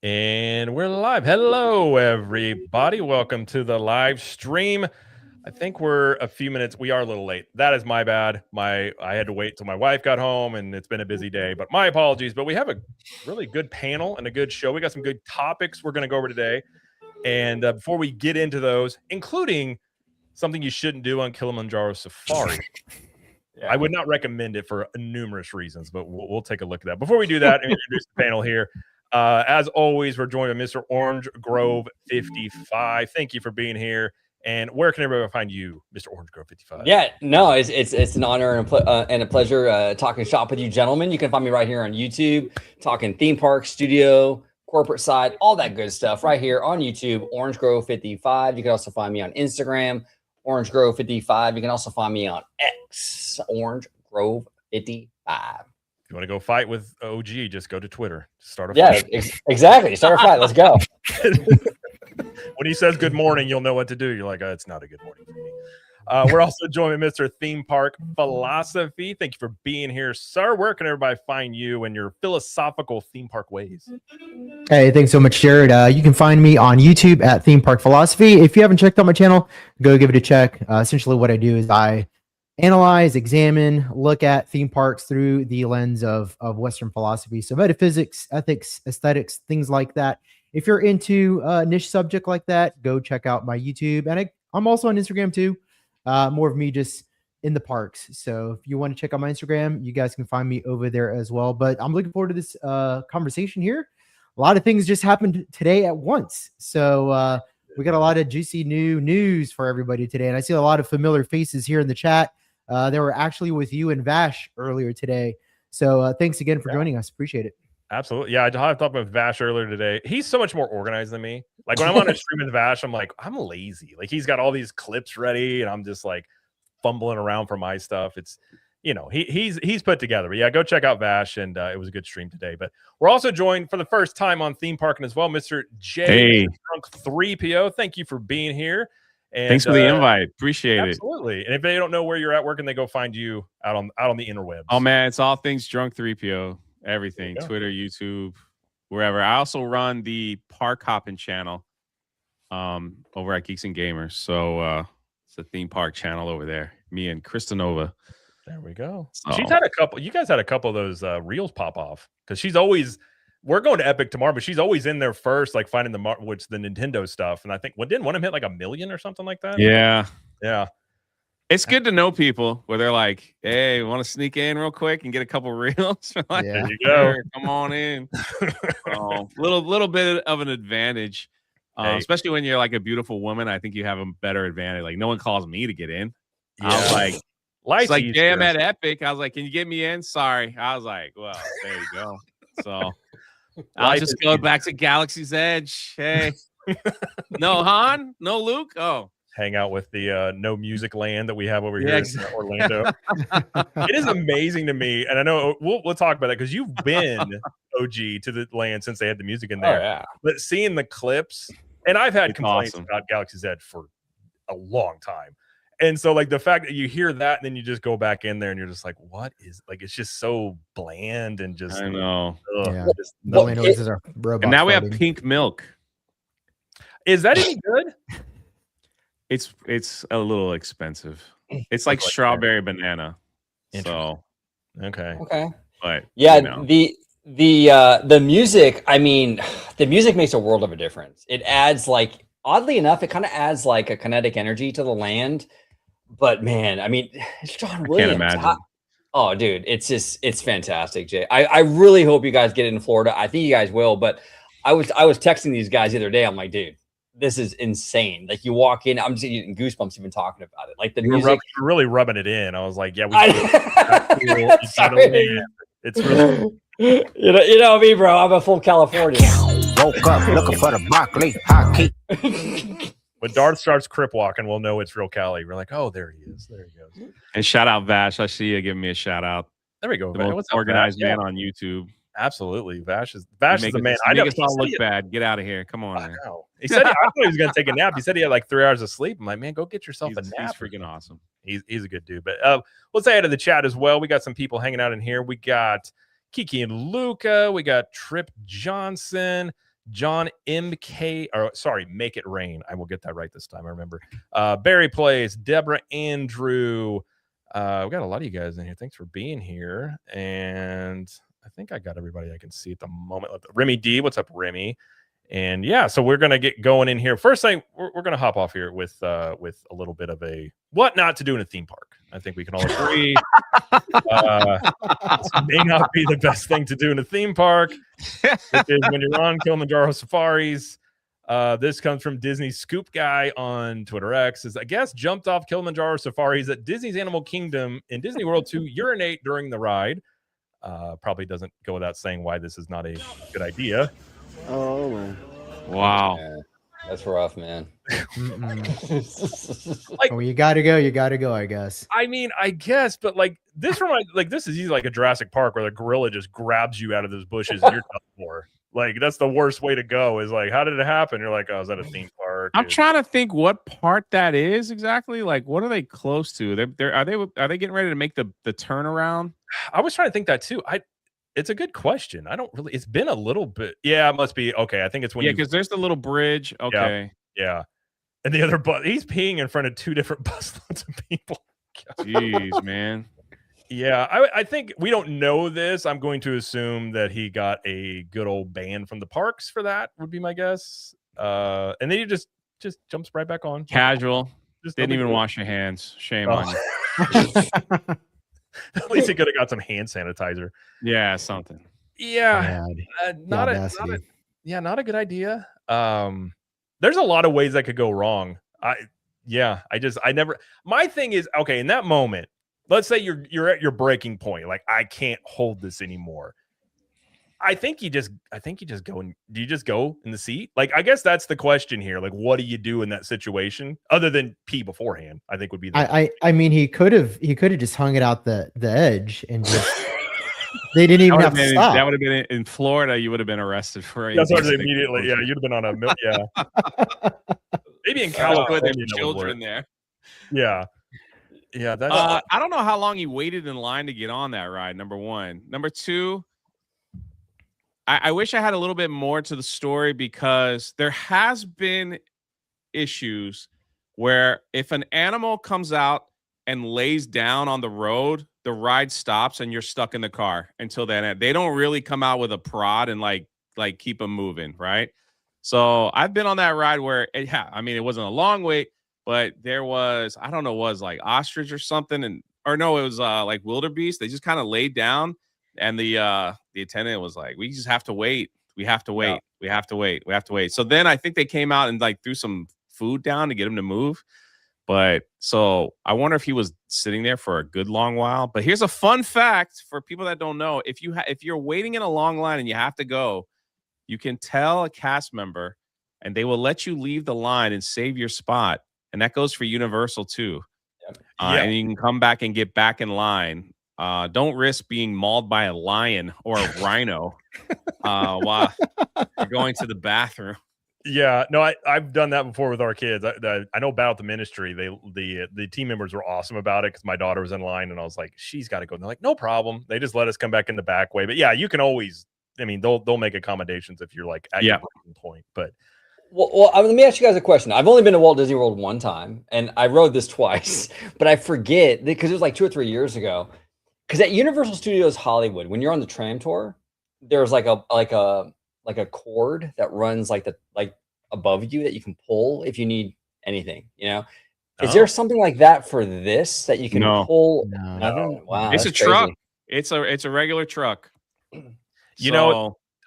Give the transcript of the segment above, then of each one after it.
And we're live. Hello, everybody. Welcome to the live stream. I think we're a few minutes. We are a little late. That is my bad. I had to wait till my wife got home, and it's been a busy day. But my apologies. But we have a really good panel and a good show. We got some good topics we're going to go over today. And before we get into those, including something you shouldn't do on Kilimanjaro Safari. Yeah. I would not recommend it for numerous reasons, but we'll take a look at that. Before we do that, introduce the panel here. As always, we're joined by Mr. Orange Grove 55. Thank you for being here. And where can everybody find you, Mr. Orange Grove 55? Yeah, no, it's an honor and a pleasure talking shop with you, gentlemen. You can find me right here on YouTube, talking theme park, studio, corporate side, all that good stuff right here on YouTube, Orange Grove 55. You can also find me on Instagram, Orange Grove 55. You can also find me on X, Orange Grove 55. If you want to go fight with OG, just go to Twitter. Start a fight. Yeah, exactly. Start a fight. Let's go. When he says good morning, you'll know what to do. You're like, oh, it's not a good morning for me. We're also joined by Mr. Theme Park Philosophy. Thank you for being here, sir. Where can everybody find you and your philosophical theme park ways? Hey, thanks so much, Jared. You can find me on YouTube at Theme Park Philosophy. If you haven't checked out my channel, go give it a check. Essentially, what I do is I analyze, examine, look at theme parks through the lens of Western philosophy. So metaphysics, ethics, aesthetics, things like that. If you're into a niche subject like that, go check out my YouTube. And I'm also on Instagram too. More of me just in the parks. So if you want to check out my Instagram, you guys can find me over there as well. But I'm looking forward to this conversation here. A lot of things just happened today at once. So we got a lot of juicy new news for everybody today. And I see a lot of familiar faces here in the chat. They were actually with you and Vash earlier today. So thanks again for joining us. Appreciate it. Absolutely. Yeah, I talked with Vash earlier today. He's so much more organized than me. Like when I'm on a stream with Vash, I'm like, I'm lazy. Like he's got all these clips ready and I'm just like fumbling around for my stuff. It's, he's put together. But yeah, go check out Vash, and it was a good stream today. But we're also joined for the first time on Theme Parking as well, Mr. J. Drunk 3PO. Thank you for being here. And, thanks for the invite. Appreciate it. Absolutely. And if they don't know where you're at, where can they go find you out on the interwebs? Oh man, it's all things Drunk 3PO. Everything. Twitter, YouTube, wherever. I also run the Park Hopping channel over at Geeks and Gamers. So it's a theme park channel over there. Me and Kristanova. There we go. So. She's had a couple. You guys had a couple of those reels pop off because she's always. We're going to Epic tomorrow, but she's always in there first, like finding the Nintendo stuff. And I think didn't one of them hit like 1 million or something like that? Yeah. Yeah. It's good to know people where they're like, hey, want to sneak in real quick and get a couple reels? Like, yeah. There you go. Come on in. Little bit of an advantage, especially when you're like a beautiful woman. I think you have a better advantage. Like no one calls me to get in. Yeah. I was like, damn, at Epic. I was like, can you get me in? Sorry. I was like, well, there you go. So I'll just go back to Galaxy's Edge. Hey, no Han, no Luke. Oh. Hang out with the No Music Land that we have over here in Orlando. It is amazing to me, and I know we'll talk about that because you've been OG to the land since they had the music in there. Oh, yeah. But seeing the clips, and I've had complaints about Galaxy's Edge for a long time, and so like the fact that you hear that and then you just go back in there and you're just like, what is like? It's just so bland and just. I know. Yeah. The only noises are robots. And now we have pink milk. Is that any good? It's a little expensive. It's like strawberry banana. So okay. But yeah, the music, I mean, the music makes a world of a difference. It adds like oddly enough, it kind of adds like a kinetic energy to the land. But man, I mean, it's John Williams. I can't imagine. Oh, dude, it's fantastic, Jay. I really hope you guys get it in Florida. I think you guys will, but I was texting these guys the other day. I'm like, dude, this is insane. Like you walk in, I'm just getting goosebumps even talking about it. Like the music, you're really rubbing it in. I was like, yeah, it's really, you know me, bro. I'm a full Californian. Woke up looking for the broccoli hockey. When Darth starts crip walking, we'll know it's real Cali. We're like, oh, there he is. There he goes. And shout out Vash. I see you giving me a shout out. There we go. The most organized man on YouTube. Absolutely. Vash is the man. I make us all look bad. Get out of here. Come on. Man. He said I thought he was going to take a nap. He said he had like 3 hours of sleep. I'm like, man, go get yourself a nap. He's freaking awesome. He's a good dude. But let's say to the chat as well. We got some people hanging out in here. We got Kiki and Luca. We got Trip Johnson, John MK, or sorry, Make It Rain. I will get that right this time. I remember. Barry Plays, Deborah Andrew. We got a lot of you guys in here. Thanks for being here. And I think I got everybody I can see at the moment. Remy D, what's up, Remy? And yeah, so we're gonna get going in here. First thing, we're gonna hop off here with a little bit of a what not to do in a theme park. I think we can all agree. This may not be the best thing to do in a theme park. Which is when you're on Kilimanjaro safaris. This comes from Disney Scoop Guy on Twitter X. Says, I guess jumped off Kilimanjaro safaris at Disney's Animal Kingdom in Disney World to urinate during the ride. Probably doesn't go without saying why this is not a good idea. Oh man. Wow. Yeah, that's rough, man. Like, well, you gotta go, I guess. I mean, I guess, but like this this is easy like a Jurassic Park where the gorilla just grabs you out of those bushes and you're done for. Like that's the worst way to go. Is like, how did it happen? You're like, oh, I was at a theme park. I'm trying to think what part that is exactly. Like, what are they close to? Are they getting ready to make the turnaround? I was trying to think that too. It's a good question. I don't really. It's been a little bit. Yeah, it must be okay. I think it's when because there's the little bridge. Okay. Yeah. And the other bus, he's peeing in front of two different busloads of people. Jeez, man. Yeah, I think we don't know this. I'm going to assume that he got a good old ban from the parks for that. Would be my guess. And then he just jumps right back on. Casual. Just didn't even wash your hands. Shame on you. At least he could have got some hand sanitizer. Yeah, something. Yeah, not a good idea. There's a lot of ways that could go wrong. My thing is, okay, in that moment, let's say you're at your breaking point, like I can't hold this anymore. I think you just go and do you just go in the seat? Like, I guess that's the question here. Like, what do you do in that situation other than pee beforehand? I think would be I mean, he could have just hung it out the edge and just they didn't even have to stop. That would have been in Florida. You would have been arrested for it. That's immediately. Yeah, you'd have been on a maybe in California with their children there. Yeah. Yeah, that's I don't know how long he waited in line to get on that ride. Number one. Number two, I wish I had a little bit more to the story because there has been issues where if an animal comes out and lays down on the road, the ride stops and you're stuck in the car until then. They don't really come out with a prod and like keep them moving, right? So I've been on that ride where it wasn't a long wait, but there was, I don't know, was like ostrich or something, it was like wildebeest. They just kind of laid down. And the attendant was like, we just have to wait. We have to wait. Yeah. We have to wait. We have to wait. So then I think they came out and like threw some food down to get him to move. But so I wonder if he was sitting there for a good long while. But here's a fun fact for people that don't know. If you're waiting in a long line and you have to go, you can tell a cast member and they will let you leave the line and save your spot. And that goes for Universal too. And you can come back and get back in line. Don't risk being mauled by a lion or a rhino while you're going to the bathroom. Yeah, no, I've done that before with our kids. I know about the ministry. The team members were awesome about it because my daughter was in line and I was like, she's got to go. And they're like, no problem. They just let us come back in the back way. But yeah, you can always. I mean, they'll make accommodations if you're like at your breaking point. But well, let me ask you guys a question. I've only been to Walt Disney World one time, and I rode this twice, but I forget because it was like 2 or 3 years ago. Because at Universal Studios Hollywood, when you're on the tram tour, there's like a cord that runs like above you that you can pull if you need anything. Is there something like that for this that you can pull? No. Wow, it's a truck. It's a regular truck.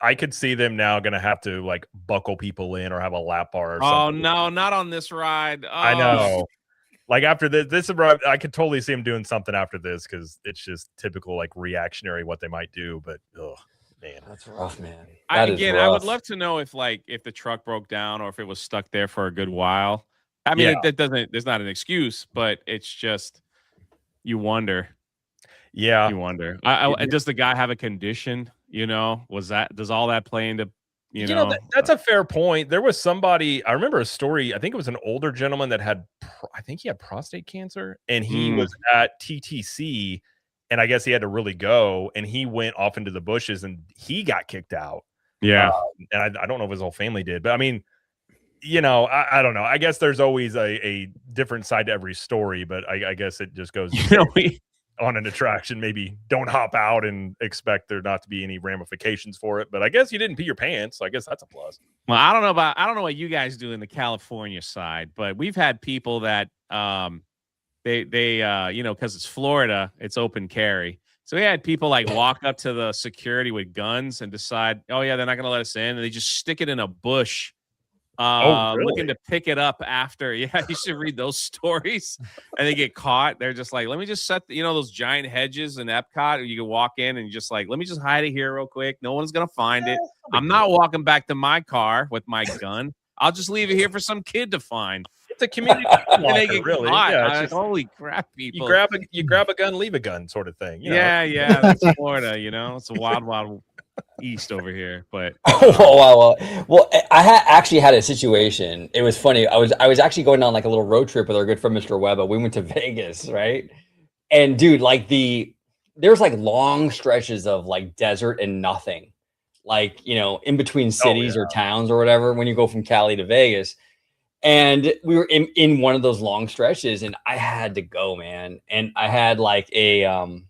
I could see them now going to have to like buckle people in or have a lap bar. Or something. No, not on this ride. Oh. I know. Like after this, I could totally see him doing something after this because it's just typical like reactionary what they might do. But man, that's rough, man. I would love to know if the truck broke down or if it was stuck there for a good while. I mean, there's not an excuse, but it's just you wonder. Yeah, you wonder. Does the guy have a condition? Does all that play into? That's a fair point. There was somebody, I remember a story, I think it was an older gentleman that had prostate cancer and he was at TTC and I guess he had to really go and he went off into the bushes and he got kicked out. Yeah. And I don't know if his whole family did, but I mean, you know, I don't know. I guess there's always a different side to every story, but I guess it just goes on an attraction. Maybe don't hop out and expect there not to be any ramifications for it. But I guess you didn't pee your pants. So I guess that's a plus. Well, I don't know what you guys do in the California side, but we've had people that they you know, because it's Florida, it's open carry. So we had people like walk up to the security with guns and decide, oh yeah, they're not gonna let us in, and they just stick it in a bush. Really? Looking to pick it up after. Yeah, you should read those stories. And they get caught. They're just like, let me just set you know, those giant hedges in Epcot, you can walk in and just like, let me just hide it here real quick. No one's gonna find it. I'm not walking back to my car with my gun. I'll just leave it here for some kid to find. It's a community locker, really. Yeah, just, holy crap, people. You grab a gun, leave a gun sort of thing. You know? Yeah, that's Florida, you know. It's a wild east over here. But well, I actually had a situation. It was funny. I was actually going on like a little road trip with our good friend Mr. Webba. We went to Vegas, right? And dude, like there's like long stretches of like desert and nothing, like, you know, in between cities or towns or whatever when you go from Cali to Vegas. And we were in one of those long stretches, and I had to go, man. And I had like an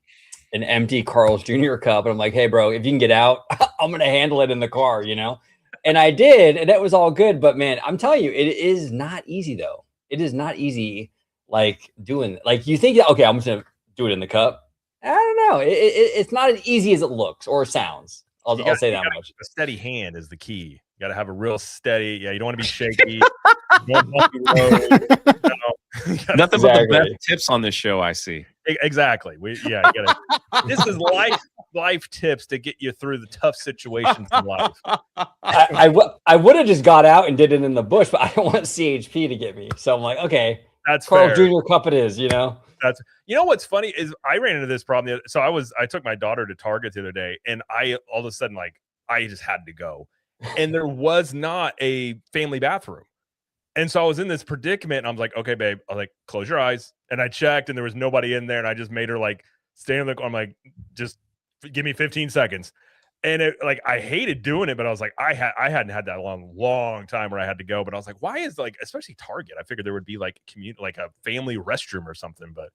empty Carl's Jr. cup, and I'm like, hey, bro, if you can get out, I'm gonna handle it in the car, you know. And I did, and that was all good. But man, I'm telling you, it is not easy though. It is not easy, like doing like you think. Okay, I'm just gonna do it in the cup. I don't know. It's not as easy as it looks or sounds. I'll say that much. A steady hand is the key. You got to have a real steady. Yeah, you don't want to be shaky. Nothing but the best tips on this show, I see. Exactly. This is life tips to get you through the tough situations in life. I would have just got out and did it in the bush, but I don't want CHP to get me. So I'm like, okay, that's Carl Jr. Cup it is, you know. That's, you know, what's funny is I ran into this problem. So I took my daughter to Target the other day, and all of a sudden, like, I just had to go, and there was not a family bathroom. And so I was in this predicament, and I was like, okay, babe, I was like, close your eyes. And I checked, and there was nobody in there. And I just made her like stand in the, I'm like, just give me 15 seconds. And it, like, I hated doing it, but I was like, I hadn't had that long time where I had to go. But I was like, why is, like, especially Target? I figured there would be like like a family restroom or something, but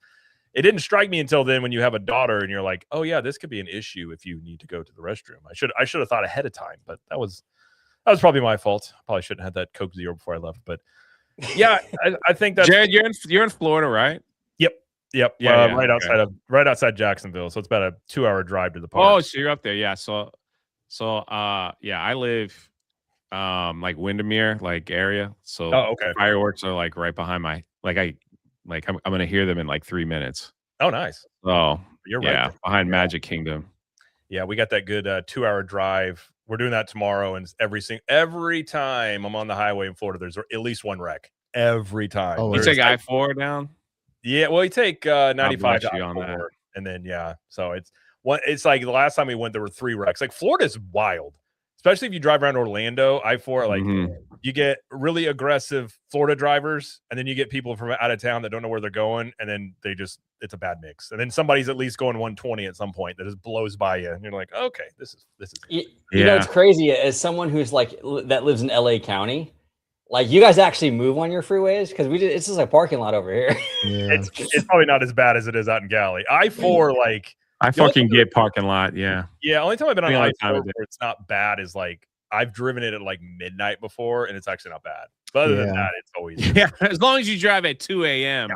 it didn't strike me until then when you have a daughter and you're like, oh yeah, this could be an issue if you need to go to the restroom. I should have thought ahead of time, but that was probably my fault. Probably shouldn't have had that Coke Zero before I left, but yeah, I think that Jared, you're in Florida, right? Yep. Right outside Jacksonville. So it's about a 2-hour drive to the park. Oh, so you're up there. Yeah. So yeah, I live like Windermere like area. So okay. Fireworks are like right behind I'm gonna hear them in like 3 minutes. Oh, nice. Oh, you're right. Yeah, behind Magic Kingdom. Yeah, we got that good 2-hour drive. We're doing that tomorrow, and every time I'm on the highway in Florida, there's at least one wreck. Every time. Oh, you take I-4 down? Yeah, well, you take 95 to I-4, and then so it's like the last time we went, there were 3 wrecks. Like, Florida's wild, especially if you drive around Orlando. I-4, like you get really aggressive Florida drivers, and then you get people from out of town that don't know where they're going, and then it's a bad mix. And then somebody's at least going 120 at some point that just blows by you, and you're like, okay, this is you know, it's crazy. As someone who's like that lives in LA County, like, you guys actually move on your freeways? Because it's just a parking lot over here. Yeah. It's probably not as bad as it is out in Cali. I-4, like, I fucking get parking lot. Yeah. Only time I've been on I-4 where it's not bad is like I've driven it at like midnight before, and it's actually not bad. But other than that, it's always as long as you drive at 2 a.m.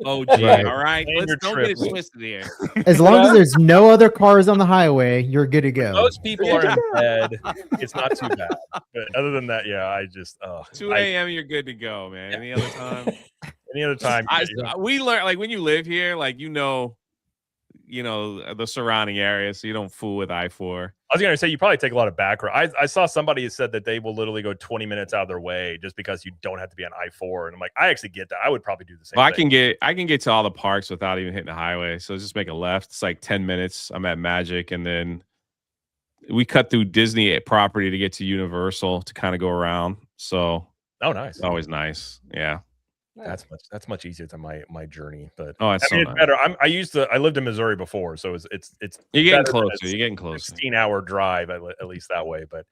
OG, Right. all right. Don't get it twisted here. As long as there's no other cars on the highway, you're good to go. Most people are in bed. It's not too bad. But other than that, I just 2 a.m. you're good to go, man. Any other time? Any other time? We learn, like, when you live here, like, you know the surrounding area, so you don't fool with I-4. I was gonna say you probably take a lot of back roads. I saw somebody who said that they will literally go 20 minutes out of their way just because you don't have to be on I-4, and I'm like, I actually get that. I would probably do the same. Well, I can get to all the parks without even hitting the highway. So just make a left. It's like 10 minutes. I'm at Magic, and then we cut through Disney property to get to Universal to kind of go around. So nice. It's always nice. Yeah. That's much easier than my journey. But Oh, that's I mean, so it's nice. better. I lived in Missouri before, so it's You're getting better than closer. a You're getting closer. 16-hour drive at least that way. But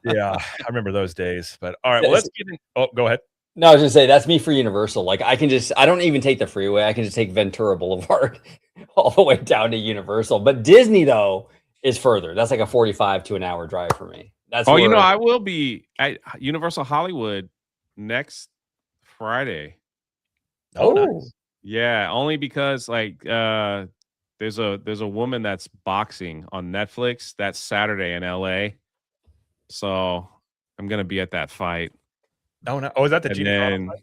yeah, I remember those days. But all right, well, Yes. let's get in. Oh, go ahead. No, I was just say that's me for Universal. Like I don't even take the freeway. I can just take Ventura Boulevard all the way down to Universal. But Disney though is further. That's like a 45 to an hour drive for me. That's Oh, where I will be at Universal Hollywood next Friday. Oh, nice. Yeah, only because like there's a woman that's boxing on Netflix that Saturday in LA. So I'm gonna be at that fight. Oh no. Oh, is that the And Gina Carano then fight?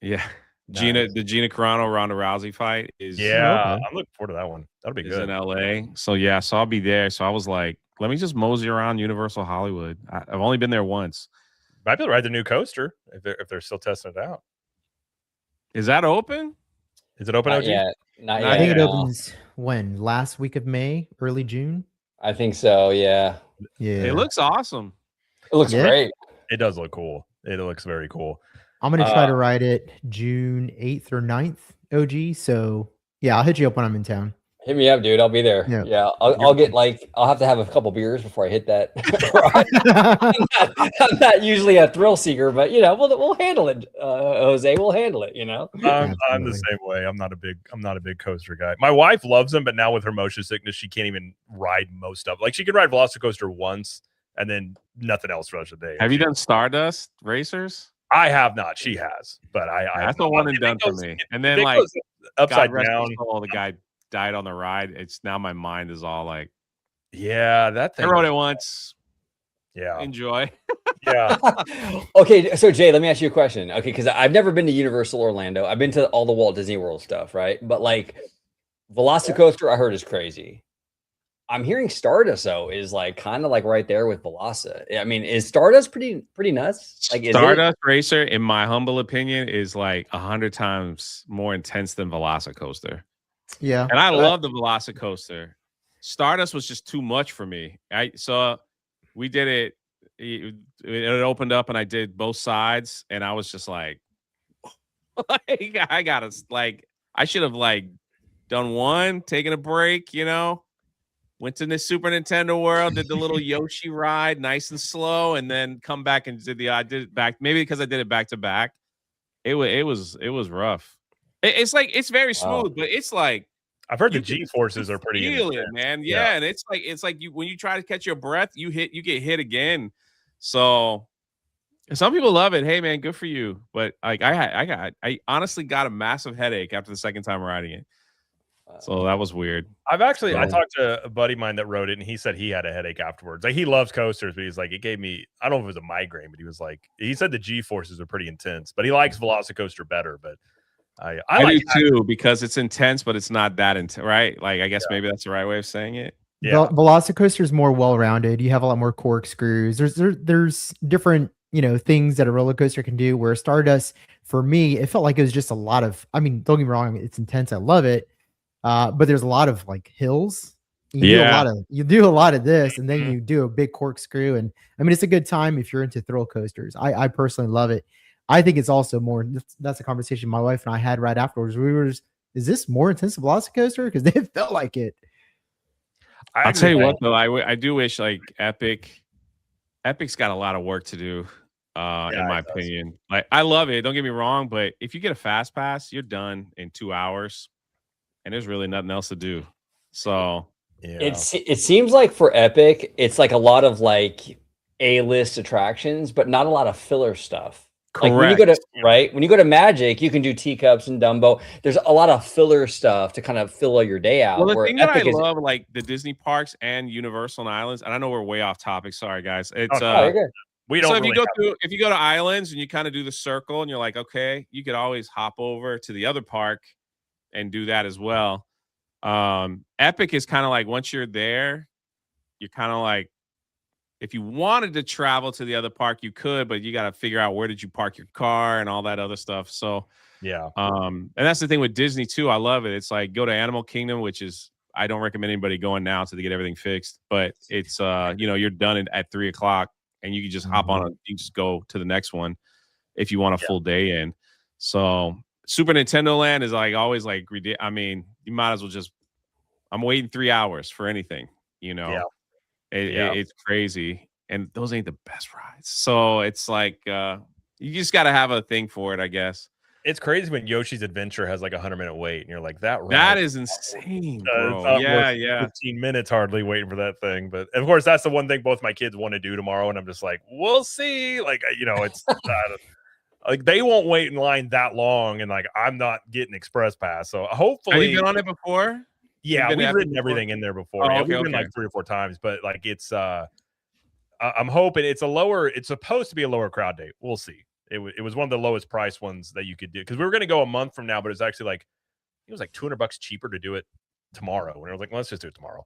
yeah, Nice. the Gina Carano Ronda Rousey fight Yeah, okay. I'm looking forward to that one. That'll be is in good. LA. So yeah, so I'll be there. So I was like, let me just mosey around Universal Hollywood. I've only been there once. Might be able to ride the new coaster if they're still testing it out. Is that open? Is it open, not OG? yet. Not I I yet. think it Yeah. opens when last week of May, early June. I think so. Yeah. Yeah, It looks awesome. It looks Yeah. great. It does look cool. It looks very cool. I'm gonna try to ride it June 8th or 9th, OG. So yeah, I'll hit you up when I'm in town. Hit me up, dude. I'll be there. Yeah. Yeah. I'll get I'll have to have a couple beers before I hit that. I'm not usually a thrill seeker, but we'll handle it, Jose. We'll handle it, I'm the Absolutely. same way. I'm not a big coaster guy. My wife loves them, but now with her motion sickness, she can't even ride most of. Like she could ride Velocicoaster once and then nothing else for the rest of the day. Have you done Stardust Racers? I have not. She has, but That's the one and done for me. And then like upside God rest down. his soul, the guy died on the ride. It's now my mind is all like, Yeah, that thing. I rode it once. Yeah, Enjoy. yeah. Okay, so Jay, let me ask you a question. Okay, because I've never been to Universal Orlando. I've been to all the Walt Disney World stuff, right? But like Velocicoaster, I heard is crazy. I'm hearing Stardust though is like kind of like right there with Velocity. I mean, is Stardust pretty nuts? Like Stardust Racer, in my humble opinion, is like 100 times more intense than Velocicoaster. Yeah. And I love the Velocicoaster. Stardust was just too much for me. We did it. It opened up and I did both sides, and I was just like, I should have like done one, taken a break, went to the Super Nintendo world, did the little Yoshi ride, nice and slow, and then come back and did it back. Maybe because I did it back to back. It was rough. It's like it's very smooth, but it's like I've heard the G forces are pretty feel intense. it, man. Yeah, and it's like you when you try to catch your breath, you get hit again. So some people love it. Hey, man, good for you. But like I honestly got a massive headache after the second time riding it. So that was weird. I talked to a buddy of mine that rode it, and he said he had a headache afterwards. Like he loves coasters, but he's like, it gave me, I don't know if it was a migraine, but he said the G forces are pretty intense, but he likes Velocicoaster better. But I like do too, because it's intense, but it's not that intense, right? Like I guess maybe that's the right way of saying it. Yeah. Velocicoaster is more well-rounded. You have a lot more corkscrews. There's different, things that a roller coaster can do, where Stardust, for me, it felt like it was just a lot of, I mean, don't get me wrong, it's intense. I love it. But there's a lot of like hills. You do a lot of this, and then you do a big corkscrew. And I mean, it's a good time if you're into thrill coasters. I personally love it. I think it's also more, that's a conversation my wife and I had right afterwards. Is this more intense than Velocicoaster? Because they felt like it. I'll tell you what, though, I do wish like Epic's got a lot of work to do, in my opinion. Like I love it. Don't get me wrong, but if you get a fast pass, you're done in 2 hours, and there's really nothing else to do. So it seems like for Epic, it's like a lot of like A-list attractions, but not a lot of filler stuff. Correct. Like when you go to Magic, you can do teacups and Dumbo. There's a lot of filler stuff to kind of fill your day out. Well, the thing that I love, like the Disney parks and Universal and Islands, and I know we're way off topic. Sorry, guys. It's if you go to Islands and you kind of do the circle and you're like, okay, you could always hop over to the other park and do that as well. Epic is kind of like once you're there, you're kind of like, if you wanted to travel to the other park, you could, but you got to figure out where did you park your car and all that other stuff. So, and that's the thing with Disney too. I love it. It's like go to Animal Kingdom, which is, I don't recommend anybody going now to get everything fixed, but it's, you're done at 3:00 and you can just hop on, you just go to the next one if you want a full day in. So Super Nintendo Land is like always like, I mean, you might as well just, I'm waiting 3 hours for anything, you know. It's crazy. And those ain't the best rides. So it's like you just got to have a thing for it, I guess. It's crazy when Yoshi's Adventure has like a 100-minute wait, and you're like, that is insane, bro. It's Yeah. 15 minutes hardly waiting for that thing. But of course, that's the one thing both my kids want to do tomorrow, and I'm just like, we'll see. Like, you know, it's like they won't wait in line that long, and like I'm not getting express pass. So hopefully, have you been on it before? Yeah, we've ridden everything in there before. Oh, yeah, okay, we've been like 3 or 4 times, but like it's I'm hoping it's supposed to be a lower crowd date. We'll see. It was one of the lowest price ones that you could do, because we were going to go a month from now, but it's actually like it was like $200 cheaper to do it tomorrow. And I was like, well, let's just do it tomorrow.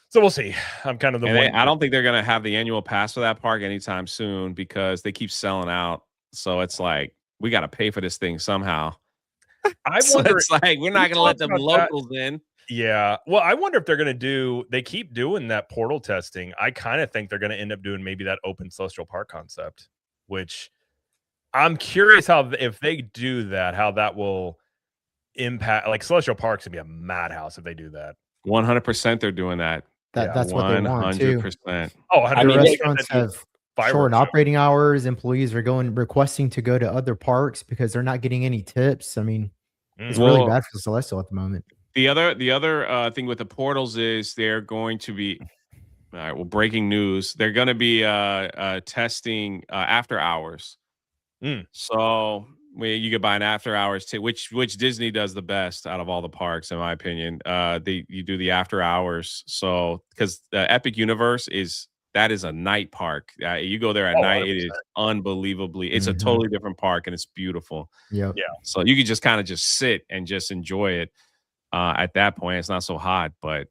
So we'll see. I'm kind of the one. I don't think they're going to have the annual pass for that park anytime soon, because they keep selling out. So it's like we got to pay for this thing somehow. I wonder. It's like we're not going to let the locals in. Yeah. Well, I wonder if they're going to they keep doing that portal testing. I kind of think they're going to end up doing maybe that open celestial park concept, which I'm curious if they do that, how that will impact. Like Celestial Park's gonna be a madhouse if they do that. 100% they're doing that. That's what they want too. 100%. Oh, I mean, restaurants have short operating hours. Employees are requesting to go to other parks because they're not getting any tips. I mean, it's really bad for Celestial at the moment. The other thing with the portals is they're going to be, all right, well, breaking news. They're going to be testing after hours. So you could buy an after hours which Disney does the best out of all the parks, in my opinion. You do the after hours. So because the Epic Universe is a night park. You go there at night, 100%. It is unbelievably. It's a totally different park, and it's beautiful. Yeah. So you could just kind of just sit and just enjoy it. At that point, it's not so hot, but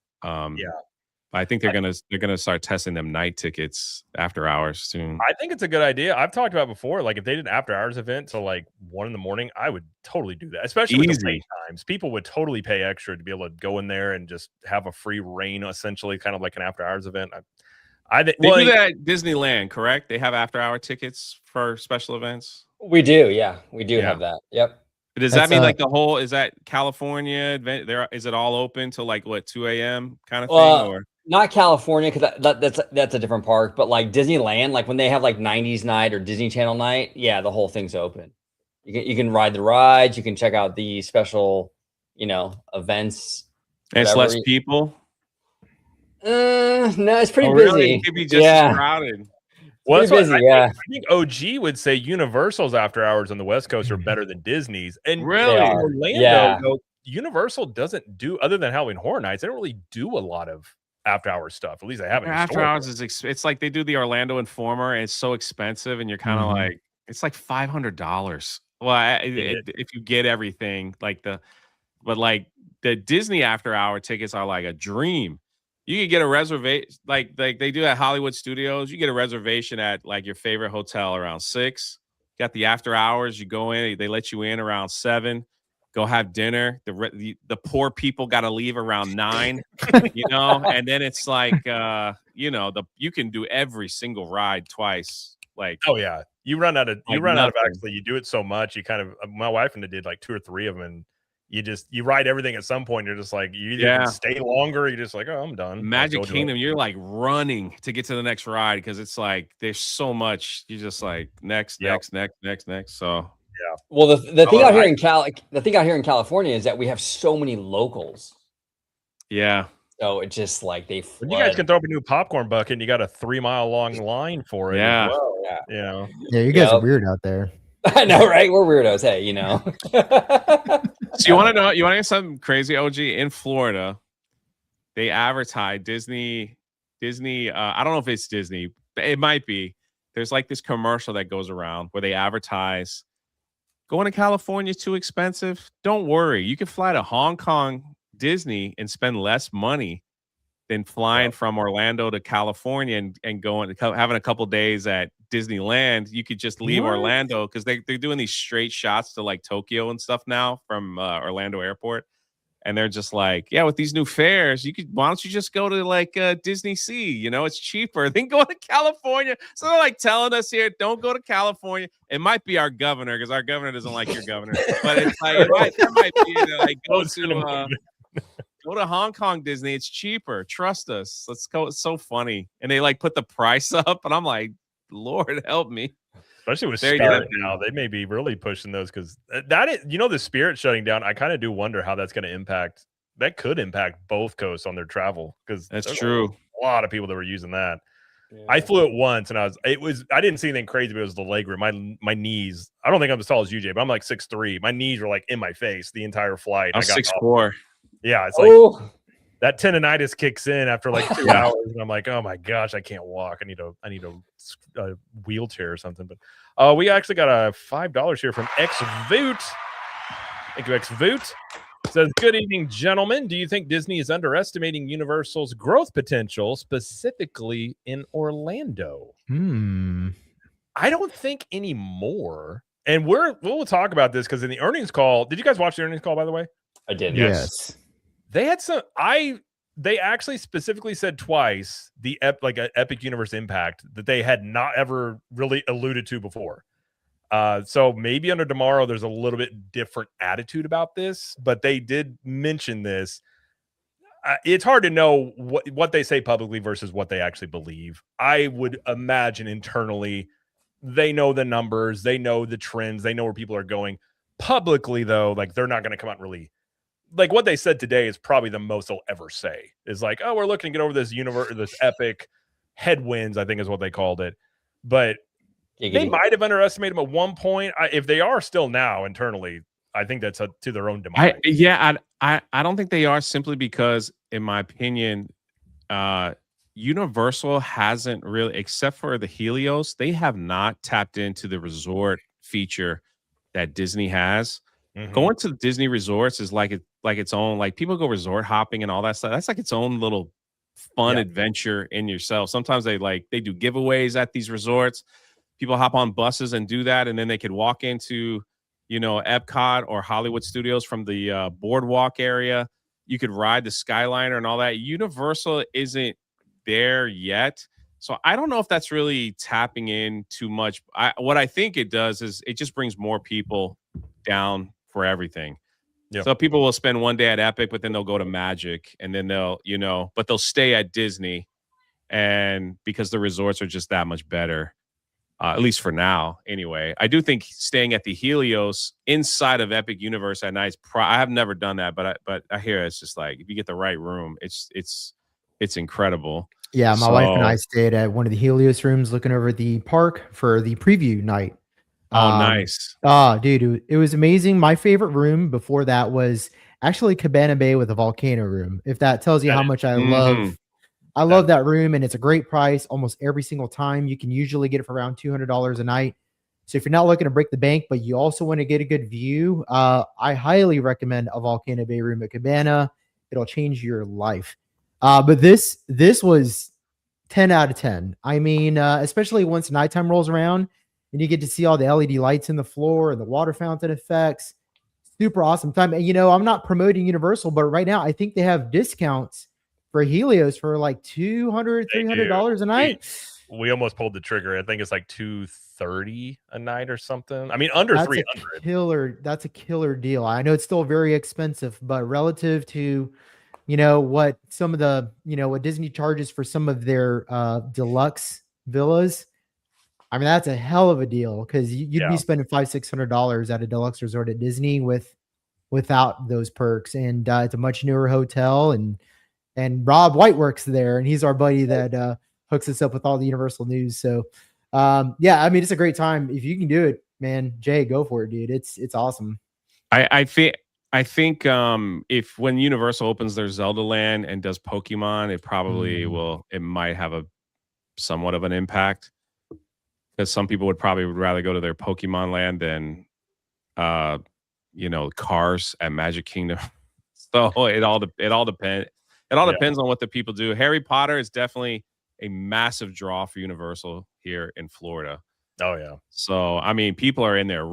I think they're gonna start testing them night tickets after hours soon. I think it's a good idea. I've talked about before, like if they did an after hours event till like 1 a.m, I would totally do that. Especially with the wait times, people would totally pay extra to be able to go in there and just have a free reign, essentially, kind of like an after hours event. They do that at Disneyland, correct? They have after hour tickets for special events. We do, yeah, we do have that. Yep. Does that mean like the whole, is that California event there? Is it all open till like what, 2 a.m. kind of thing, or? Not California, because that's a different park, but like Disneyland, like when they have like 90s night or Disney Channel night, yeah, the whole thing's open. You can ride the rides, you can check out the special, events. And it's less people. No, it's pretty busy. Really? It could be just as crowded. Well, busy, I think OG would say Universal's after hours on the West Coast are better than Disney's. And really, Orlando, Universal doesn't do, other than Halloween Horror Nights, they don't really do a lot of after hours stuff. At least they haven't. After hours is it's like they do the Orlando Informer, and it's so expensive, and you're kind of like, it's like $500. Well, if you get everything, but the Disney after hour tickets are like a dream. You could get a reservation, like they do at Hollywood Studios. You get a reservation at like your favorite hotel around 6. Got the after hours. You go in, they let you in around 7. Go have dinner. The poor people got to leave around 9, and then it's like, you can do every single ride twice. Like, oh yeah, you run out of actually, you do it so much. You kind of, my wife and I did like 2 or 3 of them, and you ride everything at some point. You're just like, you either stay longer, or you're just like, oh, I'm done. Magic Kingdom, you're like running to get to the next ride because it's like there's so much. You're just like next. So yeah. Well, the thing out here in California is that we have so many locals. Yeah. So it's just like they flood. You guys can throw up a new popcorn bucket, and you got a 3-mile long line for it. Yeah. As well. Yeah. Yeah, you guys are weird out there. I know, right? We're weirdos. Hey, So you want to know? You want to get something crazy? OG, in Florida, they advertise Disney. I don't know if it's Disney, but it might be. There's like this commercial that goes around where they advertise, going to California is too expensive. Don't worry, you can fly to Hong Kong Disney and spend less money than flying from Orlando to California and going having a couple days at Disneyland. You could just leave Orlando, because they're doing these straight shots to like Tokyo and stuff now from Orlando Airport. And they're just like, yeah, with these new fares, why don't you just go to like Disney Sea? You know, it's cheaper than going to California. So they're like telling us here, don't go to California. It might be our governor, because our governor doesn't like your governor. But it's like there might be like go to Hong Kong Disney. It's cheaper. Trust us. Let's go. It's so funny. And they like put the price up, and I'm like, Lord help me. Especially with Spirit now, they may be really pushing those, because the Spirit shutting down. I kind of do wonder how that's going to impact. That could impact both coasts on their travel, because that's true. A lot of people that were using that. Yeah. I flew it once, and I didn't see anything crazy, but it was the leg room. My knees. I don't think I'm as tall as you, Jay, but I'm like 6'3". My knees were like in my face the entire flight. I'm 6'4". Yeah, it's like that tendonitis kicks in after like 2 hours, and I'm like, oh my gosh, I can't walk. I need a wheelchair or something. But we actually got a $5 here from XVoot. Thank you, XVoot. Says, good evening, gentlemen. Do you think Disney is underestimating Universal's growth potential, specifically in Orlando? I don't think anymore. And we'll talk about this, because in the earnings call, did you guys watch the earnings call, by the way? I did. Yes. They had they actually specifically said twice the Epic Universe impact that they had not ever really alluded to before. So maybe under tomorrow there's a little bit different attitude about this, but they did mention this. It's hard to know what they say publicly versus what they actually believe. I would imagine internally they know the numbers, they know the trends, they know where people are going. Publicly, though, like, they're not going to come out and really, like, what they said today is probably the most they'll ever say. Is like, oh, we're looking to get over this this Epic headwinds, I think is what they called it. But they might have underestimated them at one point. If they are still now internally, I think that's to their own demise. I don't think they are, simply because, in my opinion, Universal hasn't really, except for the Helios, they have not tapped into the resort feature that Disney has. Going to Disney resorts is like its own, like, people go resort hopping and all that stuff. That's like its own little fun adventure in yourself. Sometimes they do giveaways at these resorts. People hop on buses and do that, and then they could walk into, Epcot or Hollywood Studios from the boardwalk area. You could ride the Skyliner and all that. Universal isn't there yet. So I don't know if that's really tapping in too much. What I think it does is it just brings more people down for everything. Yep. So people will spend one day at Epic, but then they'll go to Magic, and then but they'll stay at Disney, and because the resorts are just that much better, at least for now. Anyway, I do think staying at the Helios inside of Epic Universe at night, I have never done that, but I hear it's just like, if you get the right room, it's incredible. Yeah, my wife and I stayed at one of the Helios rooms looking over the park for the preview night. Oh, nice. Dude, it was amazing. My favorite room before that was actually Cabana Bay with a volcano room. If that tells you how much I love that room, and it's a great price almost every single time. You can usually get it for around $200 a night. So if you're not looking to break the bank, but you also want to get a good view, I highly recommend a Volcano Bay room at Cabana. It'll change your life. But this was 10 out of 10. I mean, especially once nighttime rolls around and you get to see all the LED lights in the floor and the water fountain effects. Super awesome time. And, I'm not promoting Universal, but right now I think they have discounts for Helios for like $200, $300 a night. We almost pulled the trigger. I think it's like $230 a night or something. I mean, under $300. That's a killer deal. I know it's still very expensive, but relative to what some of the what Disney charges for some of their deluxe villas, I mean, that's a hell of a deal, because you'd be spending $500-$600 at a deluxe resort at Disney without those perks. And it's a much newer hotel, and Rob White works there, and he's our buddy that hooks us up with all the Universal news. So I mean, it's a great time. If you can do it, man, Jay, go for it, dude. It's awesome. I think if when Universal opens their Zelda land and does Pokemon, it probably it might have a somewhat of an impact, because some people would rather go to their Pokemon land than Cars at Magic Kingdom. So it all depends. It all depends on what the people do. Harry Potter is definitely a massive draw for Universal here in Florida. Oh yeah. So I mean, people are in there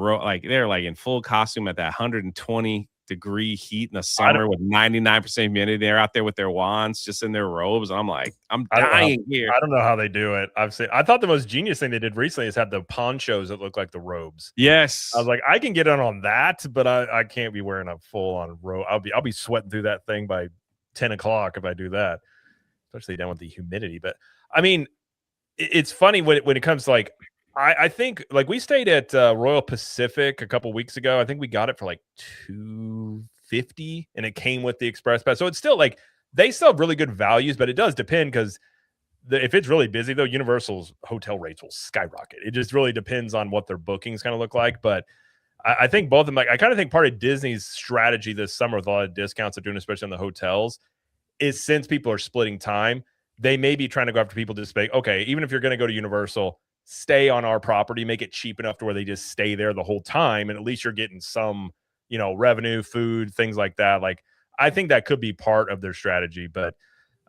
they're like in full costume at that $120 degree heat in the summer with 99% humidity. They're out there with their wands, just in their robes. I'm like, I'm dying here. I don't know how they do it. I thought the most genius thing they did recently is have the ponchos that look like the robes. Yes. I was like, I can get in on that, but I can't be wearing a full on robe. I'll be sweating through that thing by 10 o'clock if I do that, especially down with the humidity. But I mean, it's funny when it comes to like, I think like we stayed at Royal Pacific a couple weeks ago. I think we got it for like $250 and it came with the express pass. So it's still like they still have really good values, but it does depend because if it's really busy though, Universal's hotel rates will skyrocket. It just really depends on what their bookings kind of look like. But I think both of them, like I kind of think part of Disney's strategy this summer with a lot of discounts they're doing, especially on the hotels, is since people are splitting time, they may be trying to go after people to say, okay, even if you're going to go to Universal, stay on our property, make it cheap enough to where they just stay there the whole time. And at least you're getting some, revenue, food, things like that. Like, I think that could be part of their strategy, but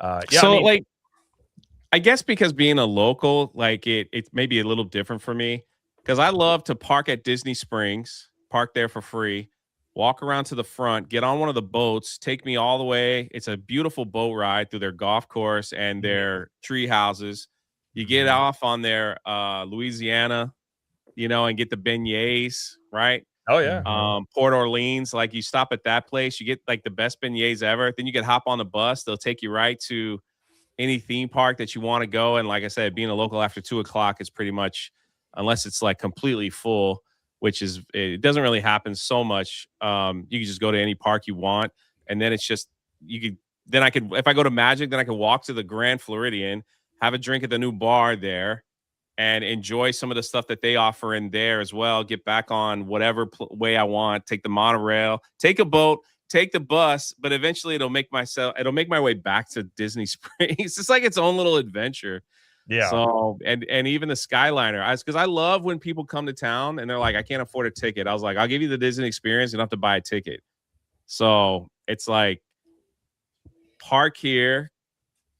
yeah. So like, I guess because being a local, like it may be a little different for me because I love to park at Disney Springs, park there for free, walk around to the front, get on one of the boats, take me all the way. It's a beautiful boat ride through their golf course and their tree houses. You get off on their Louisiana, and get the beignets, right? Oh yeah. Port Orleans, like you stop at that place, you get like the best beignets ever. Then you can hop on the bus. They'll take you right to any theme park that you want to go. And like I said, being a local after 2 o'clock is pretty much, unless it's like completely full, which is, it doesn't really happen so much. You can just go to any park you want. And then it's just, if I go to Magic, then I can walk to the Grand Floridian, have a drink at the new bar there, and enjoy some of the stuff that they offer in there as well. Get back on whatever way I want, take the monorail, take a boat, take the bus, but eventually it'll make my way back to Disney Springs. It's like its own little adventure. Yeah. So, and even the Skyliner, because I love when people come to town and they're like, I can't afford a ticket. I was like, I'll give you the Disney experience. You don't have to buy a ticket. So it's like, park here,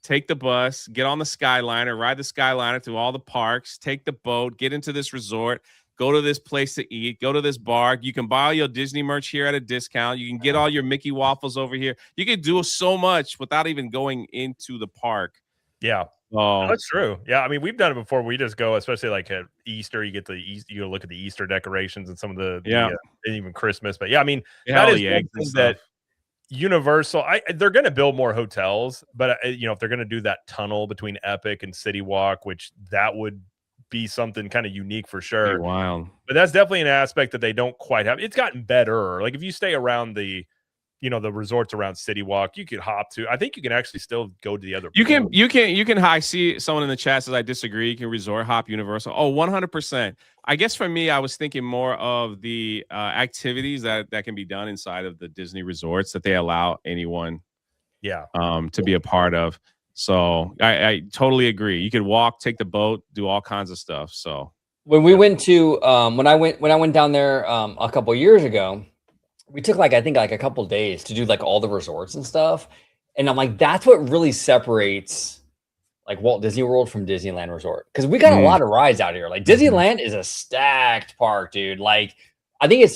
take the bus, get on the Skyliner, ride the Skyliner through all the parks, take the boat, get into this resort, go to this place to eat, go to this bar. You can buy all your Disney merch here at a discount. You can get all your Mickey waffles over here. You can do so much without even going into the park. Yeah. Oh, that's true. Yeah, I mean, we've done it before. We just go, especially like at Easter. You get you look at the Easter decorations and some of the and even Christmas. But yeah, I mean, that is something that Universal. They're going to build more hotels, but if they're going to do that tunnel between Epic and City Walk, which that would be something kind of unique for sure. Wow. But that's definitely an aspect that they don't quite have. It's gotten better. Like if you stay around the resorts around City Walk, you could hop to. I think you can actually still go to the other. You can. I see someone in the chat says I disagree. You can resort hop Universal. Oh, 100%. I guess for me, I was thinking more of the activities that can be done inside of the Disney resorts that they allow anyone, to be a part of. So I totally agree. You could walk, take the boat, do all kinds of stuff. So when we went to when I went down there a couple years ago. We took I think a couple days to do like all the resorts and stuff. And I'm like, that's what really separates like Walt Disney World from Disneyland Resort. Cause we got a lot of rides out here. Like Disneyland is a stacked park, dude. Like I think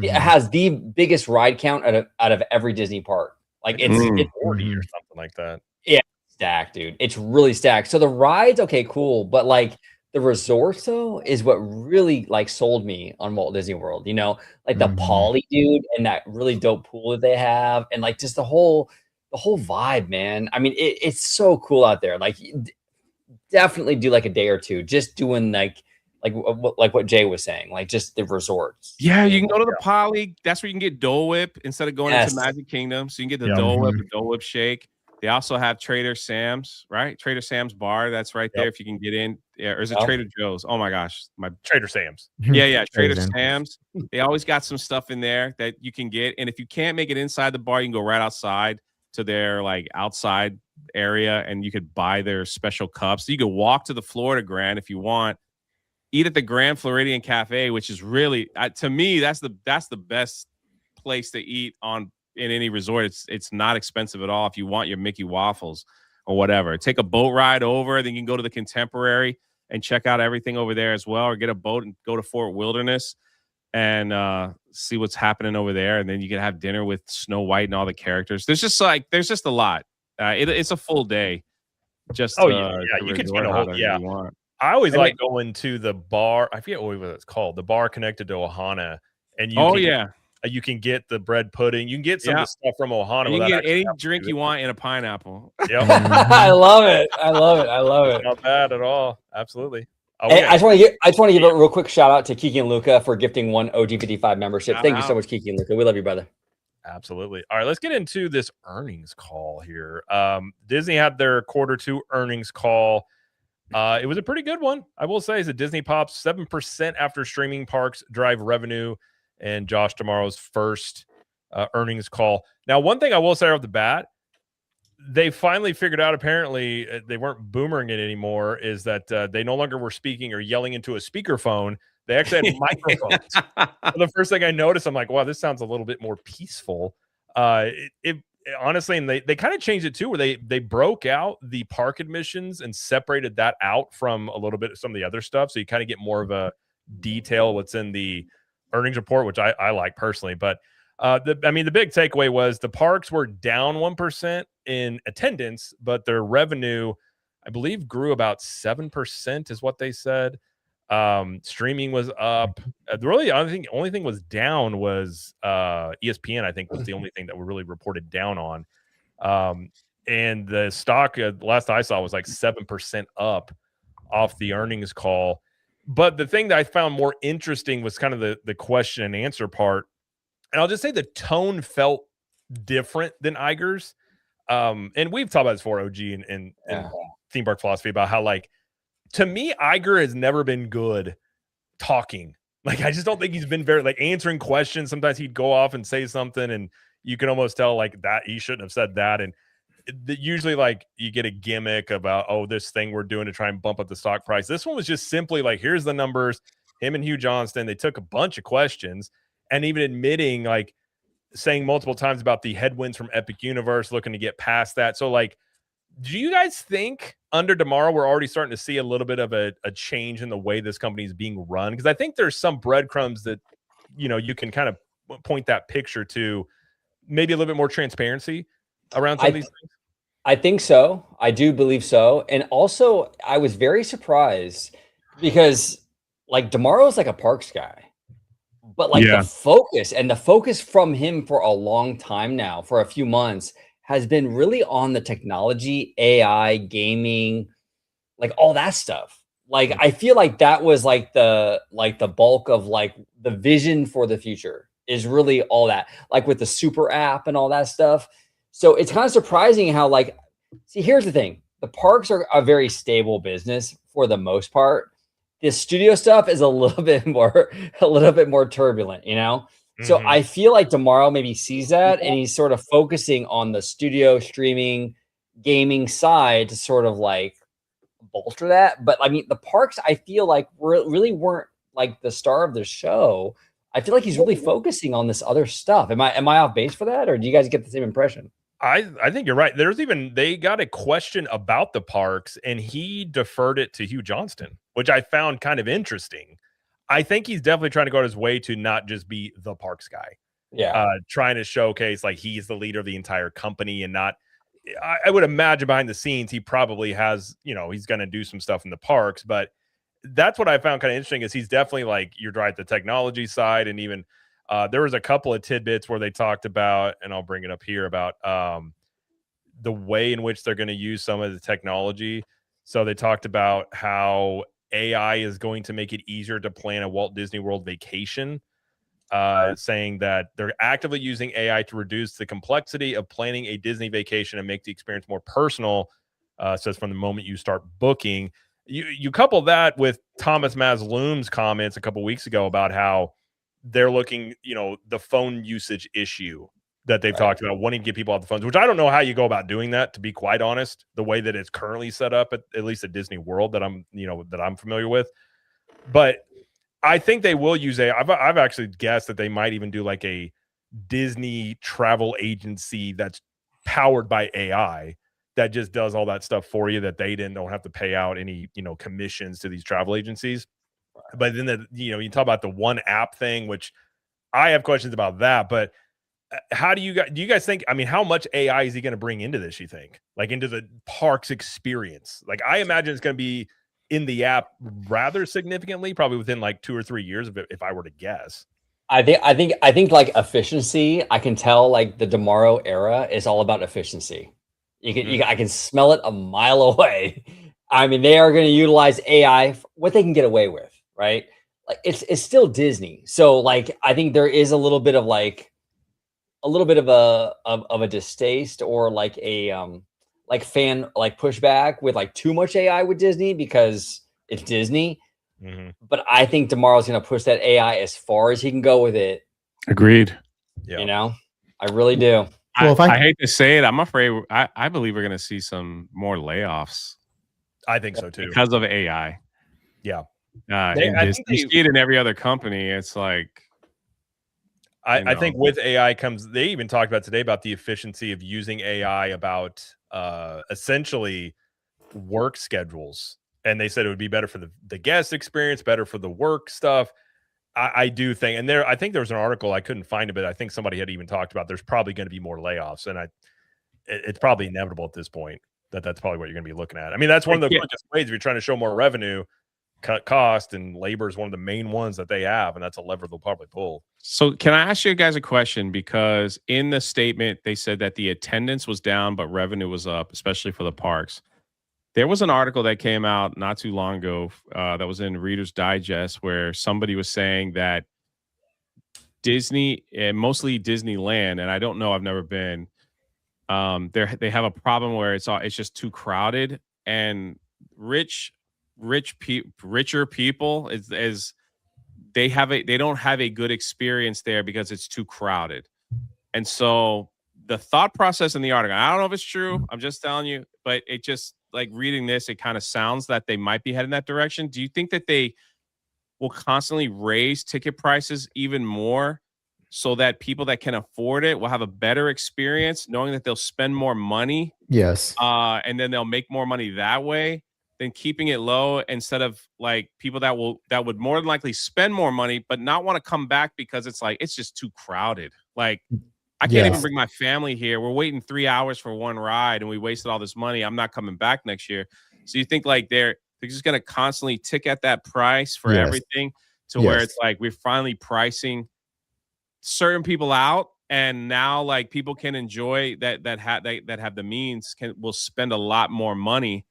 it has the biggest ride count out of every Disney park. Like it's 40 or something like that. Yeah, stacked, dude. It's really stacked. So the rides, okay, cool. But like the resorts though is what really like sold me on Walt Disney World, like the Poly dude and that really dope pool that they have. And like just the whole vibe, man. I mean, it's so cool out there. Like definitely do like a day or two, just doing like what Jay was saying, like just the resorts. Yeah. You can go to the Poly. That's where you can get Dole Whip instead of going into Magic Kingdom. So you can get the Dole Whip, the Dole Whip shake. They also have Trader Sam's, right? Trader Sam's bar. That's right there. If you can get in. Yeah. Or is it Trader Joe's? Oh my gosh. My Trader Sam's. Yeah. Trader Sam's. They always got some stuff in there that you can get. And if you can't make it inside the bar, you can go right outside to their like outside area and you could buy their special cups. So you could walk to the Florida Grand if you want. Eat at the Grand Floridian Cafe, which is really, to me, that's the best place to eat in any resort. It's not expensive at all if you want your Mickey waffles or whatever. Take a boat ride over, then you can go to the Contemporary and check out everything over there as well, or get a boat and go to Fort Wilderness. and see what's happening over there, and then you can have dinner with Snow White and all the characters. There's just a lot. It's a full day. Just you could spend a whole you want. I always like going to the bar. I forget what it's called. The bar connected to Ohana, and you can get the bread pudding. You can get some of the stuff from Ohana. You can get any drink you want in a pineapple. Yep. I love it. I love it. I love it. Not bad at all. Absolutely. Hey, I just want to give a real quick shout out to Kiki and Luca for gifting one OG55 membership. Thank you so much, Kiki and Luca. We love you, brother. Absolutely. All right, let's get into this earnings call here. Disney had their Q2 earnings call. It was a pretty good one, I will say. Is that Disney pops 7% after streaming parks drive revenue, and Josh tomorrow's first earnings call. Now, one thing I will say off the bat, they finally figured out, apparently they weren't boomering it anymore, is that they no longer were speaking or yelling into a speakerphone. They actually had microphones. So the first thing I noticed, I'm like, wow, this sounds a little bit more peaceful. Honestly, and they kind of changed it too, where they broke out the park admissions and separated that out from a little bit of some of the other stuff. So you kind of get more of a detail what's in the earnings report, which I like personally. But the big takeaway was the parks were down 1% in attendance, but their revenue, I believe, grew about 7% is what they said. Streaming was up. Really, I think only thing was down was ESPN. I think was the only thing that we really reported down on. And the stock, last I saw, was like 7% up off the earnings call. But the thing that I found more interesting was kind of the question and answer part. And I'll just say the tone felt different than Iger's. And we've talked about this before, OG and Theme Park Philosophy, about how, like, to me, Iger has never been good talking. Like, I just don't think he's been very, like, answering questions. Sometimes he'd go off and say something, and you can almost tell, like, that he shouldn't have said that. And usually, like, you get a gimmick about, oh, this thing we're doing to try and bump up the stock price. This one was just simply like, here's the numbers. Him and Hugh Johnston, they took a bunch of questions, and even admitting, like, saying multiple times about the headwinds from Epic Universe, looking to get past that. So, like, do you guys think under tomorrow we're already starting to see a little bit of a change in the way this company is being run? Because I think there's some breadcrumbs that, you can kind of point that picture to, maybe a little bit more transparency around some of these things. I think so. I do believe so. And also, I was very surprised because, like, tomorrow's like a parks guy. But, like, the focus from him for a long time now, for a few months, has been really on the technology, AI, gaming, like, all that stuff. Like, I feel like that was like the bulk of, like, the vision for the future is really all that, like, with the super app and all that stuff. So it's kind of surprising how, like, see, here's the thing. The parks are a very stable business for the most part. This studio stuff is a little bit more turbulent, So I feel like tomorrow maybe sees that, and he's sort of focusing on the studio streaming gaming side to sort of, like, bolster that. But I mean, the parks, I feel like really weren't, like, the star of the show. I feel like he's really focusing on this other stuff. Am I off base for that, or do you guys get the same impression? I think you're right. They got a question about the parks, and he deferred it to Hugh Johnston, which I found kind of interesting. I think he's definitely trying to go out his way to not just be the parks guy. Yeah. Trying to showcase, like, he's the leader of the entire company, and not, I would imagine behind the scenes, he probably has, he's going to do some stuff in the parks, but that's what I found kind of interesting is he's definitely, like, you're right, the technology side. And even there was a couple of tidbits where they talked about, and I'll bring it up here, about the way in which they're going to use some of the technology. So they talked about how AI is going to make it easier to plan a Walt Disney World vacation, saying that they're actively using AI to reduce the complexity of planning a Disney vacation and make the experience more personal. Says from the moment you start booking. You couple that with Thomas Masloom's comments a couple weeks ago about how they're looking, the phone usage issue that they've talked about, wanting to get people off the phones, which I don't know how you go about doing that, to be quite honest, the way that it's currently set up, at least at Disney World that I'm familiar with. But I think they will use AI. I've actually guessed that they might even do, like, a Disney travel agency that's powered by AI that just does all that stuff for you, that they don't have to pay out any, commissions to these travel agencies. But then you talk about the one app thing, which I have questions about that. But how do you guys think? I mean, how much AI is he going to bring into this? You think, like, into the parks experience? Like, I imagine it's going to be in the app rather significantly, probably within like 2 or 3 years, if I were to guess. I think like efficiency. I can tell like the Tomorrow era is all about efficiency. I can smell it a mile away. I mean, they are going to utilize AI what they can get away with, right? Like it's still Disney, so like I think there is a little bit of a distaste or like a fan like pushback with like too much AI with Disney because it's Disney. But I think tomorrow's going to push that AI as far as he can go with it. Agreed. Yeah. You know, I really do. Well, I hate to say it, I'm afraid I believe we're going to see some more layoffs. I think so too, because of AI. Yeah, you see it in every other company. It's like I think with AI comes. They even talked about today about the efficiency of using AI about essentially work schedules, and they said it would be better for the guest experience, better for the work stuff. I do think, and I think there was an article, I couldn't find it, but I think somebody had even talked about there's probably going to be more layoffs, and it's probably inevitable at this point that's probably what you're going to be looking at. I mean, that's one of the quickest ways if you're trying to show more revenue, cut cost, and labor is one of the main ones that they have, and that's a lever they'll probably pull. So can I ask you guys a question? Because in the statement, they said that the attendance was down, but revenue was up, especially for the parks. There was an article that came out not too long ago that was in Reader's Digest where somebody was saying that Disney, and mostly Disneyland, and I don't know, I've never been, they have a problem where it's just too crowded, and richer people is they don't have a good experience there because it's too crowded. And so the thought process in the article, I don't know if it's true, I'm just telling you, but it just, like, reading this, it kind of sounds that they might be heading that direction. Do you think that they will constantly raise ticket prices even more so that people that can afford it will have a better experience, knowing that they'll spend more money? Yes. And then they'll make more money that way than keeping it low, instead of like people that would more than likely spend more money but not want to come back because it's like it's just too crowded. Like, I can't even bring my family here. We're waiting 3 hours for one ride and we wasted all this money. I'm not coming back next year. So you think like they're just going to constantly tick at that price for everything to where it's like we're finally pricing certain people out, and now like people can enjoy that have the means will spend a lot more money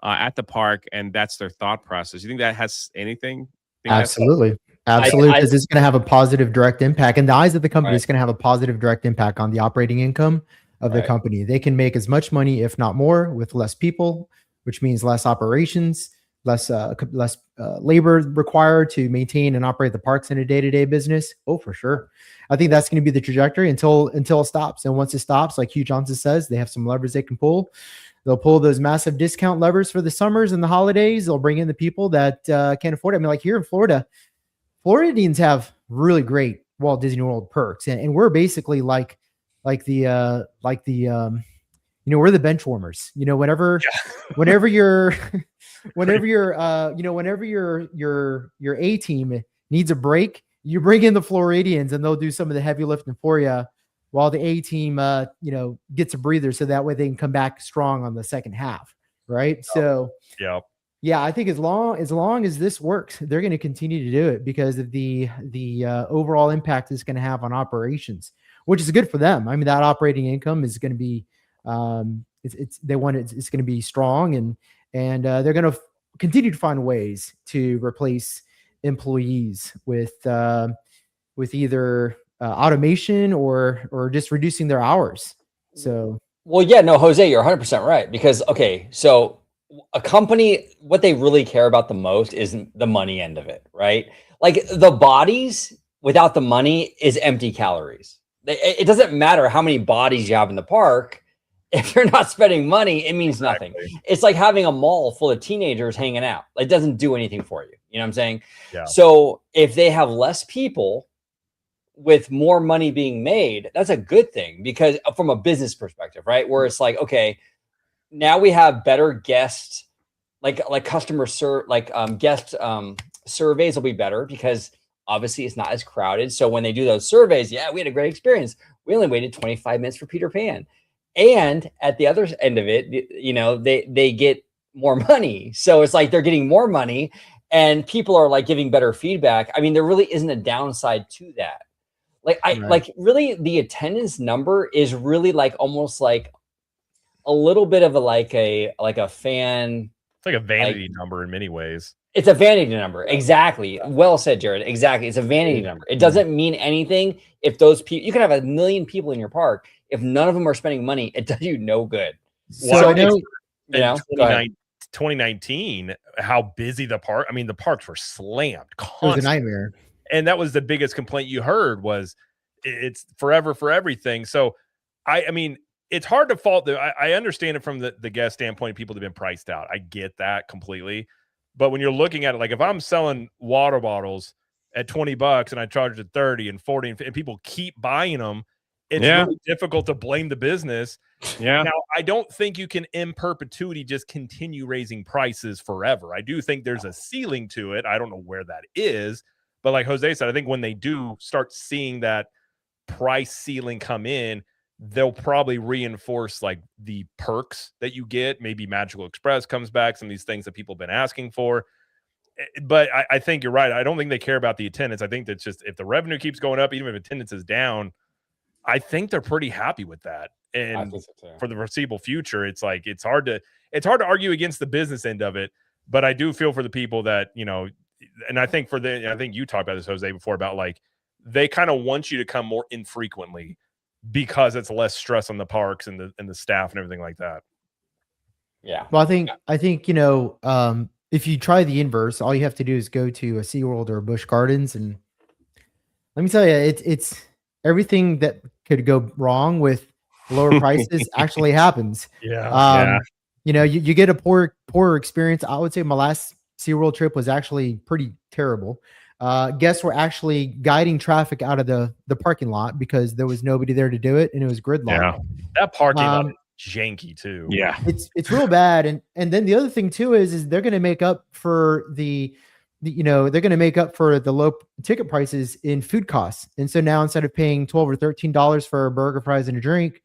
at the park, and that's their thought process. You think that has anything? Absolutely. Absolutely, because it's going to have a positive direct impact. In the eyes of the company, it's going to have a positive direct impact on the operating income of the company. They can make as much money, if not more, with less people, which means less operations, less labor required to maintain and operate the parks in a day-to-day business. Oh, for sure. I think that's going to be the trajectory until it stops. And once it stops, like Hugh Johnson says, they have some levers they can pull. They'll pull those massive discount levers for the summers and the holidays. They'll bring in the people that can't afford it. I mean, like here in Florida, Floridians have really great Walt Disney World perks, and we're basically like the we're the bench warmers. You know, whenever your A team needs a break, you bring in the Floridians and they'll do some of the heavy lifting for you, while the A team gets a breather, so that way they can come back strong on the second half, right? So yeah, I think as long as this works, they're going to continue to do it because of the overall impact it's going to have on operations, which is good for them. I mean, that operating income is going to be it's going to be strong, and they're going to continue to find ways to replace employees with either automation or just reducing their hours. So, well, yeah, no, Jose, you're 100% right, because okay, so a company, what they really care about the most is the money end of it, right? Like the bodies without the money is empty calories. It doesn't matter how many bodies you have in the park. If you're not spending money, it means nothing. It's like having a mall full of teenagers hanging out. It doesn't do anything for you. You know what I'm saying? Yeah. So if they have less people with more money being made, that's a good thing, because from a business perspective, right? Where it's like, okay, now we have better guest, like customer service, like guest surveys will be better because obviously it's not as crowded. So when they do those surveys, yeah, we had a great experience. We only waited 25 minutes for Peter Pan. And at the other end of it, you know, they get more money. So it's like they're getting more money and people are like giving better feedback. I mean, there really isn't a downside to that. Like like really the attendance number is really like almost like a little bit of a like a fan. It's like a vanity number in many ways. It's a vanity number. Exactly. Well said, Jared. Exactly. It's a vanity number. It doesn't mean anything if those people, you can have 1 million people in your park. If none of them are spending money, it does you no good. So I know, you know, 2019, how busy the park. I mean, the parks were slammed constantly. it was a nightmare. And that was the biggest complaint you heard was it's forever for everything. So I mean, it's hard to fault I understand it from the guest standpoint. People have been priced out. I get that completely. But when you're looking at it, like if I'm selling water bottles at $20 and I charge it 30 and 40 and people keep buying them, it's really difficult to blame the business. Yeah. Now, I don't think you can in perpetuity just continue raising prices forever. I do think there's a ceiling to it. I don't know where that is. But like Jose said, I think when they do start seeing that price ceiling come in, they'll probably reinforce like the perks that you get. Maybe Magical Express comes back, some of these things that people have been asking for. But I think you're right. I don't think they care about the attendance. I think that's just if the revenue keeps going up, even if attendance is down, I think they're pretty happy with that. And for the foreseeable future, it's like it's hard to argue against the business end of it. But I do feel for the people that, you know, and I think I think you talked about this, Jose, before about like they kind of want you to come more infrequently because it's less stress on the parks and the staff and everything like that. Yeah. Well, I think, you know, if you try the inverse, all you have to do is go to a SeaWorld or a Busch Gardens. And let me tell you, it's everything that could go wrong with lower prices actually happens. Yeah. You know, you get a poor experience. I would say my last SeaWorld trip was actually pretty terrible. Guests were actually guiding traffic out of the parking lot because there was nobody there to do it, and it was gridlocked. Yeah. That parking lot is janky too. Yeah, it's real bad. And then the other thing too is they're going to make up for the they're going to make up for the low ticket prices in food costs. And so now instead of paying $12 or $13 for a burger, fries, and a drink,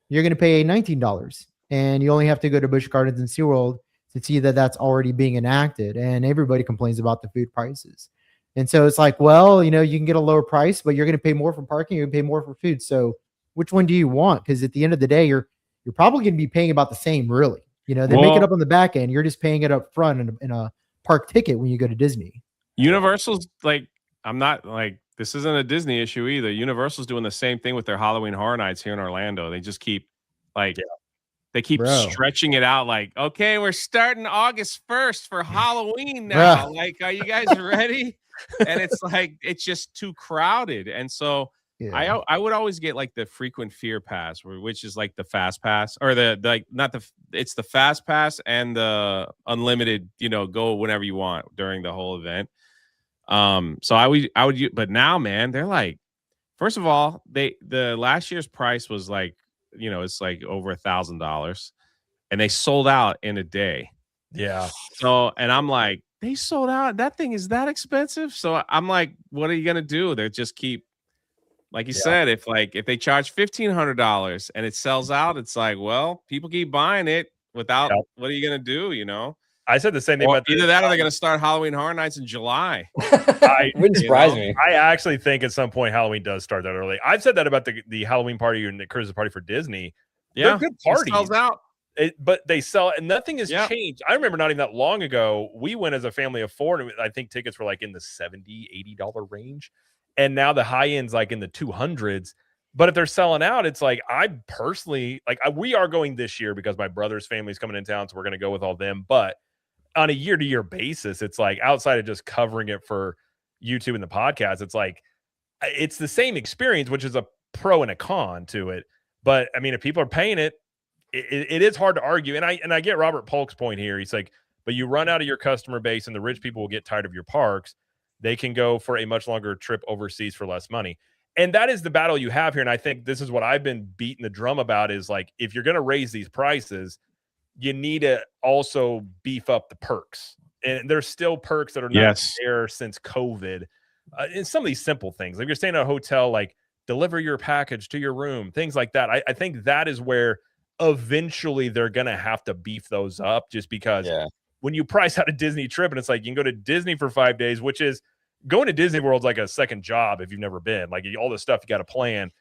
you're going to pay $19, and you only have to go to Busch Gardens and SeaWorld to see that that's already being enacted. And everybody complains about the food prices. And so it's like, well, you know, you can get a lower price, but you're going to pay more for parking. You're going to pay more for food. So which one do you want? Because at the end of the day, you're probably going to be paying about the same, really. You know, they make it up on the back end. You're just paying it up front in a park ticket when you go to Disney. Universal's like, I'm not like, this isn't a Disney issue either. Universal's doing the same thing with their Halloween Horror Nights here in Orlando. They just keep like, they keep stretching it out. Like, okay, we're starting August 1st for Halloween now. Like, are you guys ready? And it's like, it's just too crowded. And so I would always get like the frequent fear pass, which is like the fast pass, or it's the fast pass and the unlimited, you know, go whenever you want during the whole event. So I would, but now, man, they're like, first of all, the last year's price was like, you know, it's like over $1,000, and they sold out in a day. Yeah. So, and I'm like, they sold out. That thing is that expensive. So I'm like, what are you gonna do? They just keep, like you said, if they charge $1,500 and it sells out, it's like, well, people keep buying it without. What are you gonna do? You know. I said the same thing about either that or they're going to start Halloween Horror Nights in July. Wouldn't surprise me. I actually think at some point Halloween does start that early. I've said that about the Halloween party and the Christmas party for Disney. Yeah, they're good parties. It sells out. But they sell, and nothing has changed. I remember not even that long ago, we went as a family of four, and I think tickets were like in the $70, $80 range. And now the high end's like in the 200s. But if they're selling out, it's like, I personally, like, we are going this year because my brother's family's coming in town, so we're going to go with all them. But on a year-to-year basis, it's like, outside of just covering it for YouTube and the podcast, it's like, it's the same experience, which is a pro and a con to it. But I mean, if people are paying it, it is hard to argue. And I get Robert Polk's point here. He's like, but you run out of your customer base and the rich people will get tired of your parks. They can go for a much longer trip overseas for less money. And that is the battle you have here. And I think this is what I've been beating the drum about, is like, if you're going to raise these prices, you need to also beef up the perks. and there's still perks that are not there since COVID. And some of these simple things, like you're staying at a hotel, like deliver your package to your room, things like that. I think that is where eventually they're going to have to beef those up, just because when you price out a Disney trip and it's like you can go to Disney for 5 days, which is going to Disney World's like a second job if you've never been, like all the stuff you got to plan.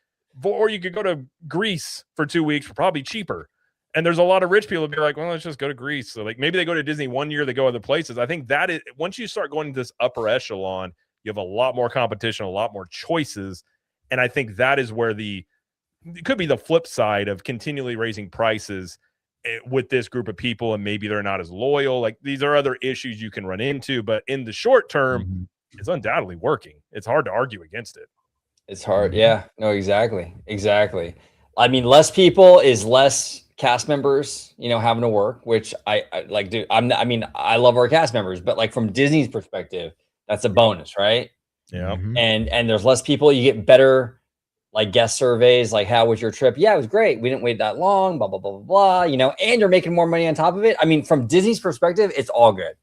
Or you could go to Greece for 2 weeks for probably cheaper. And there's a lot of rich people that be like, well, let's just go to Greece. So like maybe they go to Disney 1 year, they go other places. I think that is, once you start going to this upper echelon, you have a lot more competition, a lot more choices. And I think that is where it could be the flip side of continually raising prices with this group of people. And maybe they're not as loyal. Like these are other issues you can run into, but in the short term, it's undoubtedly working. It's hard to argue against it. It's hard. Yeah, no, exactly. I mean, less people is less cast members, having to work, which I like. Dude, I love our cast members, but like from Disney's perspective, that's a bonus, right? Yeah. And there's less people. You get better like guest surveys, like how was your trip? Yeah, it was great. We didn't wait that long. Blah blah blah blah blah. And you're making more money on top of it. I mean, from Disney's perspective, it's all good.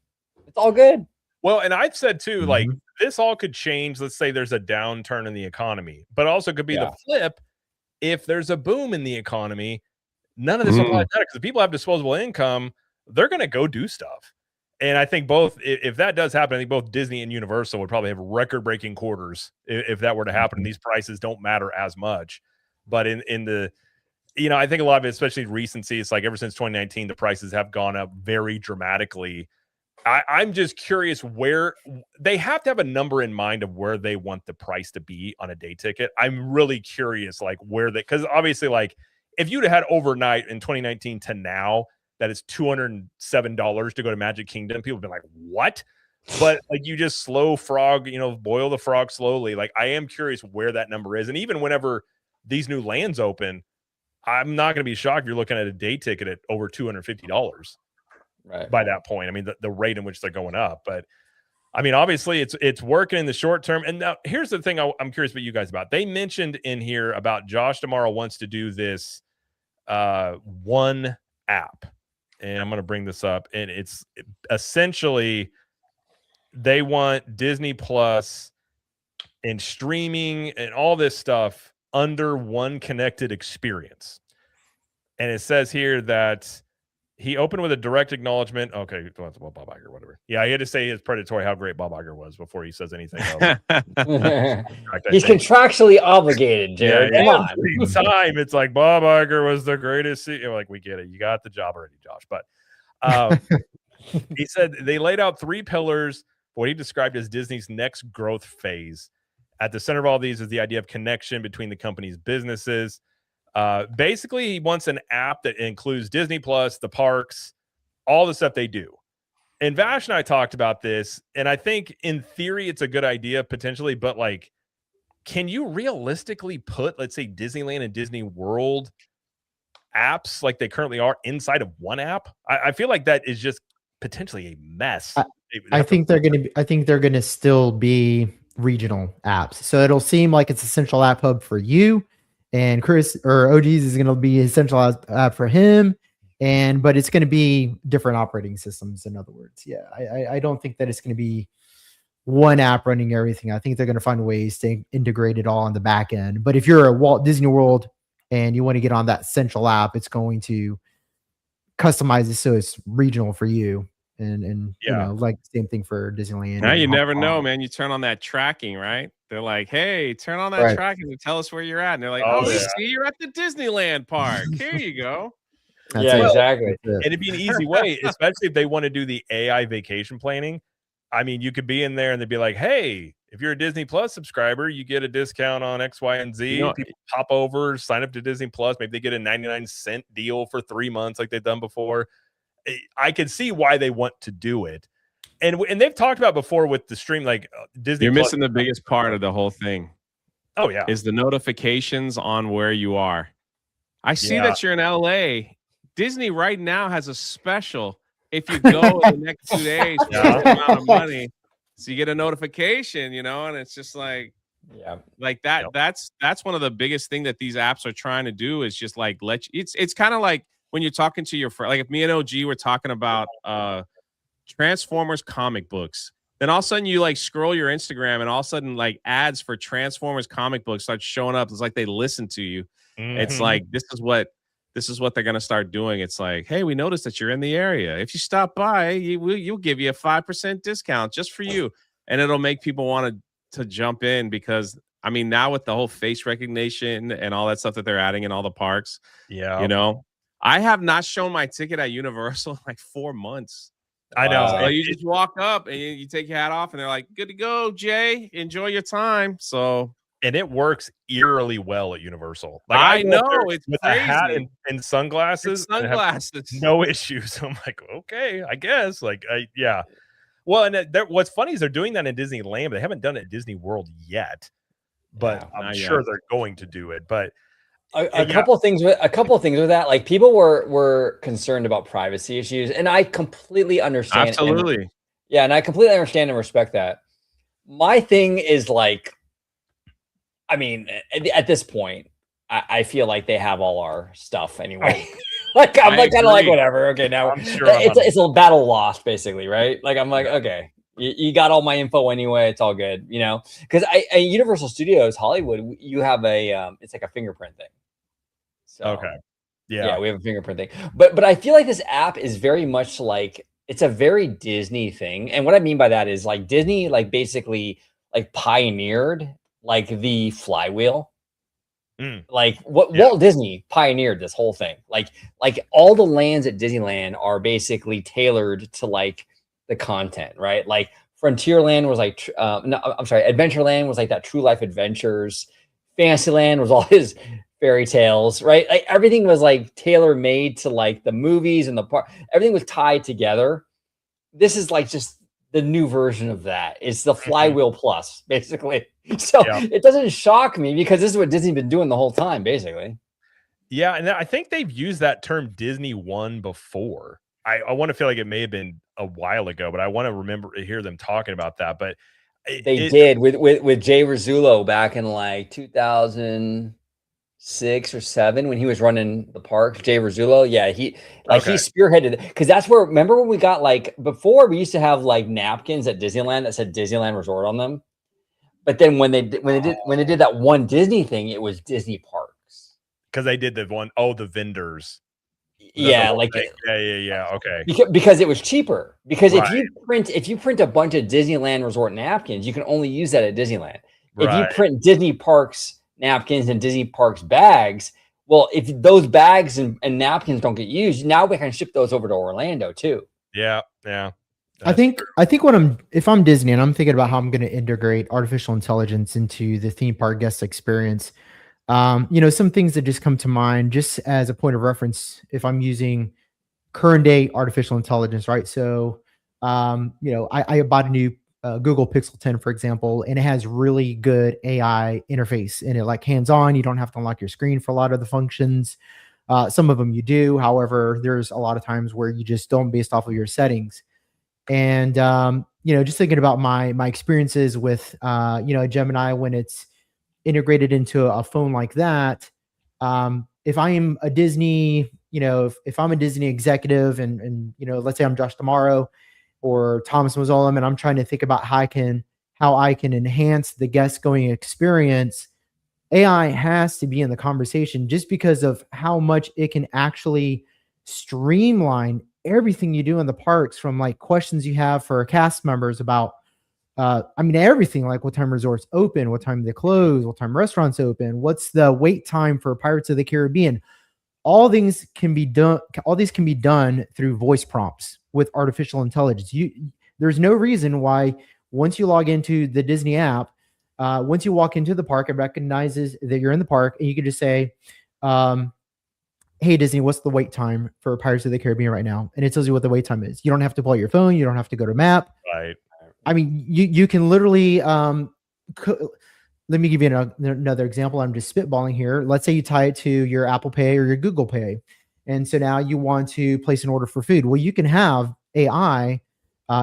It's all good. Well, and I've said too, like this all could change. Let's say there's a downturn in the economy, but also could be the flip. If there's a boom in the economy, none of this will matter because if people have disposable income, they're going to go do stuff. And I think both, if that does happen, I think both Disney and Universal would probably have record-breaking quarters if that were to happen. And these prices don't matter as much. But in the, I think a lot of it, especially recency, it's like ever since 2019, the prices have gone up very dramatically. I'm just curious where they have to have a number in mind of where they want the price to be on a day ticket. I'm really curious, like where because obviously, like if you'd have had overnight in 2019 to now that it's $207 to go to Magic Kingdom, people have been like, what? But like you just slow frog, boil the frog slowly. Like I am curious where that number is. And even whenever these new lands open, I'm not going to be shocked if you're looking at a day ticket at over $250. Right. By that point, I mean the rate in which they're going up, but I mean obviously it's working in the short term. And now here's the thing I'm curious about you guys about. They mentioned in here about Josh tomorrow wants to do this one app, and I'm going to bring this up. And it's essentially they want Disney Plus and streaming and all this stuff under one connected experience. And it says here that he opened with a direct acknowledgement. Okay, Bob Iger, whatever. Yeah, he had to say his predatory how great Bob Iger was before he says anything else. He's contractually obligated, Jared. Come on. Every time it's like Bob Iger was the greatest CEO. Like, we get it. You got the job already, Josh. But he said they laid out 3 pillars for what he described as Disney's next growth phase. At the center of all these is the idea of connection between the company's businesses. Basically, he wants an app that includes Disney Plus, the parks, all the stuff they do. And Vash and I talked about this, and I think in theory it's a good idea potentially, but like, can you realistically put, let's say, Disneyland and Disney World apps like they currently are inside of one app? I feel like that is just potentially a mess. I think they're going to still be regional apps. So it'll seem like it's a central app hub for you. And Chris or OGs is going to be a centralized app for him, but it's going to be different operating systems. In other words, I don't think that it's going to be one app running everything. I think they're going to find ways to integrate it all on the back end. But if you're a Walt Disney World and you want to get on that central app, it's going to customize it so it's regional for you. And like the same thing for Disneyland. Now you never know, man. You turn on that tracking, right? They're like, hey, turn on that tracking and tell us where you're at. And they're like, we see you're at the Disneyland park. Here you go. Exactly. And it'd be an easy way, especially if they want to do the AI vacation planning. I mean, you could be in there and they'd be like, hey, if you're a Disney Plus subscriber, you get a discount on X, Y, and Z. People pop over, sign up to Disney Plus. Maybe they get a 99-cent deal for 3 months like they've done before. I can see why they want to do it. And they've talked about before with the stream, like Disney. You're Plus. missing the biggest part of the whole thing. Oh, yeah. Is the notifications on where you are. I see that you're in LA. Disney right now has a special. If you go in the next 2 days for a amount of money, so you get a notification, and it's just like, like that. Yep. That's one of the biggest thing that these apps are trying to do is just like it's kind of like when you're talking to your friend, like if me and OG were talking about Transformers comic books. Then all of a sudden you like scroll your Instagram and all of a sudden like ads for Transformers comic books start showing up. It's like they listen to you. It's like this is what they're gonna start doing. It's like, hey, we noticed that you're in the area. If you stop by, you'll give you a 5% discount just for you, and it'll make people want to jump in because I mean now with the whole face recognition and all that stuff that they're adding in all the parks, I have not shown my ticket at Universal in like 4 months. I know. So you just walk up and you take your hat off, and they're like, "Good to go, Jay. Enjoy your time." So, and it works eerily well at Universal. Like I know it's with crazy. a hat and sunglasses. No issues. I'm like, okay, I guess. Like, yeah. Well, and what's funny is they're doing that in Disneyland, but they haven't done it at Disney World yet. But I'm sure they're going to do it. But a couple of things with that, like people were concerned about privacy issues, and I completely understand. Absolutely. And I completely understand and respect that. My thing is like, I mean, at this point, I feel like they have all our stuff anyway. Like I'm like kind of like whatever. Okay, now it's a battle lost, basically, right? Like I'm like, okay, you got all my info anyway. It's all good, you know. Because at Universal Studios Hollywood, you have a it's like a fingerprint thing. So, okay, yeah, we have a fingerprint thing. But I feel like this app is very much like it's a very Disney thing, and what I mean by that is like Disney, like basically like pioneered like the flywheel. Like Walt Disney pioneered this whole thing. Like all the lands at Disneyland are basically tailored to like the content, right? Like Frontierland was like Adventureland was like that True Life Adventures. Fantasyland was all his fairy tales, right? Like everything was like tailor made to like the movies and the part. Everything was tied together. This is like just the new version of that. It's the Flywheel Plus, basically. So it doesn't shock me because this is what Disney's been doing the whole time, basically. Yeah, and I think they've used that term Disney One before. I want to feel like it may have been a while ago, but I want to hear them talking about that. But they did with Jay Rizzullo back in like 2006 or 7 when he was running the park. Jay Rizzullo, he spearheaded because that's where. Remember when we got like before we used to have like napkins at Disneyland that said Disneyland Resort on them. But then when they did that one Disney thing, it was Disney Parks. Because they did the vendors. Yeah, okay. Because it was cheaper. Because if you print a bunch of Disneyland Resort napkins, you can only use that at Disneyland. Right. If you print Disney Parks napkins and Disney Parks bags, well, if those bags and napkins don't get used, now we can ship those over to Orlando too. Yeah. I think if I'm Disney and I'm thinking about how I'm going to integrate artificial intelligence into the theme park guest experience, some things that just come to mind just as a point of reference, if I'm using current day artificial intelligence, right? So, I bought a new Google Pixel 10, for example, and it has really good AI interface in it, like hands-on. You don't have to unlock your screen for a lot of the functions. Some of them you do. However, there's a lot of times where you just don't based off of your settings. And, just thinking about my experiences with, Gemini, when it's integrated into a phone like that, if I am a Disney, if I'm a Disney executive and let's say I'm Josh D'Amaro or Thomas Mazzolum, and I'm trying to think about how I can enhance the guest going experience, AI has to be in the conversation just because of how much it can actually streamline everything you do in the parks, from like questions you have for cast members about everything, like what time resorts open, what time they close, what time restaurants open, what's the wait time for Pirates of the Caribbean. All these can be done through voice prompts with artificial intelligence. There's no reason why once you log into the Disney app, once you walk into the park, it recognizes that you're in the park, and you can just say, hey, Disney, what's the wait time for Pirates of the Caribbean right now? And it tells you what the wait time is. You don't have to pull out your phone. You don't have to go to map. Right. I mean, you can literally, let me give you another example. I'm just spitballing here. Let's say you tie it to your Apple Pay or your Google Pay. And so now you want to place an order for food. Well, you can have AI,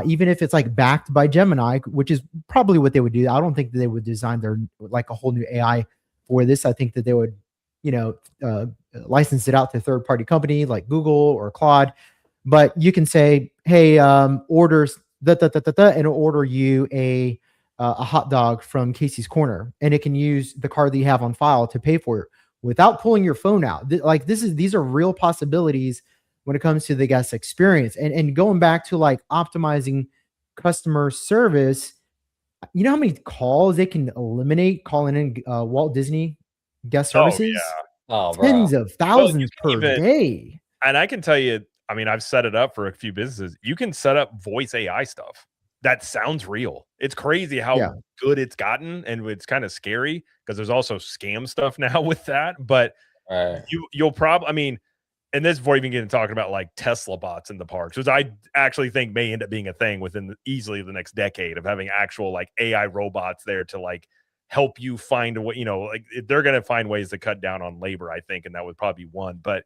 even if it's like backed by Gemini, which is probably what they would do. I don't think that they would design their like a whole new AI for this. I think that they would, license it out to a third-party company like Google or Claude. but you can say, hey, orders and it'll order you a hot dog from Casey's Corner, and it can use the card that you have on file to pay for it without pulling your phone out. These are real possibilities when it comes to the guest experience, and going back to like optimizing customer service. You know how many calls they can eliminate calling in Walt Disney guest services? Oh, Tens of thousands per day. And I can tell you, I mean, I've set it up for a few businesses. You can set up voice AI stuff that sounds real. It's crazy how good it's gotten, and it's kind of scary because there's also scam stuff now with that. But you'll probably, I mean, and this before even getting talking about like Tesla bots in the parks, which I actually think may end up being a thing within easily the next decade of having actual like AI robots there to like help you find a way, you know, like they're going to find ways to cut down on labor, I think. And that would probably be one. But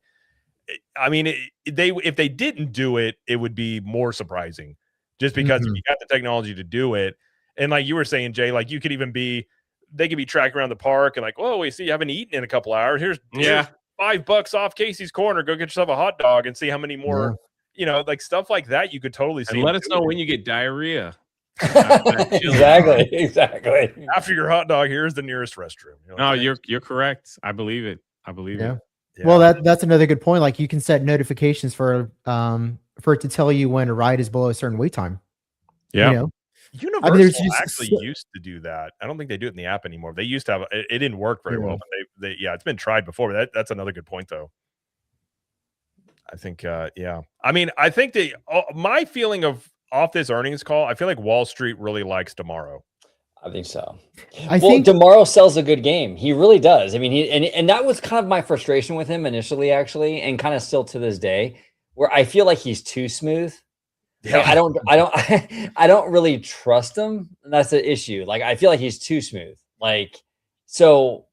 I mean, if they didn't do it, it would be more surprising just because if you got the technology to do it. And like you were saying, Jay, like you could even they could be tracking around the park and like, oh, we see you haven't eaten in a couple hours. Here's $5 off Casey's Corner. Go get yourself a hot dog and see how many more, you know, like stuff like that. You could totally see. And let us know when you get diarrhea. Exactly. After your hot dog, here's the nearest restroom. You know no, you're correct. I believe it. I believe it. Yeah. Well, that's another good point. Like you can set notifications for it to tell you when a ride is below a certain wait time. Yeah. You know? Universal actually used to do that. I don't think they do it in the app anymore. They used to have it didn't work very well, but it's been tried before. That's another good point though. I think I mean, I think my feeling off this earnings call, I feel like Wall Street really likes tomorrow. I think so. I think tomorrow sells a good game. He really does. I mean, and that was kind of my frustration with him initially, actually, and kind of still to this day, where I feel like he's too smooth. Yeah. Like, I don't really trust him. And that's the issue. Like, I feel like he's too smooth. Like, so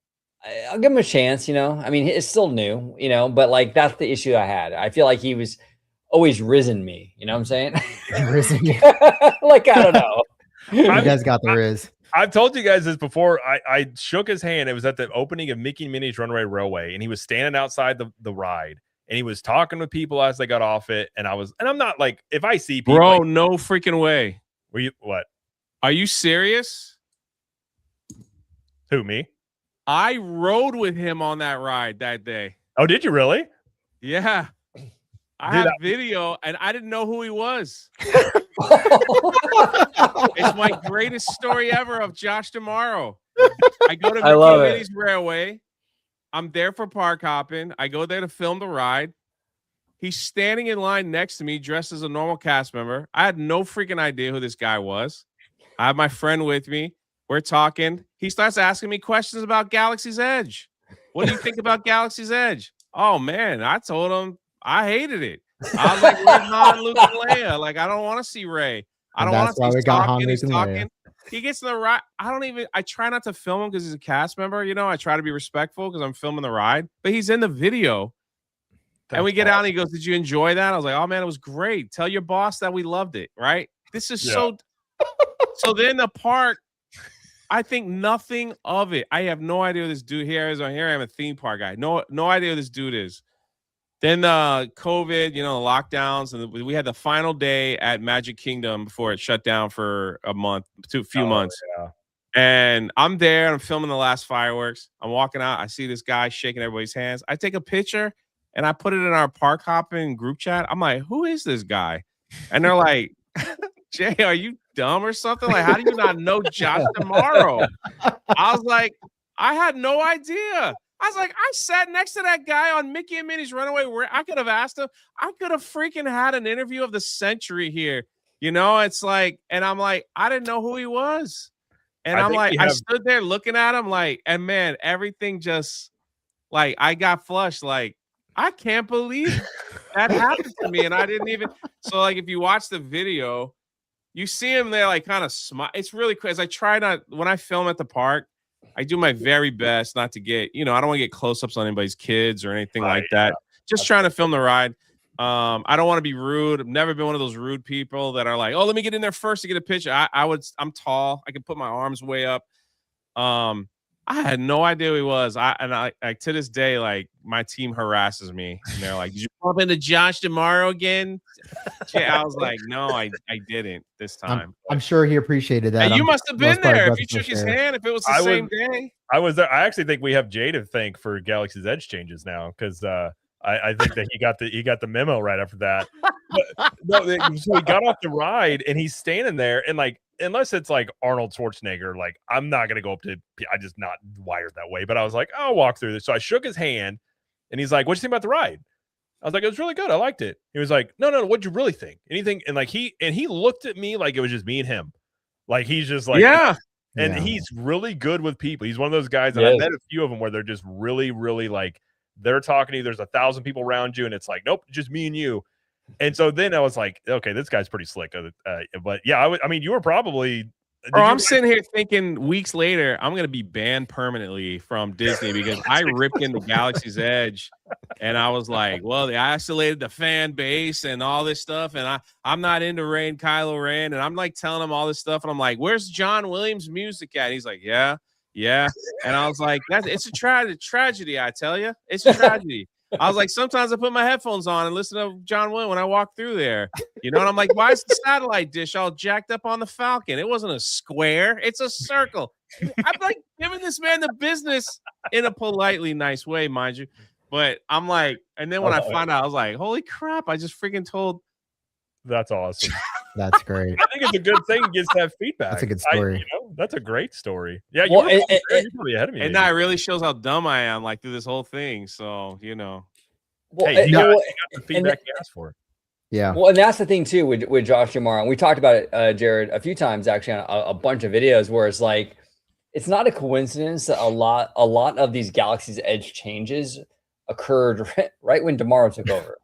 I'll give him a chance, you know. I mean, it's still new, you know, but like that's the issue I had. I feel like he was always risen me, you know what I'm saying? Risen you. Like, I don't know. You guys got the riz. I've told you guys this before. I shook his hand. It was at the opening of Mickey and Minnie's Runaway Railway, and he was standing outside the ride, and he was talking with people as they got off it. And I'm not like, if I see people, bro, like, no freaking way. Were you what? Are you serious? Who, me? I rode with him on that ride that day. Oh, did you really? Yeah. I have video, and I didn't know who he was. It's my greatest story ever of Josh tomorrow. I go to Mickey's Railway. I'm there for park hopping. I go there to film the ride. He's standing in line next to me, dressed as a normal cast member. I had no freaking idea who this guy was. I have my friend with me. We're talking. He starts asking me questions about Galaxy's Edge. What do you think about Galaxy's Edge? Oh, man. I told him I hated it. I was like, where's Han, Luke, and Leia? Like, I don't want to see Rey. I don't want to see talking. He's talking. He gets in the ride. I try not to film him because he's a cast member. You know, I try to be respectful because I'm filming the ride. But he's in the video. And we get out and he goes, did you enjoy that? I was like, oh, man, it was great. Tell your boss that we loved it, right? This is so. So then the park, I think nothing of it. I have no idea who this dude here is. Here I am, a theme park guy. No idea who this dude is. Then COVID, you know, the lockdowns, and we had the final day at Magic Kingdom before it shut down for a few months. Yeah. And I'm there. I'm filming the last fireworks. I'm walking out. I see this guy shaking everybody's hands. I take a picture and I put it in our park hopping group chat. I'm like, who is this guy? And they're like, Jay, are you dumb or something? Like, how do you not know Josh tomorrow? I was like, I had no idea. I was like, I sat next to that guy on Mickey and Minnie's Runaway where I could have asked him. I could have freaking had an interview of the century here. You know, it's like, and I'm like, I didn't know who he was. And I'm like, I stood there looking at him like, and man, everything just like, I got flushed. Like, I can't believe that happened to me. And I didn't even, so like, if you watch the video, you see him there, like kind of smile. It's really crazy. I try not, when I film at the park, I do my very best not to get, you know, I don't want to get close-ups on anybody's kids or anything like that. Just trying to film the ride. I don't want to be rude. I've never been one of those rude people that are like, oh, let me get in there first to get a picture. I'm tall. I can put my arms way up. I had no idea who he was. I to this day, like my team harasses me, and they're like, "Did you bump into Josh tomorrow again?" I was like, "No, I didn't this time." I'm sure he appreciated that. You must have been there if you shook his hand. If it was the same day, I was there. I actually think we have Jay to thank for Galaxy's Edge changes now because I think that he got the memo right after that. But, no, so he got off the ride and he's standing there and like unless it's like Arnold Schwarzenegger, like I'm not gonna go up to. I just not wired that way. But I was like, I'll walk through this. So I shook his hand and he's like, "What do you think about the ride?" I was like, "It was really good. I liked it." He was like, No. What'd you really think? Anything?" And like he looked at me like it was just me and him. Like he's just like And he's really good with people. He's one of those guys, and I met a few of them where they're just really, really like they're talking to you. There's 1,000 people around you, and it's like, nope, just me and you. And so then I was like, okay, this guy's pretty slick. But yeah, I mean, you were probably. I'm sitting here thinking weeks later, I'm going to be banned permanently from Disney because I ripped into Galaxy's Edge and I was like, well, they isolated the fan base and all this stuff. And I'm not into Kylo Ren. And I'm like telling him all this stuff. And I'm like, where's John Williams' music at? He's like, yeah. And I was like, it's a tragedy, I tell you. It's a tragedy. I was like, sometimes I put my headphones on and listen to John Williams when I walk through there, you know, and I'm like, why is the satellite dish all jacked up on the Falcon? It wasn't a square, it's a circle. I'm like giving this man the business in a politely nice way, mind you. But I'm like, and then when I find out, I was like, holy crap, I just freaking told. That's awesome. That's great. I think it's a good thing he gets that feedback. That's a good story. That's a great story. Yeah, you're probably ahead of me. And that really shows how dumb I am, like through this whole thing. So, you know. Well, hey, you got the feedback you asked for. Yeah. Well, and that's the thing too with Josh Jamar. And we talked about it, Jared, a few times actually on a bunch of videos where it's like, it's not a coincidence that a lot of these Galaxy's Edge changes occurred right when DeMar took over.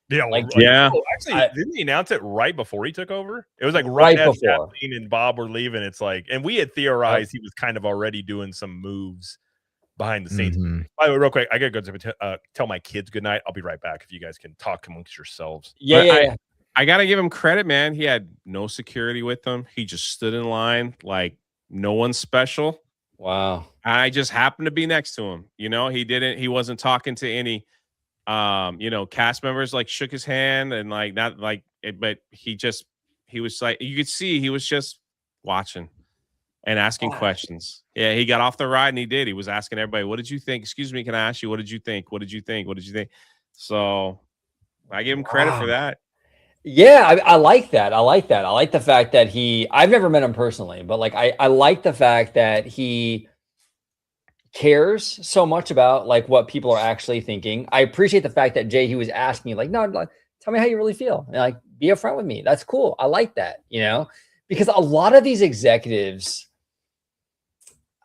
Yeah, actually, didn't he announce it right before he took over? It was like right as Kathleen and Bob were leaving. It's like, and we had theorized he was kind of already doing some moves behind the scenes. By the way, real quick, I gotta go to tell my kids good night. I'll be right back if you guys can talk amongst yourselves. Yeah. I gotta give him credit, man. He had no security with him. He just stood in line like no one special. Wow. I just happened to be next to him. You know, he wasn't talking to any you know, cast members, like shook his hand and like not like it, but he was like, you could see he was just watching and asking questions. Yeah, he got off the ride and he was asking everybody, what did you think? Excuse me, can I ask you, what did you think? What did you think? What did you think? So I give him credit for that. Yeah, I like that. I like the fact that I've never met him personally, but like I like the fact that he cares so much about like what people are actually thinking. I appreciate the fact that Jay, he was asking me like, no, tell me how you really feel. And like, be upfront with me. That's cool. I like that, you know, because a lot of these executives,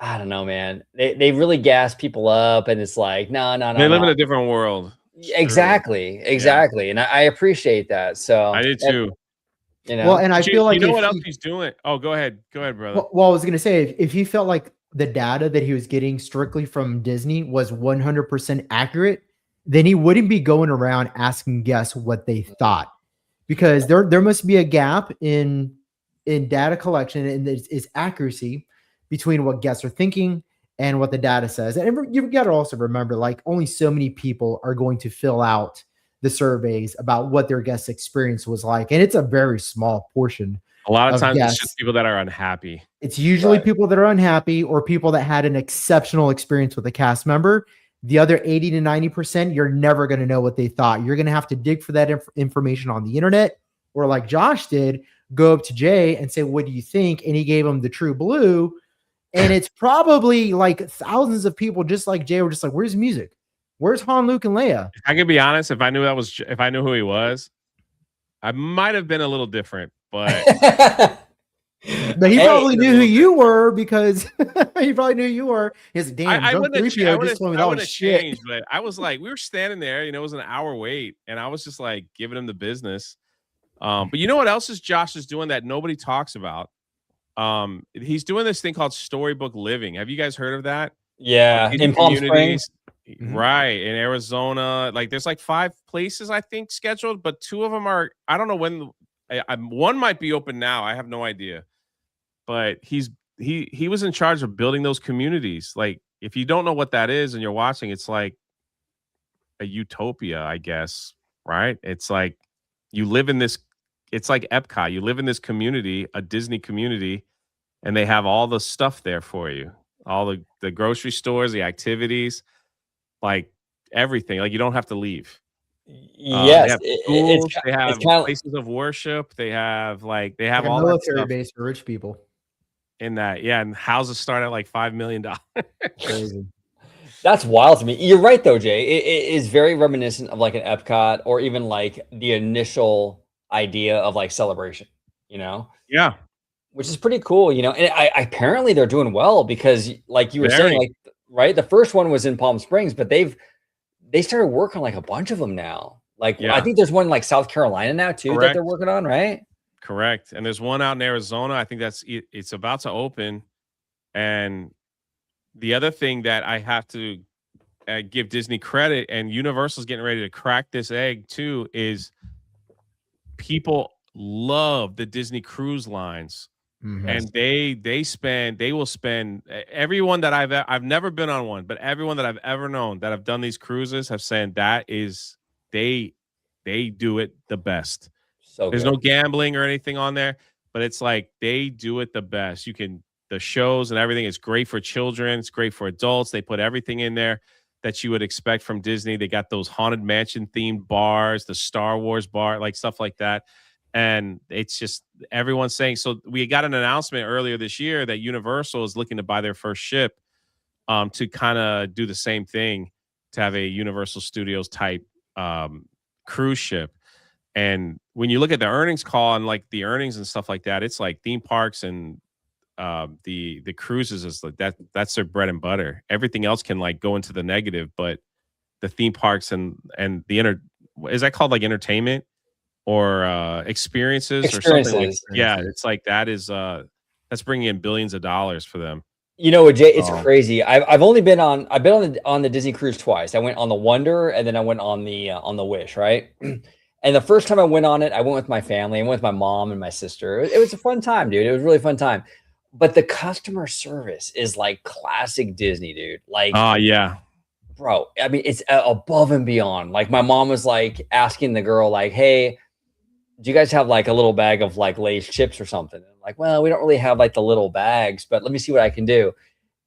I don't know, man, they really gas people up and it's like, no. They live in a different world. Exactly. And I appreciate that. So I did too. You know, well, and I feel like you know what else he's doing. Oh, go ahead, brother. Well, I was gonna say if he felt like the data that he was getting strictly from Disney was 100% accurate, then he wouldn't be going around asking guests what they thought, because there must be a gap in data collection and its accuracy between what guests are thinking and what the data says. And you've got to also remember, like, only so many people are going to fill out the surveys about what their guest experience was like, and it's a very small portion. A lot of times it's just people that are unhappy. It's usually people that are unhappy or people that had an exceptional experience with a cast member. The other 80 to 90%, you're never going to know what they thought. You're going to have to dig for that information on the internet, or like Josh did, go up to Jay and say, what do you think? And he gave him the true blue. And it's probably like thousands of people just like Jay were just like, where's music? Where's Han, Luke, and Leia? I can be honest. If I knew who he was, I might have been a little different. But he probably knew who you were, because he probably knew who you were. His damn I wouldn't have shit. changed, but I was like, we were standing there, you know, it was an hour wait, and I was just like giving him the business. But you know what else Josh is doing that nobody talks about? He's doing this thing called storybook living. Have you guys heard of that? Yeah, in Palm Springs. Right, in Arizona. Like there's like 5 places I think scheduled, but 2 of them are, I don't know when. One might be open now. I have no idea, but he was in charge of building those communities. Like if you don't know what that is and you're watching, it's like a utopia, I guess, right? It's like you live in this, it's like Epcot. You live in this community, a Disney community, and they have all the stuff there for you. All the grocery stores, the activities, like everything. Like you don't have to leave. They Yes, have schools, they it's have kind of places of worship, they have they Like have a all that military stuff base for rich people. in that. Yeah, and houses start at like $5 million. Crazy. that's wild to me. You're right though, Jay. It is very reminiscent of like an Epcot or even like the initial idea of like celebration, you know, Yeah, which is pretty cool, you know. And apparently they're doing well because like you were saying, very like right, the first one was in Palm Springs, but they started working on like a bunch of them now. Like I yeah, think there's one in like South Carolina now too that they're correct. working on, right? Correct. And there's one out in Arizona. I think it's about to open. And the other thing that I have to give Disney credit, and Universal's getting ready to crack this egg too, is people love the Disney cruise lines, Mhm. Yes. and they will spend everyone that I've never been on one, but everyone that I've ever known that have done these cruises have said that is they do it the best. So There's good. no gambling or anything on there, but it's like they do it the best. The shows and everything is great for children. It's great for adults. They put everything in there that you would expect from Disney. They got those Haunted Mansion themed bars, the Star Wars bar, like stuff like that. And it's just everyone's saying. So we got an announcement earlier this year that Universal is looking to buy their first ship to kind of do the same thing, to have a Universal Studios type cruise ship. And when you look at the earnings call and like the earnings and stuff like that, it's like theme parks and the cruises is like that's their bread and butter. Everything else can like go into the negative, but the theme parks and is that called like entertainment or experiences or something like Experiences. yeah, it's like that's bringing in billions of dollars for them. You know what, Jay? It's Oh. crazy. I've only been on on the Disney cruise twice. I went on the Wonder and then I went on the Wish, right? And the first time I went on it, I went with my family. I went with my mom and my sister. It was a fun time, dude. It was a really fun time. But the customer service is like classic Disney, dude. Like, Oh yeah. bro, I mean, it's above and beyond. Like, my mom was like asking the girl, like, "Hey, do you guys have like a little bag of like Lay's chips or something?" And I'm like, "Well, we don't really have like the little bags, but let me see what I can do."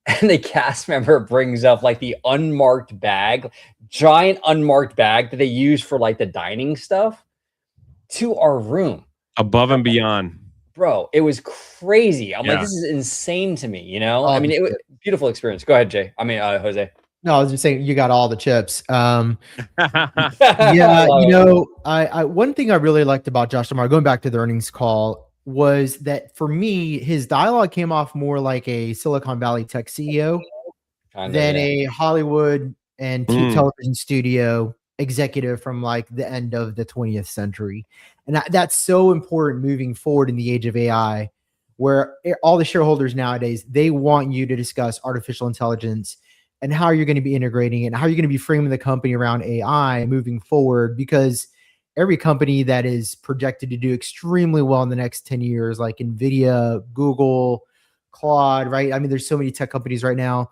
And the cast member brings up like the unmarked bag, giant unmarked bag that they use for like the dining stuff to our room. Above and beyond. Bro, it was crazy. I'm like, Yeah. this is insane to me, you know? All I mean, the it was beautiful experience. Go ahead, Jay. I mean, Jose. No, I was just saying you got all the chips. I Yeah, love you it. know, I one thing I really liked about Josh Lamar, going back to the earnings call, was that for me, his dialogue came off more like a Silicon Valley tech CEO Kind of, than yeah. a Hollywood and television studio executive from like the end of the 20th century. And that's so important moving forward in the age of AI, where all the shareholders nowadays, they want you to discuss artificial intelligence and how you're going to be integrating it and how you're going to be framing the company around AI moving forward, because every company that is projected to do extremely well in the next 10 years, like Nvidia, Google, Claude, right? I mean, there's so many tech companies right now.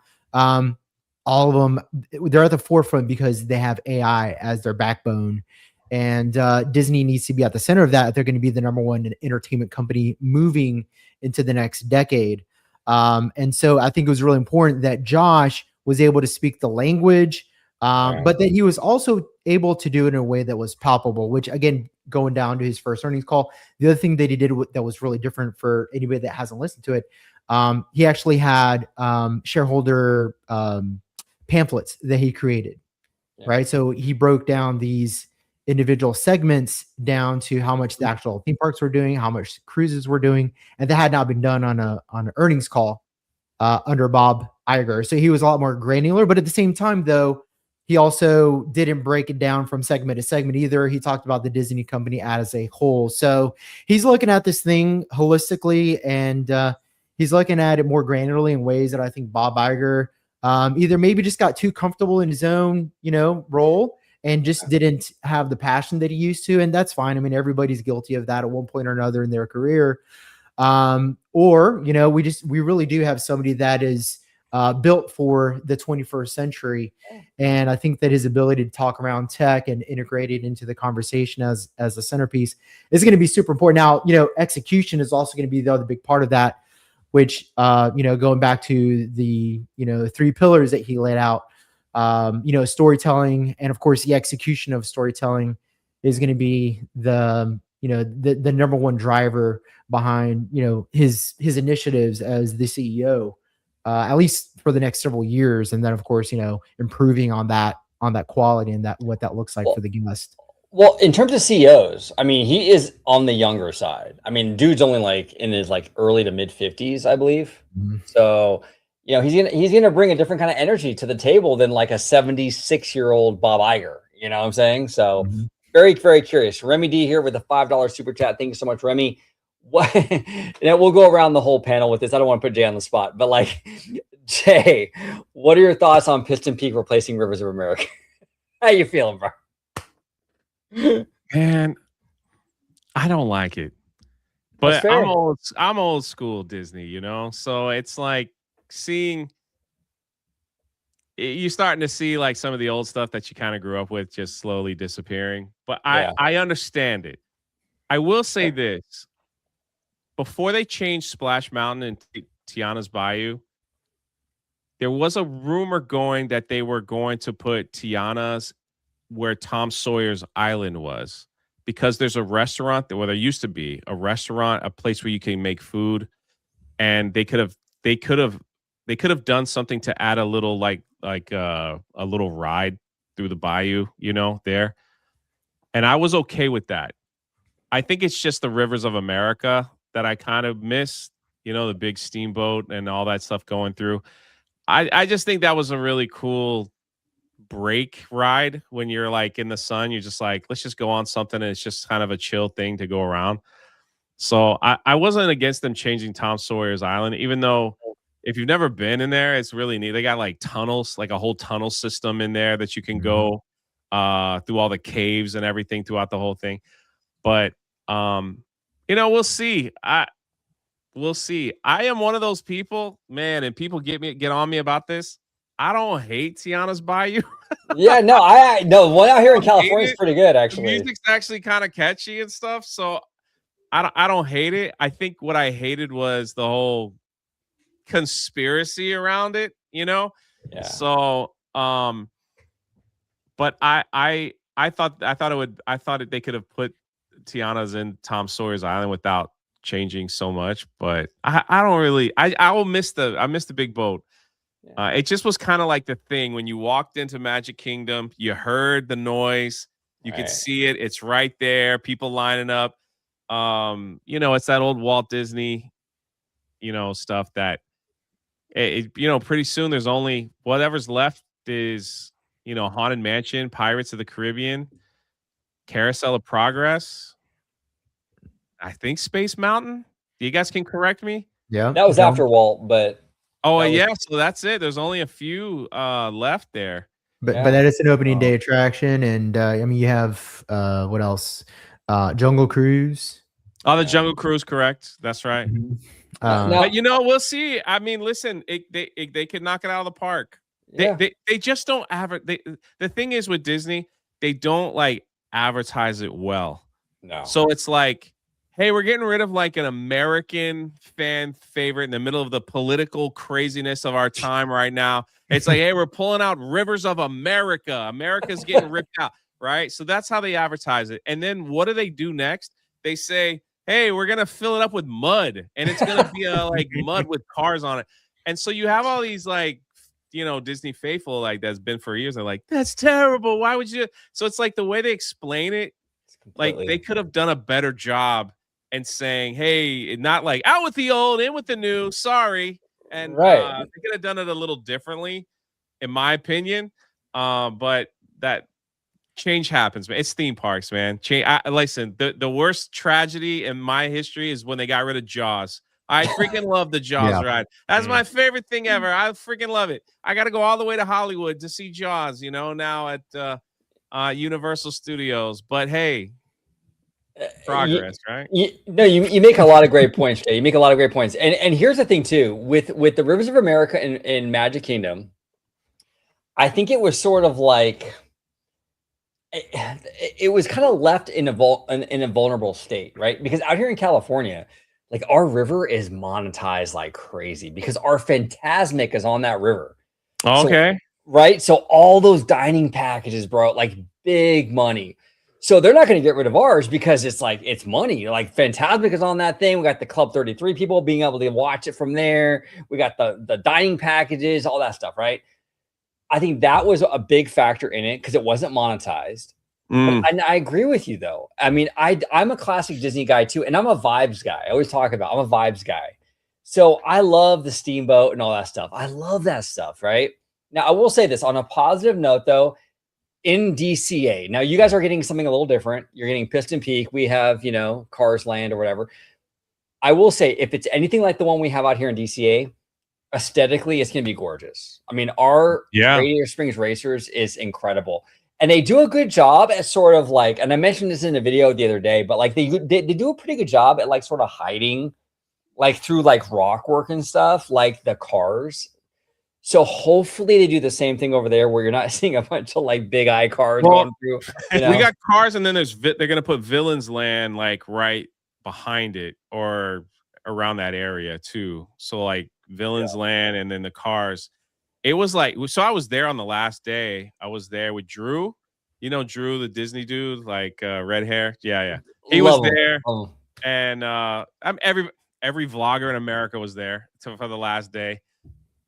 All of them, they're at the forefront because they have AI as their backbone. And Disney needs to be at the center of that if they're going to be the number one entertainment company moving into the next decade. And so I think it was really important that Josh was able to speak the language, but that he was also able to do it in a way that was palpable, which again, going down to his first earnings call, the other thing that he did that was really different for anybody that hasn't listened to it, he actually had shareholder pamphlets that he created, right? So he broke down these individual segments down to how much the actual theme parks were doing, how much cruises were doing, and that had not been done on an earnings call under Bob Iger. So he was a lot more granular, but at the same time, though, he also didn't break it down from segment to segment either. He talked about the Disney company as a whole. So he's looking at this thing holistically, and he's looking at it more granularly in ways that I think Bob Iger either maybe just got too comfortable in his own, role and just didn't have the passion that he used to. And that's fine. I mean, everybody's guilty of that at one point or another in their career. Or, we really do have somebody that is built for the 21st century. And I think that his ability to talk around tech and integrate it into the conversation as a centerpiece is going to be super important. Now, execution is also going to be the other big part of that, which, going back to the, 3 pillars that he laid out, storytelling, and of course the execution of storytelling is going to be the number one driver behind, his initiatives as the CEO, at least for the next several years. And then of course, improving on that quality and what that looks like for the guest. Well, in terms of CEOs, I mean, he is on the younger side. I mean, dude's only like in his like early to mid 50s, I believe. Mm-hmm. So, he's gonna bring a different kind of energy to the table than like a 76-year-old Bob Iger. You know what I'm saying? So, very, very curious. Remy D here with a $5 super chat. Thank you so much, Remy. What? We'll go around the whole panel with this. I don't want to put Jay on the spot, but like, Jay, what are your thoughts on Piston Peak replacing Rivers of America? How you feeling, bro? Man, I don't like it, but I'm old school Disney, so it's like you're starting to see like some of the old stuff that you kind of grew up with just slowly disappearing. But I understand it. I will say this: before they changed Splash Mountain and Tiana's Bayou, there was a rumor going that they were going to put Tiana's where Tom Sawyer's Island was, because there's a restaurant there used to be a restaurant, a place where you can make food, and they could have done something to add a little like a little ride through the bayou, there. And I was okay with that. I think it's just the Rivers of America that I kind of miss, the big steamboat and all that stuff going through. I just think that was a really cool break ride when you're like in the sun. You're just like, let's just go on something, and it's just kind of a chill thing to go around. So I wasn't against them changing Tom Sawyer's Island, even though if you've never been in there, it's really neat. They got like tunnels, like a whole tunnel system in there that you can go through all the caves and everything throughout the whole thing. But we'll see. We'll see. I am one of those people, man, and people get on me about this. I don't hate Tiana's Bayou. Yeah, no, I know one out here in California is pretty good, actually. The music's actually kind of catchy and stuff, so I don't hate it. I think what I hated was the whole conspiracy around it, Yeah. So, but I thought they could have put Tiana's in Tom Sawyer's Island without changing so much, but I don't really. I miss the big boat. It just was kind of like the thing when you walked into Magic Kingdom, you heard the noise, you could see it. It's right there. People lining up. It's that old Walt Disney, stuff that pretty soon there's only whatever's left is, Haunted Mansion, Pirates of the Caribbean, Carousel of Progress. I think Space Mountain. You guys can correct me. Yeah. That was after Walt, but. Oh, so that's it. There's only a few left there. But that is an opening day attraction, and you have what else? Jungle Cruise. Oh, the Jungle Cruise, correct? That's right. But we'll see. I mean, listen, they could knock it out of the park. They just don't the thing is with Disney, they don't like advertise it well. No. So it's like, hey, we're getting rid of like an American fan favorite in the middle of the political craziness of our time right now. It's like, hey, we're pulling out Rivers of America. America's getting ripped out, right? So that's how they advertise it. And then what do they do next? They say, hey, we're going to fill it up with mud, and it's going to be like mud with cars on it. And so you have all these like, Disney faithful, like that's been for years. They're like, that's terrible. Why would you? So it's like the way they explain it, like they could have done a better job and saying, hey, not like out with the old, in with the new, sorry. And they could have done it a little differently, in my opinion. But that change happens, man. It's theme parks, man. Listen, the worst tragedy in my history is when they got rid of Jaws. I freaking love the Jaws ride. That's my favorite thing ever. I freaking love it. I got to go all the way to Hollywood to see Jaws, now at Universal Studios. But hey, Progress, right? You make a lot of great points, Jay. You make a lot of great points. And here's the thing too, with the Rivers of America in Magic Kingdom, I think it was sort of like it was kind of left in a vulnerable state, right? Because out here in California, like our river is monetized like crazy because our Fantasmic is on that river. Okay. So, right? So all those dining packages, bro, like big money. So they're not going to get rid of ours because it's like it's money. Like Fantasmic is on that thing. We got the Club 33 people being able to watch it from there. We got the dining packages, all that stuff, right? I think that was a big factor in it because it wasn't monetized. And I agree with you though. I mean, I'm a classic Disney guy too, and I'm a vibes guy. I always talk about I'm a vibes guy. So I love the Steamboat and all that stuff. I love that stuff, right? Now I will say this on a positive note though, in DCA. Now you guys are getting something a little different. You're getting Piston Peak. We have, Cars Land or whatever. I will say if it's anything like the one we have out here in DCA, aesthetically, it's going to be gorgeous. I mean, our Radiator Springs Racers is incredible. And they do a good job at sort of like, and I mentioned this in a video the other day, but like they do a pretty good job at like sort of hiding, like through like rock work and stuff, like the cars. So hopefully they do the same thing over there where you're not seeing a bunch of like big eye cars going through. We got cars, and then they're going to put Villains Land like right behind it or around that area too. So like Villains Land and then the cars. It was like, so I was there on the last day. I was there with Drew. You know Drew, the Disney dude, like red hair. Yeah. He was there. And every vlogger in America was there for the last day.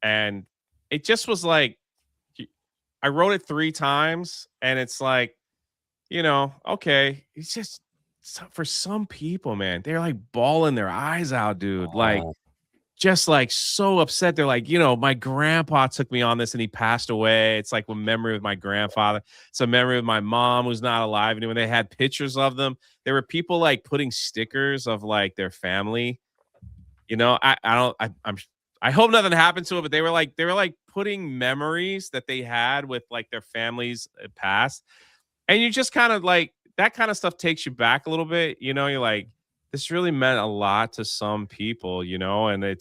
And it just was like, I wrote it 3 times, and it's like, okay. It's just, for some people, man, they're like bawling their eyes out, dude. Like, just like so upset. They're like, my grandpa took me on this and he passed away. It's like a memory of my grandfather. It's a memory of my mom who's not alive anymore. They had pictures of them. There were people like putting stickers of like their family. I hope nothing happened to it, but they were like putting memories that they had with like their families past. And you just kind of like, that kind of stuff takes you back a little bit. You're like, this really meant a lot to some people, and it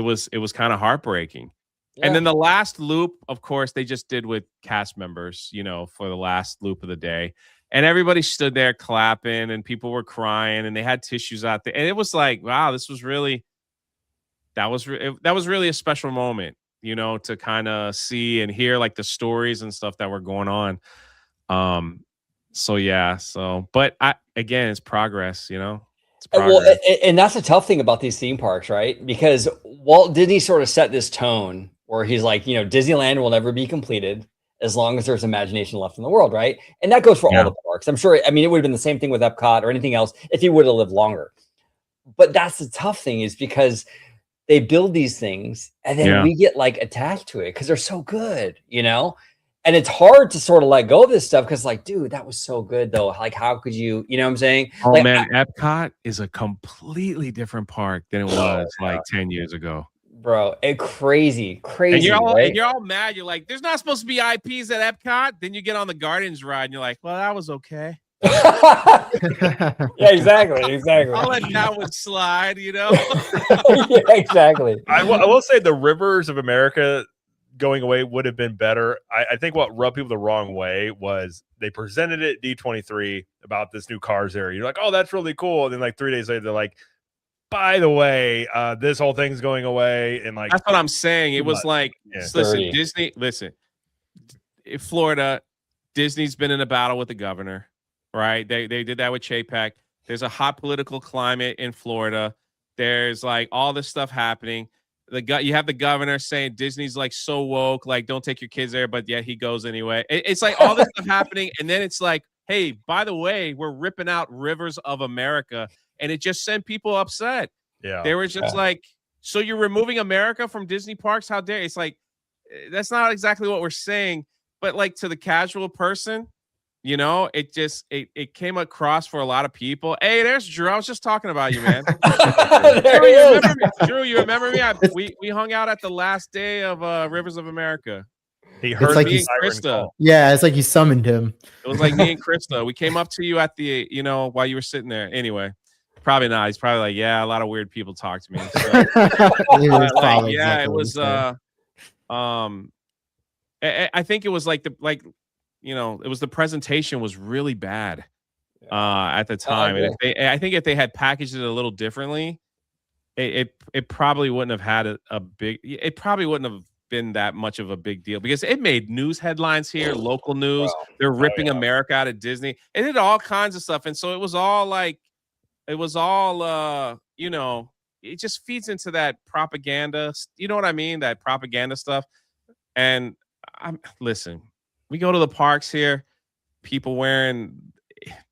was kind of heartbreaking. Yeah. And then the last loop, of course, they just did with cast members, for the last loop of the day. And everybody stood there clapping and people were crying and they had tissues out there. And it was like, wow, that was really a special moment, to kind of see and hear like the stories and stuff that were going on. But again, it's progress, it's progress. Well, and that's the tough thing about these theme parks, right? Because Walt Disney sort of set this tone where he's like, Disneyland will never be completed as long as there's imagination left in the world, right? And that goes for all the parks. I'm sure, it would have been the same thing with Epcot or anything else if he would have lived longer. But that's the tough thing, is because they build these things and then we get like attached to it because they're so good, And it's hard to sort of let go of this stuff because, like, dude, that was so good, though. Like, how could you, you know what I'm saying? Oh, like, man, Epcot is a completely different park than it was like 10 years ago. Bro, crazy. And you're all, right? and you're all mad. You're like, there's not supposed to be IPs at Epcot. Then you get on the Guardians ride and you're like, well, that was okay. Yeah, exactly. I'll let that one slide, Yeah, exactly. I will say the Rivers of America going away would have been better. I think what rubbed people the wrong way was they presented it D23 about this new cars area. You're like, oh, that's really cool. And then like 3 days later, they're like, by the way, this whole thing's going away. And like, that's what I'm saying. It was like, listen, in Florida, Disney's been in a battle with the governor, right? They did that with Chapek. There's a hot political climate in Florida. There's like all this stuff happening. You have the governor saying Disney's like so woke, like don't take your kids there, but yet he goes anyway. It's like all this stuff happening, and then it's like, hey, by the way, we're ripping out Rivers of America, and it just sent people upset. Yeah, they were just like, so you're removing America from Disney parks? How dare? It's like, that's not exactly what we're saying, but like to the casual person, it came across for a lot of people. Hey, there's Drew. I was just talking about you, man. Drew, you remember me? We hung out at the last day of Rivers of America. He heard like the he's- siren Krista. call. Yeah, it's like you summoned him. It was like me and Krista. We came up to you at the, while you were sitting there. Anyway, probably not. He's probably like, yeah, a lot of weird people talk to me. So, It was probably yeah, exactly it what he was. said. I think it was like it was the presentation was really bad at the time. And I think if they had packaged it a little differently, it probably wouldn't have had it probably wouldn't have been that much of a big deal because it made news headlines here, local news. Wow. They're ripping America out of Disney. It did all kinds of stuff. And so it was all it just feeds into that propaganda. You know what I mean? That propaganda stuff. And listen, we go to the parks here, people wearing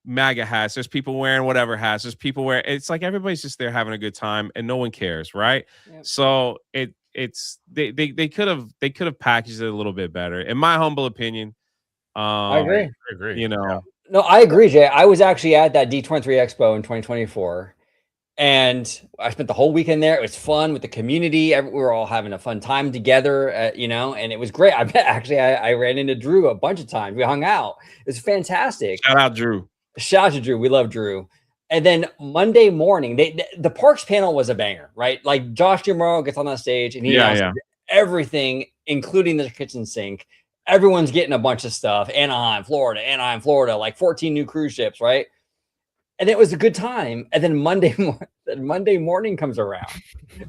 MAGA hats. There's people wearing whatever hats. There's people wearing. It's like everybody's just there having a good time, and no one cares, right? Yep. So they could have packaged it a little bit better, in my humble opinion. I agree. I agree. No, I agree, Jay. I was actually at that D23 Expo in 2024, and I spent the whole weekend there. It was fun with the community. We were all having a fun time together, and it was great. I ran into Drew a bunch of times. We hung out. It was fantastic. Shout out Drew. Shout out to Drew. We love Drew. And then Monday morning, the parks panel was a banger, right? Like Josh Demaro gets on that stage and he announced everything, including the kitchen sink. Everyone's getting a bunch of stuff. Anaheim, Florida, like 14 new cruise ships, right? And it was a good time. And then Monday morning comes around,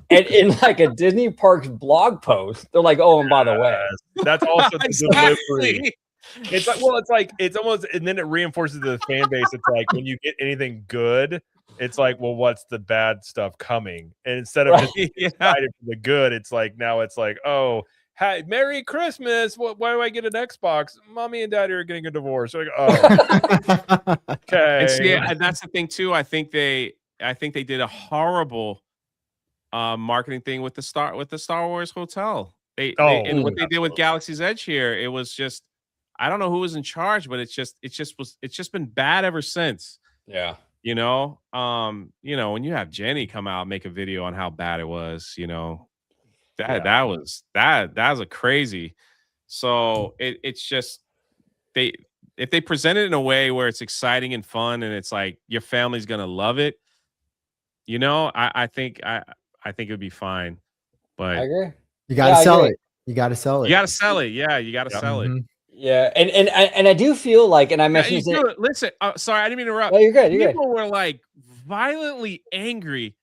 and in like a Disney Parks blog post, they're like, "Oh, and by the way, that's also the Exactly. delivery." It's almost, and then it reinforces the fan base. It's like when you get anything good, it's like, well, what's the bad stuff coming? And instead of just being excited for the good, it's like now it's like, oh, hi, Merry Christmas. Why do I get an Xbox? Mommy and Daddy are getting a divorce. Like, oh, okay. And see, that's the thing too. I think they did a horrible marketing thing with the Star Wars hotel. And what they did with Galaxy's Edge here, it was just, I don't know who was in charge, but it's just been bad ever since. Yeah. When you have Jenny come out and make a video on how bad it was, that was a crazy. So it's just if they present it in a way where it's exciting and fun and it's like your family's gonna love it, I think it would be fine. But I agree. You gotta sell it. You gotta sell it. You gotta sell it. Yeah, you gotta sell it. Yeah, and I do feel like, and I mentioned it. Listen, sorry, I didn't mean to interrupt. No, you're good. People were like violently angry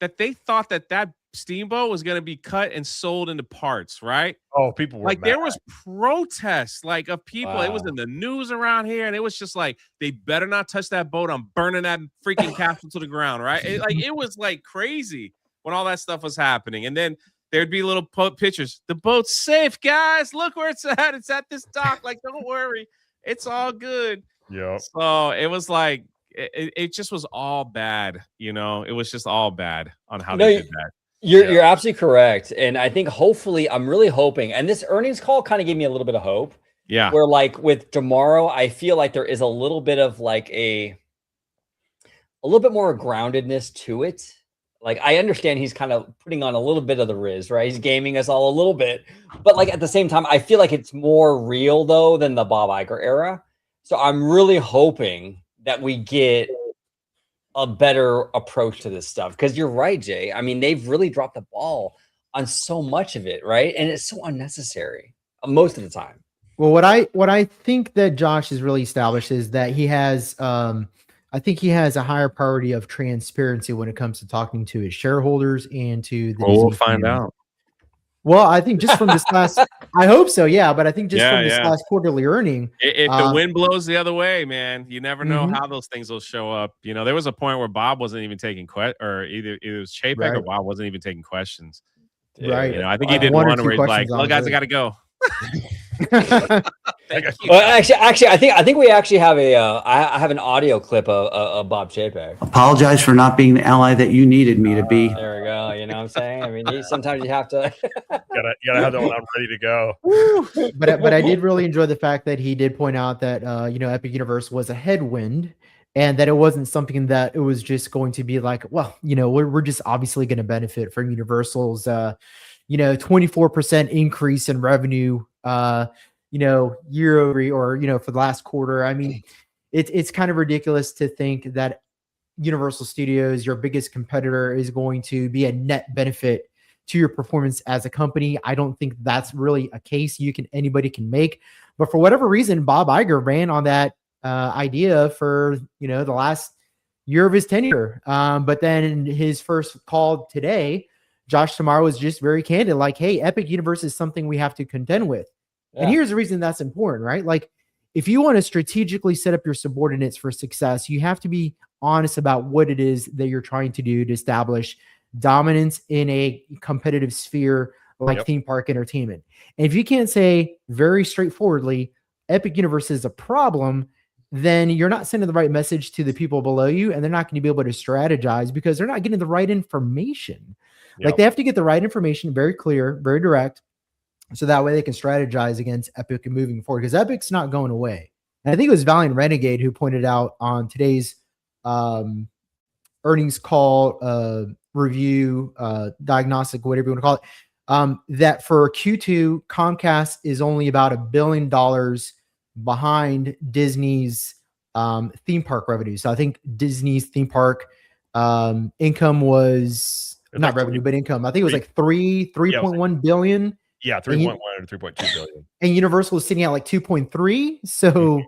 that they thought that Steamboat was going to be cut and sold into parts, right? Oh, people were like, mad. there was protests like of people. Wow. It was in the news around here, and it was just like, they better not touch that boat. I'm burning that freaking capsule to the ground, right? It was like crazy when all that stuff was happening, and then there'd be little pictures. The boat's safe, guys. Look where it's at. It's at this dock. Like, don't worry, it's all good. Yeah. So it was like it just was all bad. It was just all bad on how they did that. You're absolutely correct, and I think hopefully, I'm really hoping, and this earnings call kind of gave me a little bit of hope. Yeah. Where like with tomorrow, I feel like there is a little bit of like a little bit more groundedness to it. Like, I understand he's kind of putting on a little bit of the Riz, right? He's gaming us all a little bit, but like at the same time, I feel like it's more real though than the Bob Iger era. So I'm really hoping that we get a better approach to this stuff, because you're right, Jay. I mean, they've really dropped the ball on so much of it, right? And it's so unnecessary most of the time. Well, what I think that Josh has really established is that he has I think he has a higher priority of transparency when it comes to talking to his shareholders and to the we'll find out. Well, I think just from this last, I hope so, yeah. But I think just from this last quarterly earning, if the wind blows the other way, man, you never know how those things will show up. There was a point where Bob wasn't even taking or either it was Chapek or Bob wasn't even taking questions. Right. I think he did one where he's like, "Well, guys, I got to go." Well, actually, I think we actually have I have an audio clip of Bob Chapek. Apologize for not being the ally that you needed me to be. There we go. You know what I'm saying? I mean, sometimes you have to. gotta have that one ready to go. But I did really enjoy the fact that he did point out that Epic Universe was a headwind, and that it wasn't something that it was just going to be like, well, we're just obviously going to benefit from Universal's 24% increase in revenue, year over year, or, for the last quarter. I mean, it's kind of ridiculous to think that Universal Studios, your biggest competitor, is going to be a net benefit to your performance as a company. I don't think that's really a case anybody can make. But for whatever reason, Bob Iger ran on that idea for the last year of his tenure. But then in his first call today, Josh Tomorrow was just very candid, like, hey, Epic Universe is something we have to contend with. Yeah. And here's the reason that's important, right? Like, if you want to strategically set up your subordinates for success, you have to be honest about what it is that you're trying to do to establish dominance in a competitive sphere like theme park entertainment. And if you can't say very straightforwardly, Epic Universe is a problem, then you're not sending the right message to the people below you, and they're not going to be able to strategize because they're not getting the right information. Like, they have to get the right information, very clear, very direct, so that way they can strategize against Epic and moving forward, because Epic's not going away. And I think it was Valiant Renegade who pointed out on today's earnings call review, diagnostic, whatever you want to call it, that for Q2, Comcast is only about $1 billion behind Disney's theme park revenue. So I think Disney's theme park income was not revenue, but income. I think it was like 3.1 billion. Yeah, 3.1 or 3.2 billion. And Universal is sitting at like 2.3. So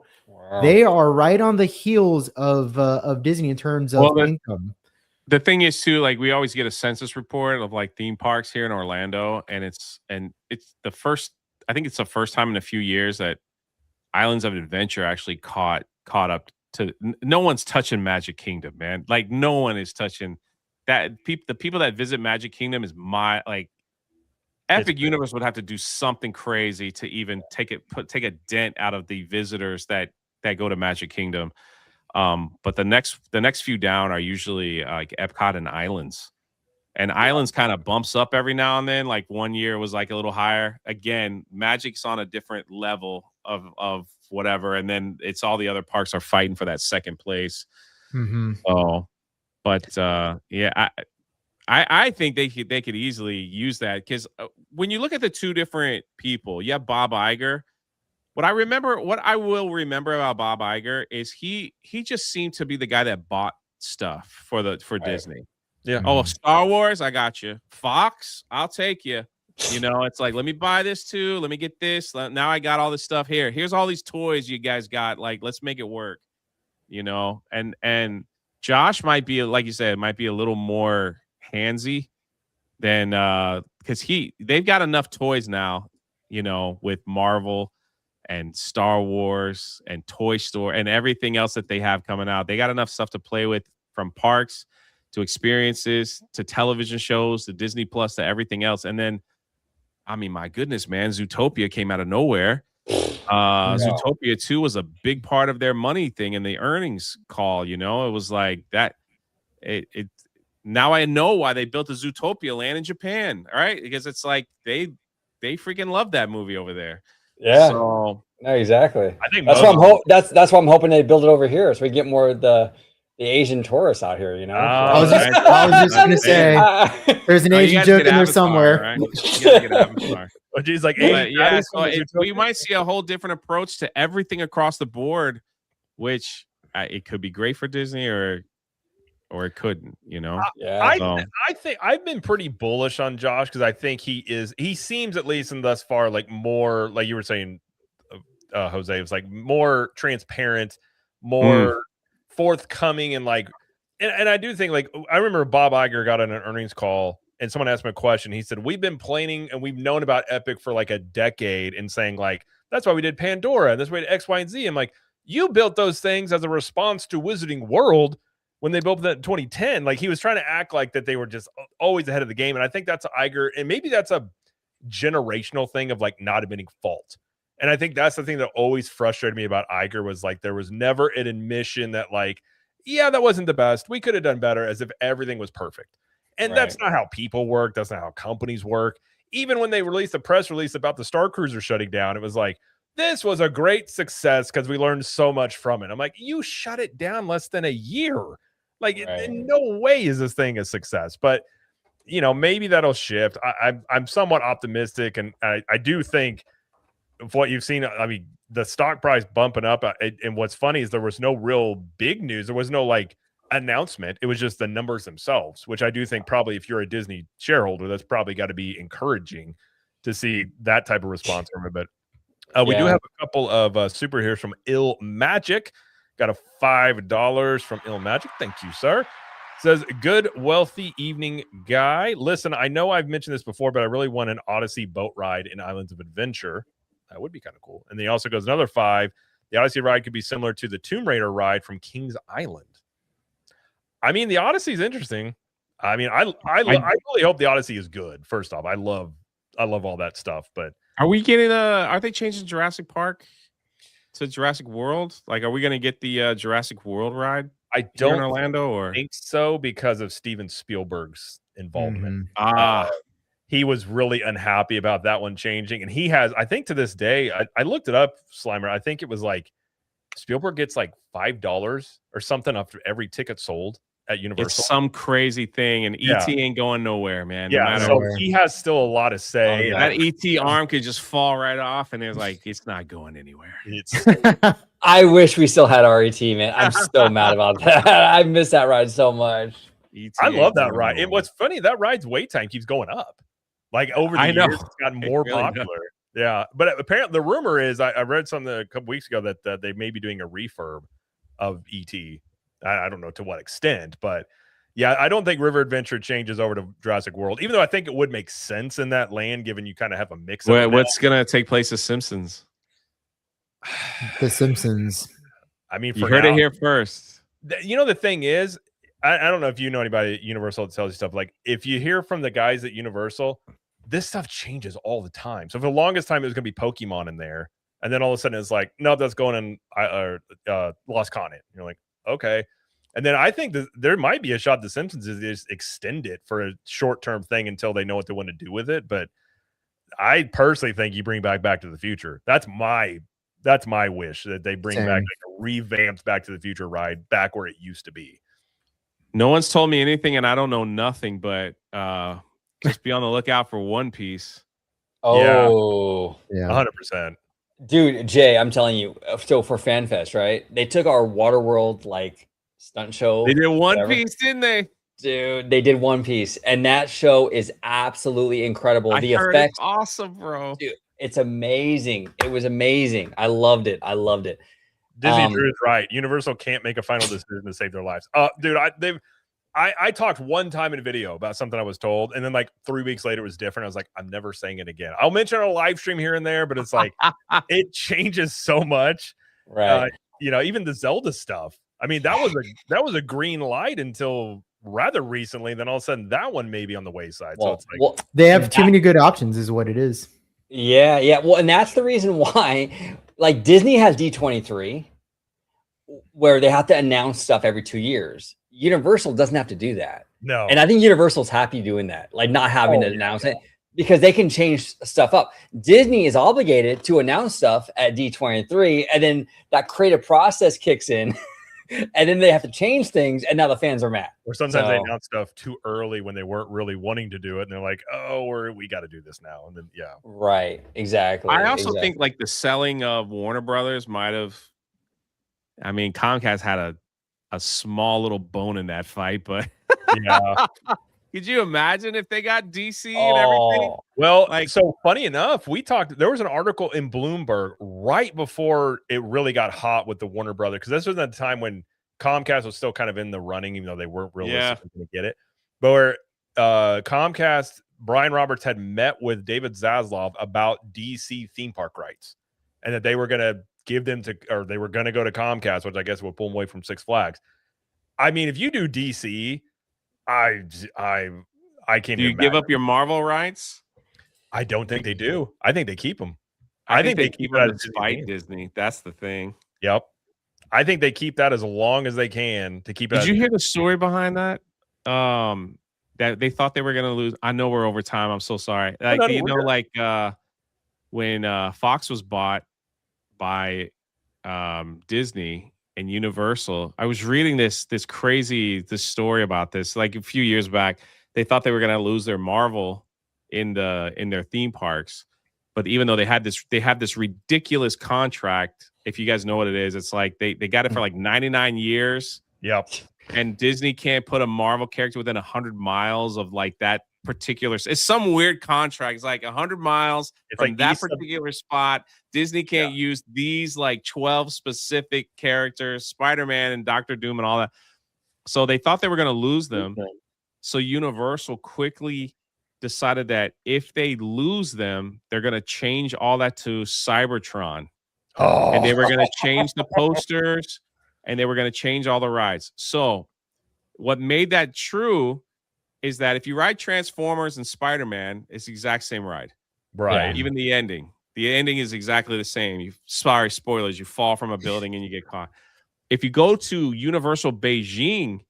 they are right on the heels of Disney in terms of income. The thing is too, like, we always get a census report of like theme parks here in Orlando, and it's the first, I think it's the first time in a few years that Islands of Adventure actually caught up to. No one's touching Magic Kingdom, man. Like, no one is touching that. The people that visit Magic Kingdom is Epic Universe would have to do something crazy to even take a dent out of the visitors that go to Magic Kingdom. But the next few down are usually like Epcot and Islands. And Islands kind of bumps up every now and then. Like, one year was like a little higher. Again, Magic's on a different level of whatever, and then it's all the other parks are fighting for that second place. Mm-hmm. Oh, but yeah, I think they could easily use that, because when you look at the two different people, you have Bob Iger. What I will remember about Bob Iger is he just seemed to be the guy that bought stuff for Disney. Yeah. Oh, Star Wars, I got you. Fox, I'll take you. It's like, let me buy this too. Let me get this. Now I got all this stuff here. Here's all these toys you guys got. Like, let's make it work. And Josh might be, like you said, might be a little more handsy than because they've got enough toys now, with Marvel and Star Wars and Toy Story and everything else that they have coming out. They got enough stuff to play with, from parks to experiences to television shows to Disney Plus to everything else. And then, I mean, my goodness, man, Zootopia came out of nowhere. Zootopia 2 was a big part of their money thing in the earnings call. It was like that. Now I know why they built the Zootopia land in Japan. All right, because it's like they freaking love that movie over there. Yeah. So, no, exactly. I think that's why I'm hoping they build it over here, so we get more of the Asian tourists out here. I was just gonna say, there's an Asian joke in there somewhere. Right? You gotta get Avatar. But geez, like, we might see a whole different approach to everything across the board, which it could be great for Disney, or it couldn't, I think I've been pretty bullish on Josh, because I think he seems, at least in thus far, like more, like you were saying, Jose, it was like more transparent, more forthcoming, and like, and I do think, like, I remember Bob Iger got on an earnings call and someone asked him a question. He said, we've been planning and we've known about Epic for like a decade, and saying like, that's why we did Pandora, that's why we did X, Y, and Z. I'm like, you built those things as a response to Wizarding World when they built that in 2010. Like, he was trying to act like that they were just always ahead of the game. And I think that's Iger, and maybe that's a generational thing of like not admitting fault. And I think that's the thing that always frustrated me about Iger, was like, there was never an admission that like, yeah, that wasn't the best, we could have done better, as if everything was perfect. And that's not how people work. That's not how companies work. Even when they released a press release about the Star Cruiser shutting down, it was like, this was a great success because we learned so much from it. I'm like, you shut it down less than a year. Like, in no way is this thing a success. But maybe that'll shift. I'm somewhat optimistic, and I do think of what you've seen. I mean, the stock price bumping up, and what's funny is there was no real big news. There was no like announcement. It was just the numbers themselves, which I do think probably if you're a Disney shareholder, that's probably got to be encouraging to see that type of response from it. But we do have a couple of superheroes from Ill Magic. Got a $5 from Ill Magic. Thank you, sir. Says, good, wealthy evening, guy. Listen, I know I've mentioned this before, but I really want an Odyssey boat ride in Islands of Adventure. That would be kind of cool. And then he also goes another 5. The Odyssey ride could be similar to the Tomb Raider ride from Kings Island. I mean, the Odyssey is interesting. I mean, I really hope the Odyssey is good. First off, I love all that stuff. But are we getting are they changing Jurassic Park to Jurassic World? Like, are we going to get the Jurassic World ride? I don't in Orlando think so because of Steven Spielberg's involvement. He was really unhappy about that one changing, and he has, I think, to this day. I looked it up, Slimer. I think it was like Spielberg gets like $5 or something after every ticket sold at Universal. It's some crazy thing, and ET ain't going nowhere, man. Yeah, so he has still a lot to say. That ET arm could just fall right off, and it's not going anywhere. I wish we still had our ET, man. I'm so mad about that. I miss that ride so much. I love that ride. And what's funny, that ride's wait time keeps going up. Like over the years, it's gotten more popular. Yeah, but apparently the rumor is I read something a couple weeks ago that they may be doing a refurb of ET. I don't know to what extent, but yeah, I don't think River Adventure changes over to Jurassic World, even though I think it would make sense in that land, given you kind of have a mix of what's going to take place with Simpsons? The Simpsons. I mean, you heard it here first. The thing is, I don't know if you know anybody at Universal that tells you stuff. Like, if you hear from the guys at Universal, this stuff changes all the time. So for the longest time, it was going to be Pokemon in there. And then all of a sudden it's like, no, that's going in Lost Continent. You're like, okay. And then I think that there might be a shot the Simpsons is just extend it for a short-term thing until they know what they want to do with it. But I personally think you bring Back to the Future. That's my wish, that they bring back like a revamped Back to the Future ride back where it used to be. No one's told me anything, and I don't know nothing, but just be on the lookout for One Piece. Oh, yeah, 100%. Dude, Jay, I'm telling you. So for FanFest, right? They took our Waterworld like stunt show. They did One Piece, didn't they? Dude, they did One Piece, and that show is absolutely incredible. The effects, awesome, bro. Dude, it's amazing. It was amazing. I loved it. Disney Drew is right. Universal can't make a final decision to save their lives. Dude, I talked one time in a video about something I was told, and then like 3 weeks later it was different. I was like, I'm never saying it again. I'll mention on a live stream here and there, but it's like it changes so much. Right. Even the Zelda stuff. I mean, that was a green light until rather recently. Then all of a sudden that one may be on the wayside. So it's like they have too many good options, is what it is. Yeah. Well, and that's the reason why, like, Disney has D23, where they have to announce stuff every 2 years. Universal doesn't have to do that. No. And I think Universal's happy doing that, like not having to announce it, because they can change stuff up. Disney is obligated to announce stuff at D23, and then that creative process kicks in, and then they have to change things, and now the fans are mad. Or sometimes they announce stuff too early when they weren't really wanting to do it, and they're like, "Oh, we got to do this now." And then right, exactly. I also think like the selling of Warner Brothers might have. I mean, Comcast had a small little bone in that fight, but yeah. Could you imagine if they got DC and everything? Well, so funny enough, there was an article in Bloomberg right before it really got hot with the Warner Brothers, because this was at the time when Comcast was still kind of in the running, even though they weren't really going to get it. But where Comcast, Brian Roberts had met with David Zaslav about DC theme park rights, and that they were going to give them or they were going to go to Comcast, which I guess would pull them away from Six Flags. I mean, if you do DC, I can't. Do you give up your Marvel rights? I don't think they do. I think they keep them. I think they keep them despite Disney. That's the thing. Yep. I think they keep that as long as they can to keep it. Did you hear the story behind that? That they thought they were going to lose. I know we're over time. I'm so sorry. When Fox was bought by Disney and Universal, I was reading this story about this like a few years back. they thought they were going to lose their Marvel in their theme parks. But even though they have this ridiculous contract, if you guys know what it is, it's like they got it for like 99 years. Yep. And Disney can't put a Marvel character within 100 miles of like that particular. It's some weird contract. It's like 100 miles from like that particular spot. Disney can't use these like 12 specific characters, Spider-Man and Doctor Doom and all that. So they thought they were going to lose them. So Universal quickly decided that if they lose them, they're going to change all that to Cybertron. And they were going to change the posters and they were going to change all the rides. So what made that true is that if you ride Transformers and Spider-Man, it's the exact same ride. Right. Even the ending. The ending is exactly the same. Sorry, spoilers. You fall from a building and you get caught. If you go to Universal Beijing,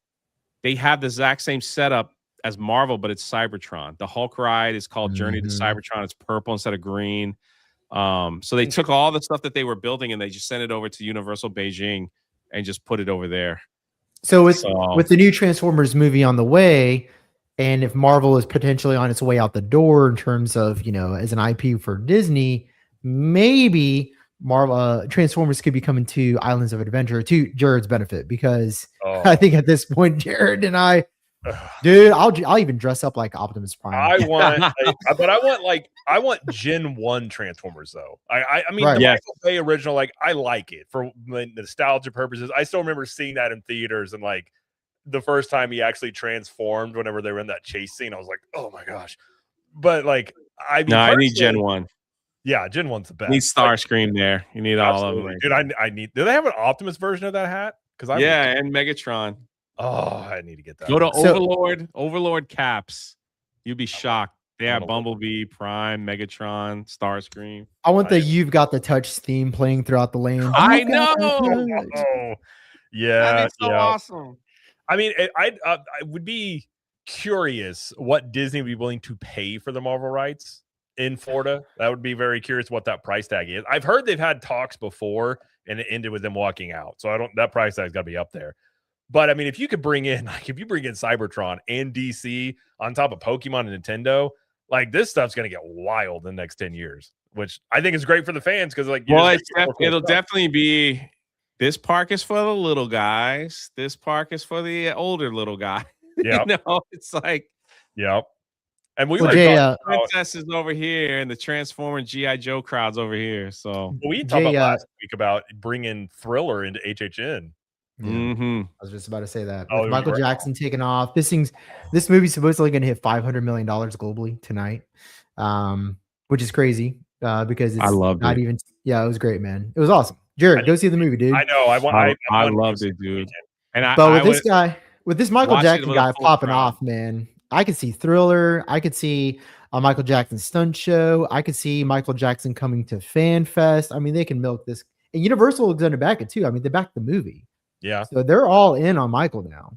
they have the exact same setup as Marvel, but it's Cybertron. The Hulk ride is called Journey to Cybertron. It's purple instead of green. So they took all the stuff that they were building and they just sent it over to Universal Beijing and just put it over there. So with the new Transformers movie on the way, and if Marvel is potentially on its way out the door in terms of, as an IP for Disney, maybe Marvel Transformers could be coming to Islands of Adventure to Jared's benefit, because I think at this point, Jared and I, dude, I'll even dress up like Optimus Prime. I want Gen 1 Transformers though. I mean, the Michael Bay original, like I like it for nostalgia purposes. I still remember seeing that in theaters, and like the first time he actually transformed whenever they were in that chase scene, I was like, oh my gosh. But like, I need Gen 1. Yeah, Gen 1's the best. You need Starscream there. You need all of them. Dude, I need. Do they have an Optimus version of that hat? Because and Megatron. Oh, I need to get that. Go to Overlord Caps. You'd be shocked. They have Bumblebee, Prime, Megatron, Starscream. I want the "You've Got the Touch" theme playing throughout the land. I know. Yeah, that'd be so awesome. I mean, I would be curious what Disney would be willing to pay for the Marvel rights in Florida. That would be very curious what that price tag is. I've heard they've had talks before and it ended with them walking out. So that price tag's got to be up there. But I mean, if you bring in Cybertron and DC on top of Pokemon and Nintendo, like this stuff's going to get wild in the next 10 years, which I think is great for the fans. Cause like, it'll definitely be, this park is for the little guys. This park is for the older little guy. Yeah. It's like, yep. And we princesses over here and the Transformer G.I. Joe crowds over here. So we talked about last week about bringing Thriller into HHN. I was just about to say that. With Michael Jackson taking off, this movie's supposedly going to hit $500 million globally tonight, which is crazy because it's not even. Yeah, it was great, man. It was awesome. Jared, go see the movie, dude. I know. I loved it, dude. But with this Michael Jackson guy popping off, man, I could see Thriller. I could see a Michael Jackson stunt show. I could see Michael Jackson coming to Fan Fest. I mean, they can milk this. And Universal is going to back it too. I mean, they backed the movie. Yeah. So they're all in on Michael now.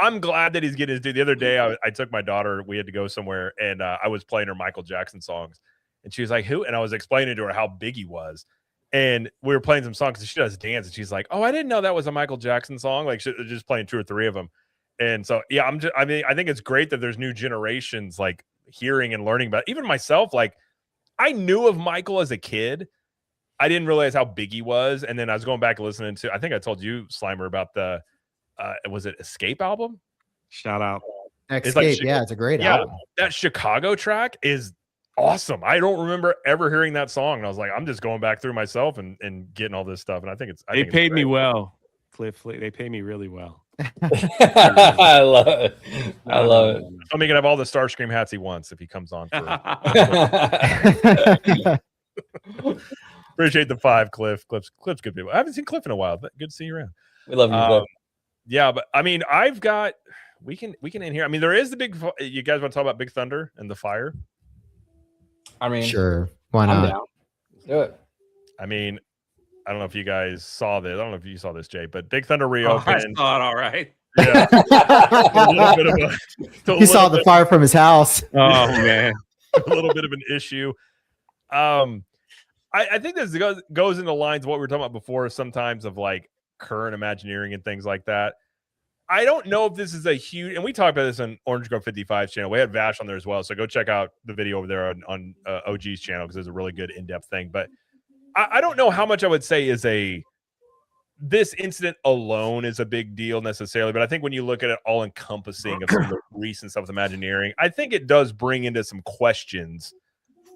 I'm glad that he's getting his due. The other day, I took my daughter. We had to go somewhere, and I was playing her Michael Jackson songs, and she was like, "Who?" And I was explaining to her how big he was, and we were playing some songs. And she does dance, and she's like, "Oh, I didn't know that was a Michael Jackson song." Like, she was just playing 2 or 3 of them, and so I think it's great that there's new generations like hearing and learning about. Even myself, like, I knew of Michael as a kid. I didn't realize how big he was. And then I was going back and listening to, I think I told you, Slimer, about the, was it Escape album? Shout out. Escape, it's a great album. That Chicago track is awesome. I don't remember ever hearing that song. And I was like, I'm just going back through myself and getting all this stuff. And I think they paid me well, Cliff. They pay me really well. I love it. I love it. I'm making have all the Starscream hats he wants if he comes on. Appreciate the 5, Cliff. Cliff's good people. I haven't seen Cliff in a while, but good to see you around. We love you, Cliff. Yeah, but I mean, I've got we can end here. I mean, there is the big. You guys want to talk about Big Thunder and the fire? I mean, sure. Why not? I'm down. Let's do it. I mean, I don't know if you guys saw this. I don't know if you saw this, Jay, but Big Thunder reopened. I saw it all right. Yeah. He saw the fire from his house. Oh man. A little bit of an issue. I think this goes in the lines of what we were talking about before, sometimes of like current Imagineering and things like that. I don't know if this is a huge, and we talked about this on Orange Grove 55's channel. We had Vash on there as well, so go check out the video over there on OG's channel because there's a really good in-depth thing. But I don't know how much I would say is this incident alone is a big deal necessarily, but I think when you look at it all encompassing of some of the recent stuff with Imagineering, I think it does bring into some questions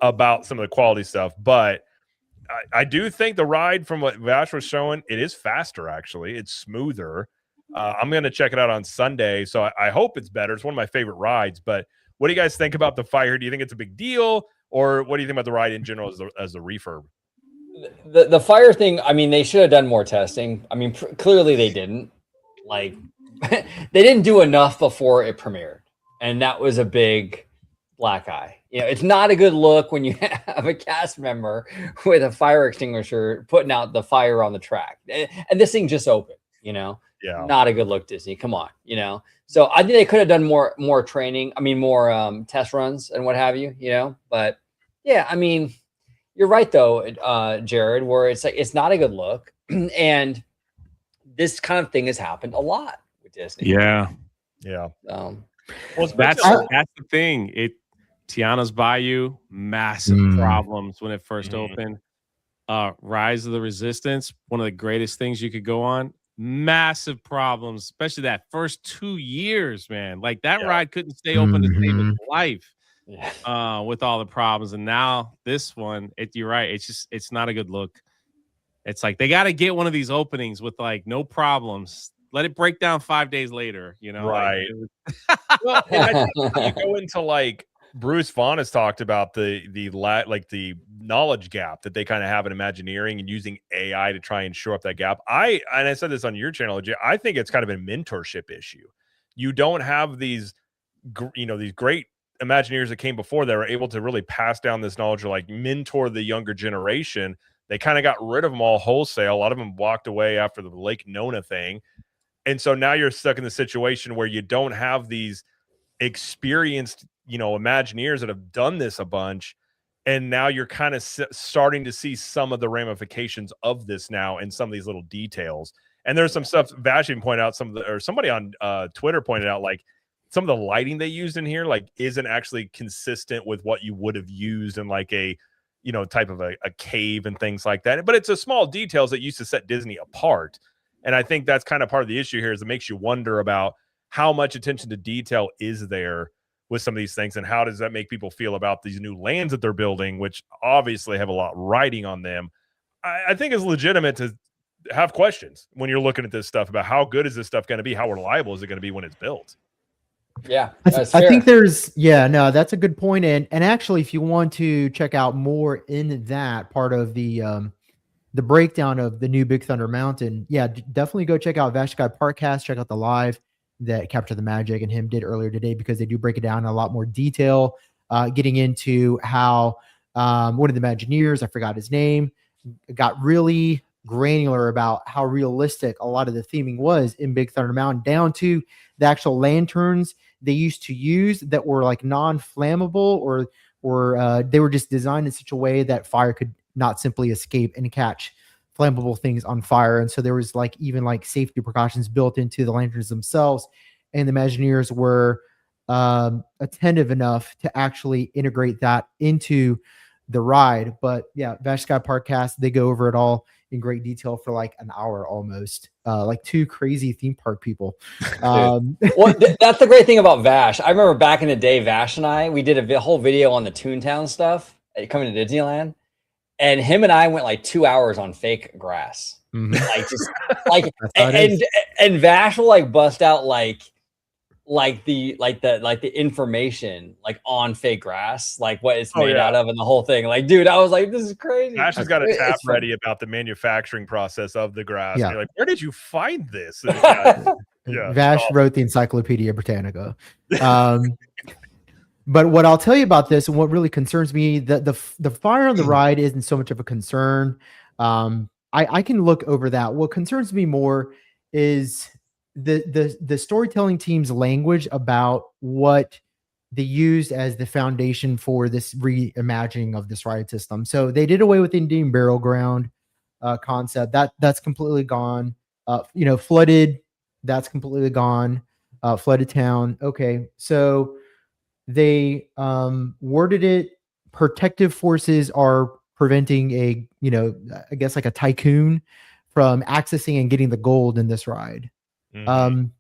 about some of the quality stuff. But I do think the ride, from what Vash was showing, it is faster. Actually, it's smoother. I'm going to check it out on Sunday, so I hope it's better. It's one of my favorite rides. But what do you guys think about the fire? Do you think it's a big deal, or what do you think about the ride in general as the refurb? The fire thing, I mean, they should have done more testing. I mean, clearly they didn't. Like, they didn't do enough before it premiered, and that was a big black eye. You know, it's not a good look when you have a cast member with a fire extinguisher putting out the fire on the track, and this thing just opened. You know, not a good look, Disney. Come on, you know. So I think they could have done more training. I mean, more test runs and what have you. You know, but yeah, I mean, you're right though, Jared. Where it's like it's not a good look, and this kind of thing has happened a lot with Disney. Yeah. Well, that's the thing. Tiana's Bayou, massive problems when it first opened. Rise of the Resistance, one of the greatest things you could go on. Massive problems, especially that first 2 years, man. Like that ride couldn't stay open to save its life with all the problems. And now this one, you're right. It's not a good look. It's like they got to get one of these openings with like no problems. Let it break down 5 days later, you know? Right. Well, and I think you go into like Bruce Vaughn has talked about the knowledge gap that they kind of have in Imagineering and using AI to try and shore up that gap. I said this on your channel, Jay, I think it's kind of a mentorship issue. You don't have these great Imagineers that came before that were able to really pass down this knowledge or like mentor the younger generation. They kind of got rid of them all wholesale. A lot of them walked away after the Lake Nona thing. And so now you're stuck in the situation where you don't have these experienced, Imagineers that have done this a bunch. And now you're kind of starting to see some of the ramifications of this now in some of these little details. And there's some stuff Vashon pointed out, somebody on Twitter pointed out, like some of the lighting they used in here, like isn't actually consistent with what you would have used in like a, type of a cave and things like that. But it's a small details that used to set Disney apart. And I think that's kind of part of the issue here, is it makes you wonder about how much attention to detail is there with some of these things, and how does that make people feel about these new lands that they're building, which obviously have a lot riding on them. I think it's legitimate to have questions when you're looking at this stuff about how good is this stuff going to be? How reliable is it going to be when it's built? Yeah, I think that's a good point. And actually, if you want to check out more in that part of the breakdown of the new Big Thunder Mountain, definitely go check out Vash Guy Parkcast. Check out the live that Capture the Magic and him did earlier today, because they do break it down in a lot more detail, getting into how one of the Imagineers, I forgot his name, got really granular about how realistic a lot of the theming was in Big Thunder Mountain, down to the actual lanterns they used to use that were like non-flammable, or they were just designed in such a way that fire could not simply escape and catch flammable things on fire. And so there was like even like safety precautions built into the lanterns themselves, and the Imagineers were attentive enough to actually integrate that into the ride. But yeah, Vash Sky Parkcast, they go over it all in great detail for like an hour almost, like two crazy theme park people. Well, that's the great thing about Vash. I remember back in the day, Vash and I, we did a whole video on the Toontown stuff coming to Disneyland. And him and I went like 2 hours on fake grass. Like just like and Vash will like bust out like the information like on fake grass, like what it's made out of and the whole thing. Like, dude, I was like, this is crazy. Vash has got a tab ready about the manufacturing process of the grass. Yeah. And you're like, where did you find this? Vash wrote the Encyclopedia Britannica. But what I'll tell you about this, and what really concerns me, the fire on the ride isn't so much of a concern. I can look over that. What concerns me more is the storytelling team's language about what they used as the foundation for this reimagining of this ride system. So they did away with the Indian burial ground concept. That's completely gone. Flooded. That's completely gone. Flooded town. Okay, so they worded it. Protective forces are preventing I guess like a tycoon from accessing and getting the gold in this ride. Mhm.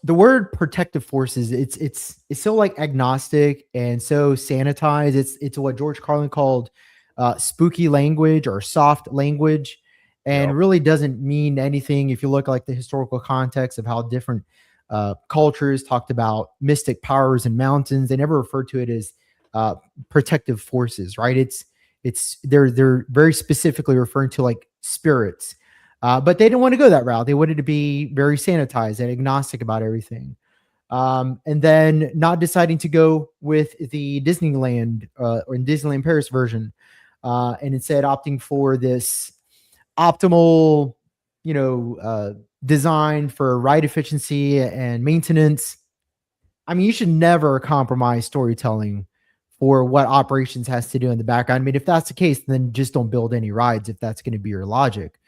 The word protective forces, it's so like agnostic and so sanitized. It's what George Carlin called spooky language or soft language, and Yep. really doesn't mean anything if you look like the historical context of how different cultures talked about mystic powers and mountains. They never referred to it as protective forces, right? They're very specifically referring to like spirits. But they didn't want to go that route. They wanted to be very sanitized and agnostic about everything. And then not deciding to go with the Disneyland or Disneyland Paris version, and instead opting for this optimal, design for ride efficiency and maintenance. I mean, you should never compromise storytelling for what operations has to do in the background. I mean, if that's the case, then just don't build any rides if that's going to be your logic.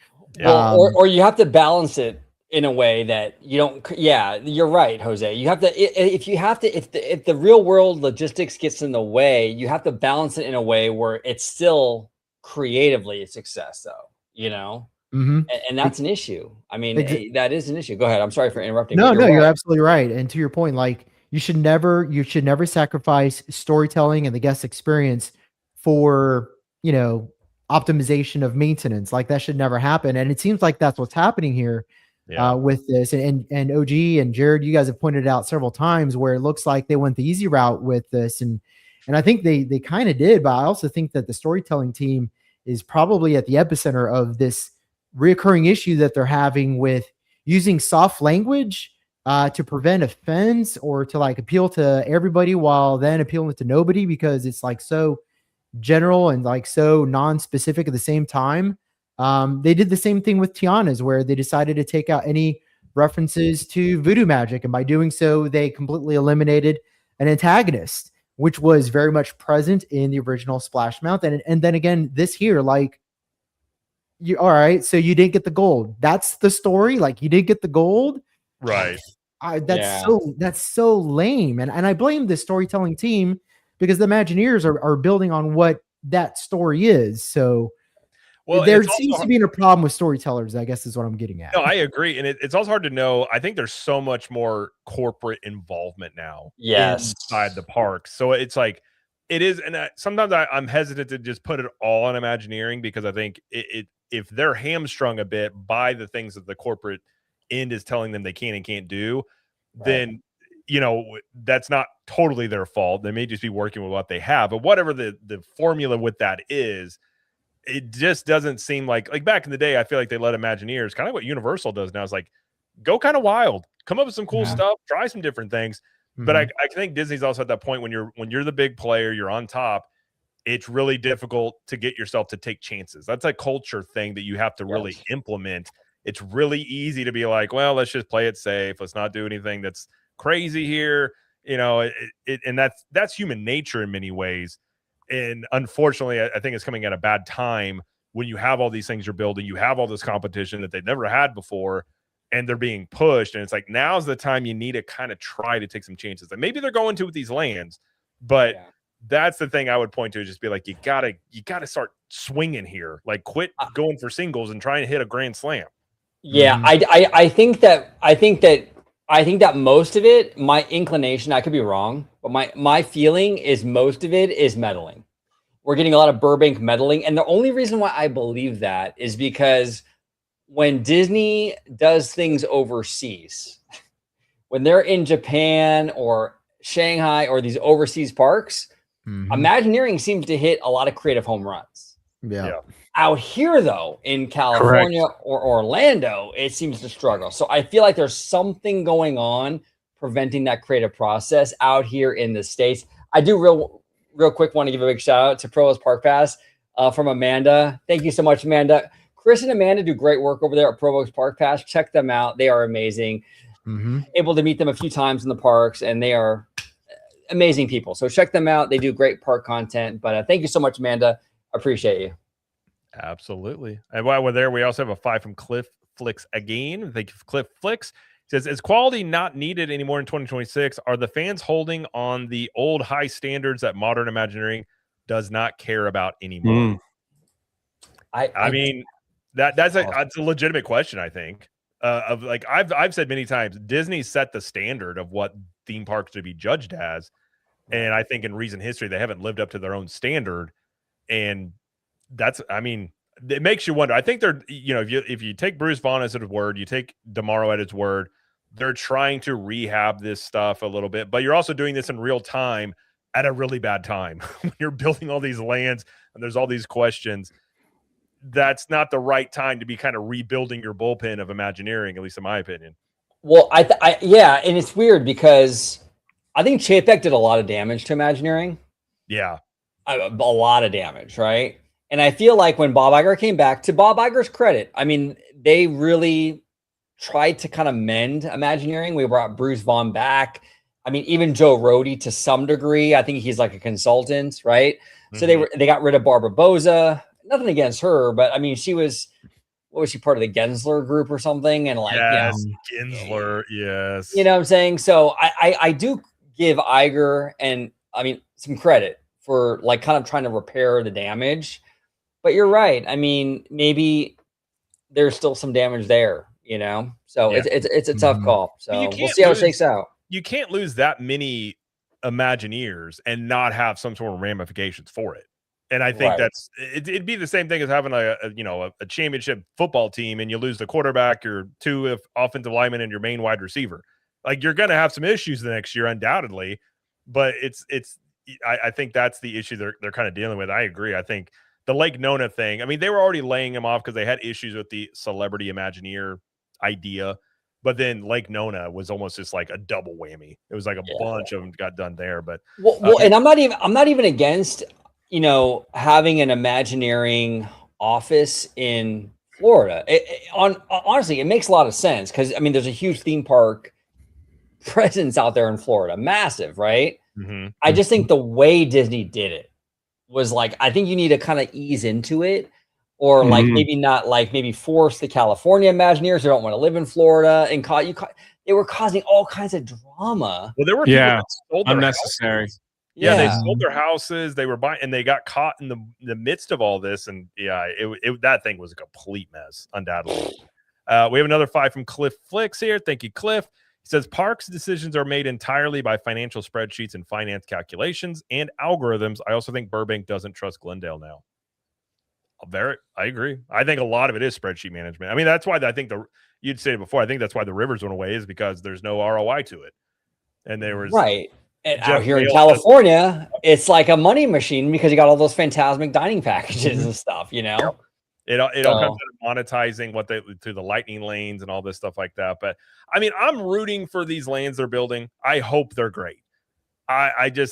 Well, or you have to balance it in a way that you don't. Yeah, you're right, Jose. You have to if the real world logistics gets in the way, you have to balance it in a way where it's still creatively a success, though. Mhm. And that's an issue. I mean, Exa- that is an issue. Go ahead. I'm sorry for interrupting. No, But no, you're you're right. absolutely right. And to your point, like you should never sacrifice storytelling and the guest experience for, optimization of maintenance. Like that should never happen. And it seems like that's what's happening here Yeah. with this. And OG and Jared, you guys have pointed out several times where it looks like they went the easy route with this. And I think they kind of did, but I also think that the storytelling team is probably at the epicenter of this reoccurring issue that they're having with using soft language to prevent offense or to like appeal to everybody while then appealing to nobody because it's like so general and like so non-specific at the same time. They did the same thing with Tiana's where they decided to take out any references to voodoo magic. And by doing so, they completely eliminated an antagonist, which was very much present in the original Splash Mountain. And then again, this here, like, you all right? So you didn't get the gold. That's the story. Like you didn't get the gold. Right. That's so lame. And I blame the storytelling team because the Imagineers are building on what that story is. So Well, there it's seems also to be a problem with storytellers, I guess is what I'm getting at. no, I agree, and it's also hard to know. I think there's so much more corporate involvement now Yes. inside the park, so it's like it is. And sometimes I'm hesitant to just put it all on Imagineering because I think if they're hamstrung a bit by the things that the corporate end is telling them they can and can't do, then that's not totally their fault. They may just be working with what they have, but whatever the formula with that is. It just doesn't seem like back in the day, I feel like they let Imagineers kind of what Universal does now is like go kind of wild, come up with some cool stuff, try some different things. But I think Disney's also at that point when you're the big player, you're on top. It's really difficult to get yourself to take chances. That's a culture thing that you have to really implement. It's really easy to be like, well, let's just play it safe. Let's not do anything that's crazy here. And that's human nature in many ways. And unfortunately, I think it's coming at a bad time when you have all these things you're building, you have all this competition that they've never had before, and they're being pushed. And it's like, now's the time you need to kind of try to take some chances. And maybe they're going to with these lands, but that's the thing I would point to is just be like, you gotta start swinging here. Like quit going for singles and try and hit a grand slam. Yeah, I think that most of it, my inclination, I could be wrong, but my feeling is most of it is meddling. We're getting a lot of Burbank meddling. And the only reason why I believe that is because when Disney does things overseas, when they're in Japan or Shanghai or these overseas parks, Imagineering seems to hit a lot of creative home runs. Yeah. Out here, though, in California or Orlando, it seems to struggle. So I feel like there's something going on preventing that creative process out here in the States. I do real quick want to give a big shout out to Provost Park Pass from Amanda. Thank you so much, Amanda. Chris and Amanda do great work over there at Provost Park Pass. Check them out. They are amazing. Able to meet them a few times in the parks, and they are amazing people. So check them out. They do great park content. But thank you so much, Amanda. Appreciate you. Absolutely. And while we're there, we also have a 5 from Cliff Flicks again. Thank you, Cliff Flicks. He says, is quality not needed anymore in 2026? Are the fans holding on the old high standards that modern Imagineering does not care about anymore? I mean, that's a legitimate question, I think. Of like I've said many times, Disney set the standard of what theme parks to be judged as. And I think in recent history, they haven't lived up to their own standard. And it makes you wonder. I think they're, if you take Bruce Vaughn as his word, you take DeMauro at his word, they're trying to rehab this stuff a little bit, but you're also doing this in real time at a really bad time when you're building all these lands and there's all these questions. That's not the right time to be kind of rebuilding your bullpen of Imagineering, at least in my opinion. Well, yeah, and it's weird because I think Chapek did a lot of damage to Imagineering. Yeah. A lot of damage, right? And I feel like when Bob Iger came back, to Bob Iger's credit, I mean, they really tried to kind of mend Imagineering. We brought Bruce Vaughn back. I mean, even Joe Rohde to some degree. I think he's like a consultant, right? Mm-hmm. So they got rid of Barbara Boza. Nothing against her, but I mean, what was she, part of the Gensler group or something? And like, yes, Gensler, yes. You know what I'm saying? So I do give Iger and I mean some credit for like kind of trying to repair the damage. But you're right. I mean, maybe there's still some damage there, So yeah. It's a tough call. So we'll see how it shakes out. You can't lose that many Imagineers and not have some sort of ramifications for it. And I think it'd be the same thing as having a championship football team and you lose the quarterback, your two offensive linemen, and your main wide receiver. Like you're going to have some issues the next year, undoubtedly. But I think that's the issue they're kind of dealing with. I agree. I think the Lake Nona thing. I mean, they were already laying him off because they had issues with the celebrity Imagineer idea. But then Lake Nona was almost just like a double whammy. It was like a bunch of them got done there. But and I'm not even against having an Imagineering office in Florida. Honestly, it makes a lot of sense because I mean, there's a huge theme park presence out there in Florida, massive, right? Mm-hmm. I just think the way Disney did it was like, I think you need to kind of ease into it, or like maybe force the California Imagineers who don't want to live in Florida and they were causing all kinds of drama. Well, there were people that sold their unnecessary. Houses. Yeah, they sold their houses. They were buying, and they got caught in the midst of all this. And that thing was a complete mess, undoubtedly. We have another 5 from Cliff Flicks here. Thank you, Cliff. He says parks decisions are made entirely by financial spreadsheets and finance calculations and algorithms. I also think Burbank doesn't trust Glendale now. I agree. I think a lot of it is spreadsheet management. I mean, that's why I think you'd say it before. I think that's why the Rivers went away is because there's no ROI to it. And there was And out here in California, it's like a money machine because you got all those Fantasmic dining packages and stuff, It all comes out of monetizing through the lightning lanes and all this stuff like that. But I mean, I'm rooting for these lands they're building. I hope they're great. I do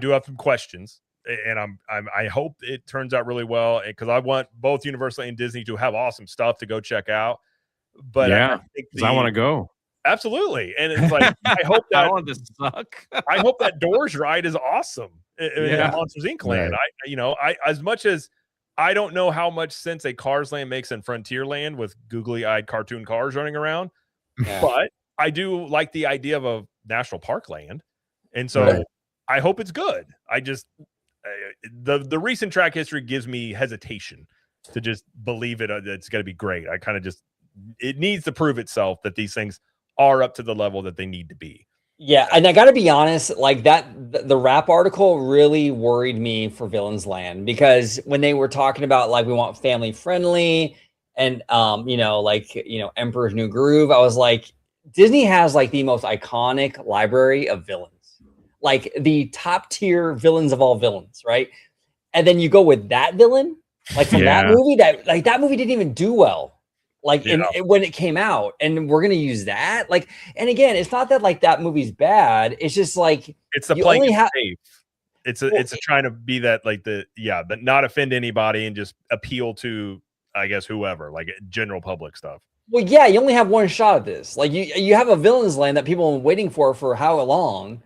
have some questions, and I hope it turns out really well because I want both Universal and Disney to have awesome stuff to go check out. But I want to go. Absolutely. And it's like, I hope that I want to suck. I hope that Doors ride is awesome in Monsters Inc. land. Right. As much as I don't know how much sense a Cars land makes in Frontierland with googly-eyed cartoon cars running around, but I do like the idea of a national park land. And so I hope it's good. I just, the recent track history gives me hesitation to just believe it's going to be great. I kind of it needs to prove itself that these things are up to the level that they need to be. Yeah, and I got to be honest, like the rap article really worried me for Villains Land because when they were talking about like we want family friendly and Emperor's New Groove, I was like, Disney has like the most iconic library of villains, like the top tier villains of all villains, right? And then you go with that villain, like from that movie, that movie didn't even do well. Like when it came out, and we're gonna use that. Like, and again, it's not that like that movie's bad. It's just like it's the playing safe. It's trying to be that like but not offend anybody and just appeal to I guess whoever, like general public stuff. Well, yeah, you only have one shot at this. Like you have a Villains Land that people have been waiting for how long?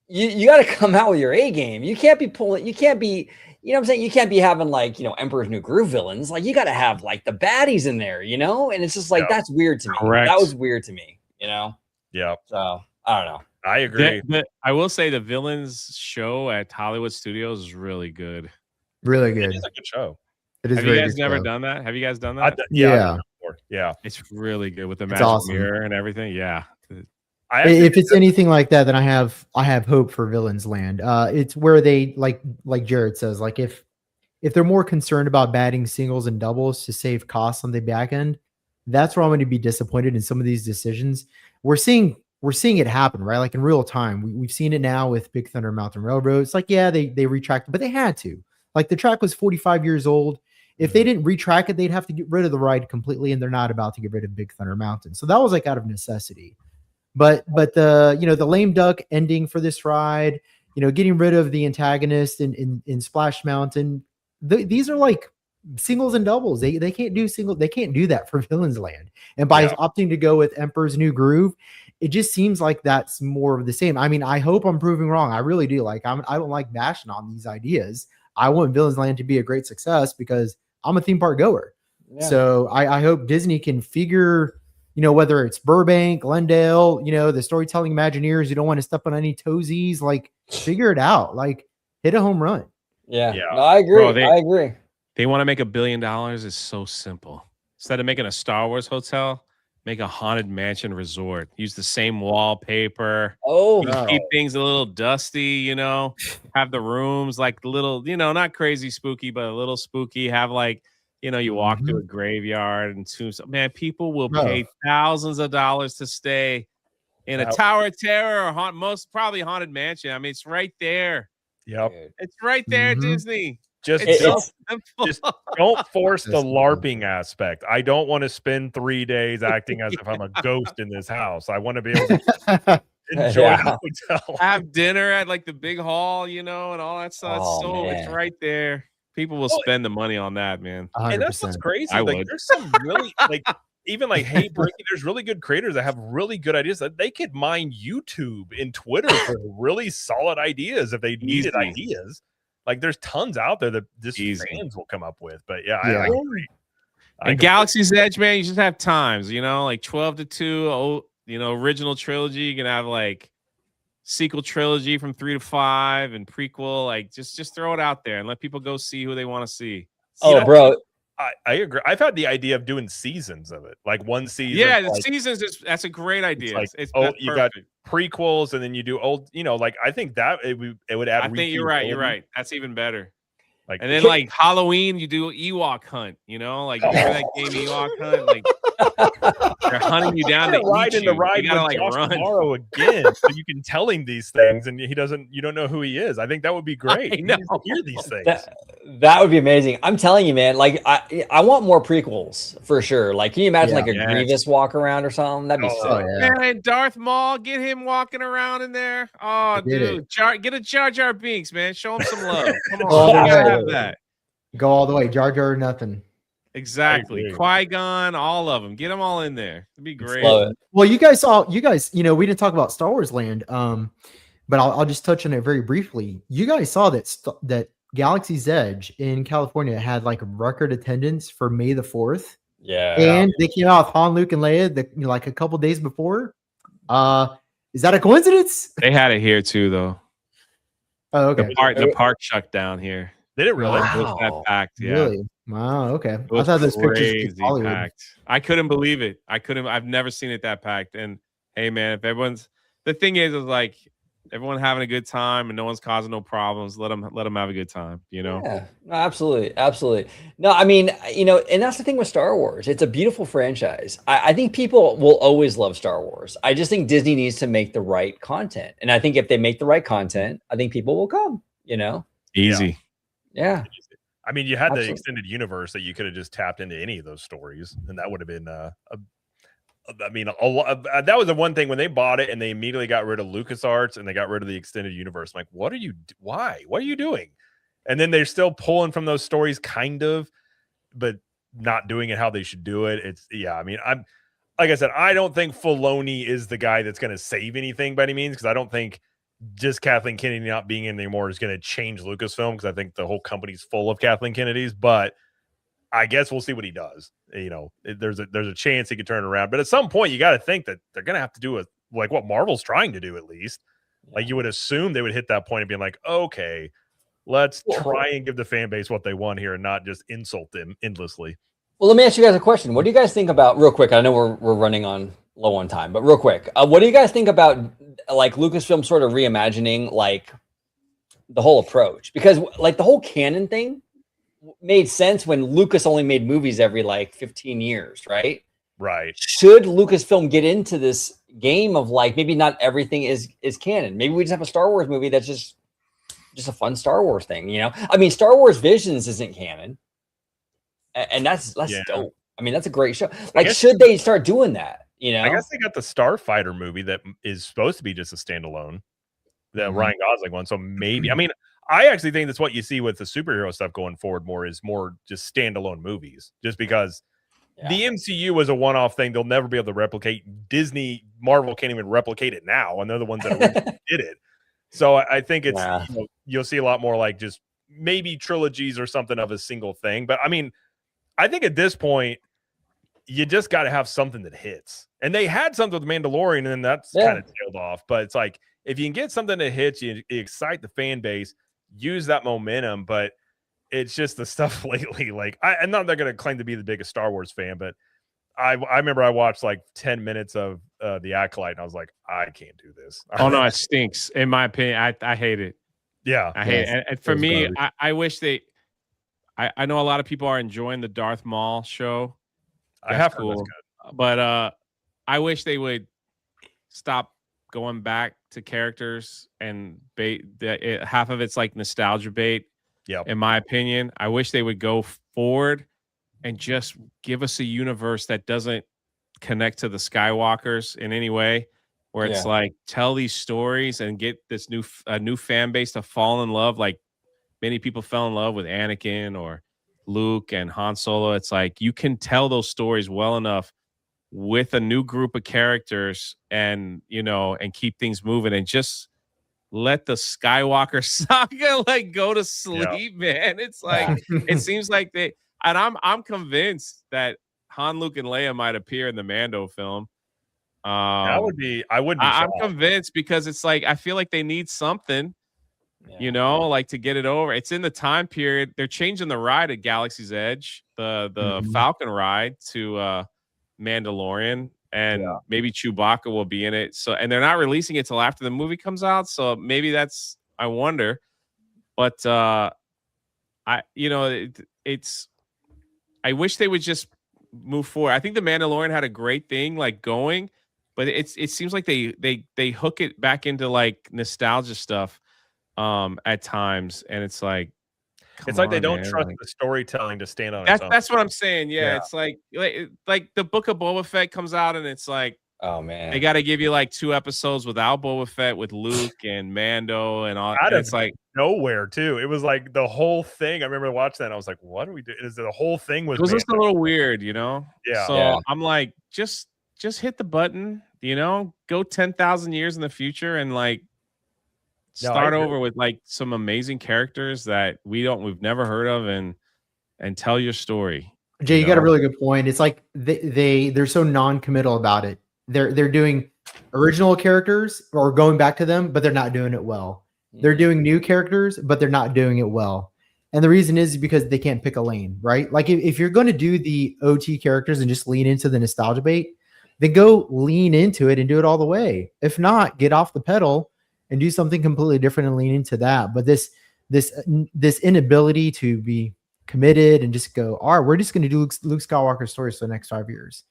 You got to come out with your A game. You can't be you know what I'm saying? You can't be having like, Emperor's New Groove villains. Like you got to have like the baddies in there, And it's just like, that's weird to me. Correct. That was weird to me, Yeah. So I don't know. I agree. I will say the villains show at Hollywood Studios is really good. Really good. It is a good show. It is. Have you guys never done that? Have you guys done that? Yeah. Yeah. It's really good with the It's magic awesome. mirror and everything. Yeah. If it's anything like that, then I have hope for Villains Land. It's where they like Jared says, like if they're more concerned about batting singles and doubles to save costs on the back end, that's where I'm going to be disappointed in some of these decisions. We're seeing it happen, right? Like in real time. We've seen it now with Big Thunder Mountain Railroad. It's like, yeah, they retracted, but they had to. Like the track was 45 years old. If they didn't retrack it, they'd have to get rid of the ride completely, and they're not about to get rid of Big Thunder Mountain. So that was like out of necessity. But the lame duck ending for this ride, getting rid of the antagonist in Splash Mountain, these are like singles and doubles. They can't do they can't do that for Villains Land. And by opting to go with Emperor's New Groove, it just seems like that's more of the same. I mean, I hope I'm proving wrong. I really do. Like I don't like bashing on these ideas. I want Villains Land to be a great success because I'm a theme park goer. Yeah. So I hope Disney can figure, whether it's Burbank, Glendale, the storytelling Imagineers, you don't want to step on any toesies, like figure it out, like hit a home run. Yeah. No, I agree. Bro, I agree. They want to make $1 billion. It's so simple. Instead of making a Star Wars hotel, make a haunted mansion resort. Use the same wallpaper. Keep things a little dusty, have the rooms like little, not crazy spooky, but a little spooky. Have like, you walk through a graveyard and man, people will pay thousands of dollars to stay in a Tower of Terror or probably Haunted Mansion. I mean, it's right there. Yep. It's right there, Disney. Just don't force the LARPing aspect. I don't want to spend 3 days acting as if I'm a ghost in this house. I want to be able to enjoy the hotel. Have dinner at like the big hall, and all that stuff. It's right there. People will spend the money on that, man. 100%. And that's what's crazy. There's some really even like Hey Bricky, there's really good creators that have really good ideas that they could mine YouTube and Twitter for really solid ideas if they needed ideas. Like there's tons out there that fans will come up with. But I agree. And Galaxy's Edge, man, you just have times, like 12 to 2, original trilogy. You can have like sequel trilogy from 3 to 5 and prequel. Like just throw it out there and let people go see who they want to see. Bro. I agree. I've had the idea of doing seasons of it, like one season. Yeah, the seasons that's a great idea. It's you got prequels, and then you do old. I think that it would add. I think you're right. You're right. That's even better. Like, and then like Halloween, you do Ewok hunt. Like you remember that game Ewok hunt? Like they're hunting you down to ride in the ride. You gotta like run tomorrow again, so you can tell him these things, and he doesn't. You don't know who he is. I think that would be great. I know. Hear these things. That would be amazing. I'm telling you, man. Like I want more prequels for sure. Like, can you imagine like a Grievous walk around or something? That'd be sick. Man, Darth Maul, get him walking around in there. Oh, dude, get a Jar Jar Binks, man. Show him some love. Come on, you gotta have that. Go all the way. Jar Jar or nothing. Exactly. Qui-Gon, all of them. Get them all in there. It'd be great. Well, you guys, we didn't talk about Star Wars Land, but I'll just touch on it very briefly. You guys saw that Galaxy's Edge in California had like record attendance for May the 4th. Yeah. And they came out with Han, Luke, and Leia like a couple days before. Is that a coincidence? They had it here too, though. Oh, okay. The park shut down here. Did it really? Wow. It was that packed, yeah. Really? Wow, okay. I thought those crazy pictures packed. I couldn't believe it. I've never seen it that packed. And hey, man, if the thing is like everyone having a good time and no one's causing no problems, let them have a good time, Yeah, no, absolutely. No, I mean, and that's the thing with Star Wars. It's a beautiful franchise. I think people will always love Star Wars. I just think Disney needs to make the right content. And I think if they make the right content, I think people will come, Easy. Yeah. I mean, you had the extended universe that you could have just tapped into any of those stories, and that would have been that was the one thing when they bought it and they immediately got rid of LucasArts and they got rid of the extended universe. I'm like, why? What are you doing? And then they're still pulling from those stories, kind of, but not doing it how they should do it. I'm like I said, I don't think Filoni is the guy that's going to save anything by any means, because I don't think just Kathleen Kennedy not being in anymore is going to change Lucasfilm, because I think the whole company's full of Kathleen Kennedys. But I guess we'll see what he does. There's a chance he could turn it around. But at some point, you got to think that they're going to have to do like what Marvel's trying to do, at least. Like, you would assume they would hit that point of being like, okay, let's try and give the fan base what they want here and not just insult them endlessly. Well, let me ask you guys a question. What do you guys think about, real quick? I know we're running on low on time, but real quick, what do you guys think about like Lucasfilm sort of reimagining like the whole approach? Because like the whole canon thing made sense when Lucas only made movies every like 15 years, right? Right. Should Lucasfilm get into this game of like maybe not everything is canon? Maybe we just have a Star Wars movie that's just a fun Star Wars thing, I mean, Star Wars Visions isn't canon. And that's dope. I mean, that's a great show. Like, should they start doing that? I guess they got the Starfighter movie that is supposed to be just a standalone, the Ryan Gosling one. So maybe, I mean, I actually think that's what you see with the superhero stuff going forward more just standalone movies, just because the MCU was a one-off thing. They'll never be able to replicate. Marvel can't even replicate it now, and they're the ones that originally did it. So I think it's you'll see a lot more like just maybe trilogies or something of a single thing. But I mean, I think at this point, you just got to have something that hits. And they had something with Mandalorian, and then that's kind of tailed off. But it's like, if you can get something that hits, you excite the fan base, use that momentum. But it's just the stuff lately. Like, I'm not going to claim to be the biggest Star Wars fan, but I remember I watched like 10 minutes of The Acolyte, and I was like, I can't do this. Oh, no, it stinks. In my opinion, I hate it. Yeah. I hate it. And for me, I wish I know a lot of people are enjoying the Darth Maul show. I have heard that's good. But I wish they would stop going back to characters and bait. Half of it's like nostalgia bait. Yeah. In my opinion, I wish they would go forward and just give us a universe that doesn't connect to the Skywalkers in any way, where it's like, tell these stories and get this new fan base to fall in love. Like many people fell in love with Anakin or Luke and Han Solo. It's like, you can tell those stories well enough with a new group of characters and keep things moving, and just let the Skywalker saga like go to sleep, man. It's like, it seems like and I'm convinced that Han, Luke, and Leia might appear in the Mando film. I would be I'm convinced, because it's like, I feel like they need something, like to get it over. It's in the time period. They're changing the ride at Galaxy's Edge, the Falcon ride to Mandalorian, and maybe Chewbacca will be in it. So, and they're not releasing it till after the movie comes out. So maybe I wonder, but I wish they would just move forward. I think the Mandalorian had a great thing like going, but it seems like they hook it back into like nostalgia stuff at times, and it's like, they don't trust the storytelling to stand on its own. That's what I'm saying. Yeah. It's like the Book of Boba Fett comes out, and it's like, oh man, they got to give you like 2 episodes without Boba Fett, with Luke and Mando and all. And it's like nowhere too. It was like the whole thing. I remember watching that, and I was like, what do we do? The whole thing was just a little weird, Yeah. So I'm like, just hit the button, go 10,000 years in the future and like start over with like some amazing characters that we've never heard of, and tell your story. Jay, you got a really good point. It's like they're so non-committal about it. They're doing original characters or going back to them, but they're not doing it well. They're doing new characters, but they're not doing it well. And the reason is because they can't pick a lane, right? Like if you're going to do the OT characters and just lean into the nostalgia bait, then go lean into it and do it all the way. If not, get off the pedal and do something completely different and lean into that. But this inability to be committed and just go, all right, we're just going to do Luke Skywalker stories for the next 5 years.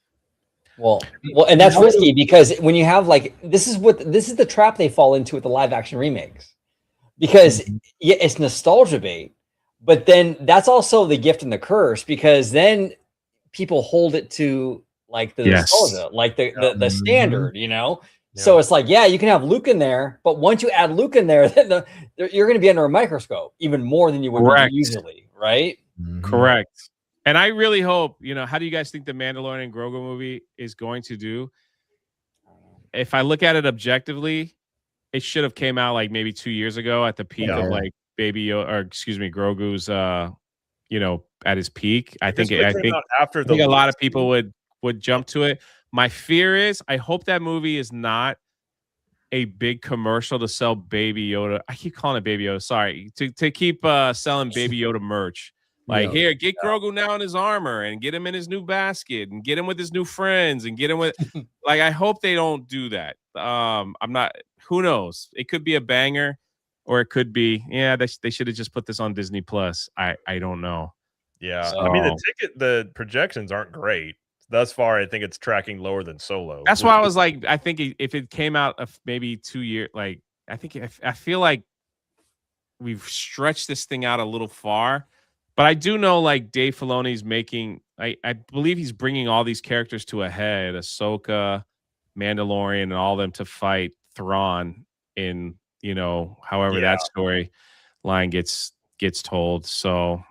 Well, and that's risky, because when you have like, this is the trap they fall into with the live action remakes, because it's nostalgia bait, but then that's also the gift and the curse, because then people hold it to like the nostalgia, like the standard, So it's like, you can have Luke in there, but once you add Luke in there, then you're going to be under a microscope even more than you would be usually, right? Correct. And I really hope, how do you guys think the Mandalorian and Grogu movie is going to do? If I look at it objectively, it should have came out like maybe 2 years ago at the peak of like Baby Yoda, or excuse me, Grogu's at his peak. I think after I think a lot of people would jump to it. My fear is I hope that movie is not a big commercial to sell Baby Yoda. I keep calling it Baby Yoda. Sorry, to keep selling Baby Yoda merch. Like, here, get Grogu now in his armor and get him in his new basket and get him with his new friends and get him with like, I hope they don't do that. I'm not, who knows? It could be a banger or it could be, they should have just put this on Disney Plus. I don't know. Yeah. So, I mean, the projections aren't great. Thus far, I think it's tracking lower than Solo. That's why I was like, I think if it came out of maybe 2 years, like, I feel like we've stretched this thing out a little far. But I do know, like, Dave Filoni's making, I believe he's bringing all these characters to a head, Ahsoka, Mandalorian, and all of them to fight Thrawn in, however that story line gets told. So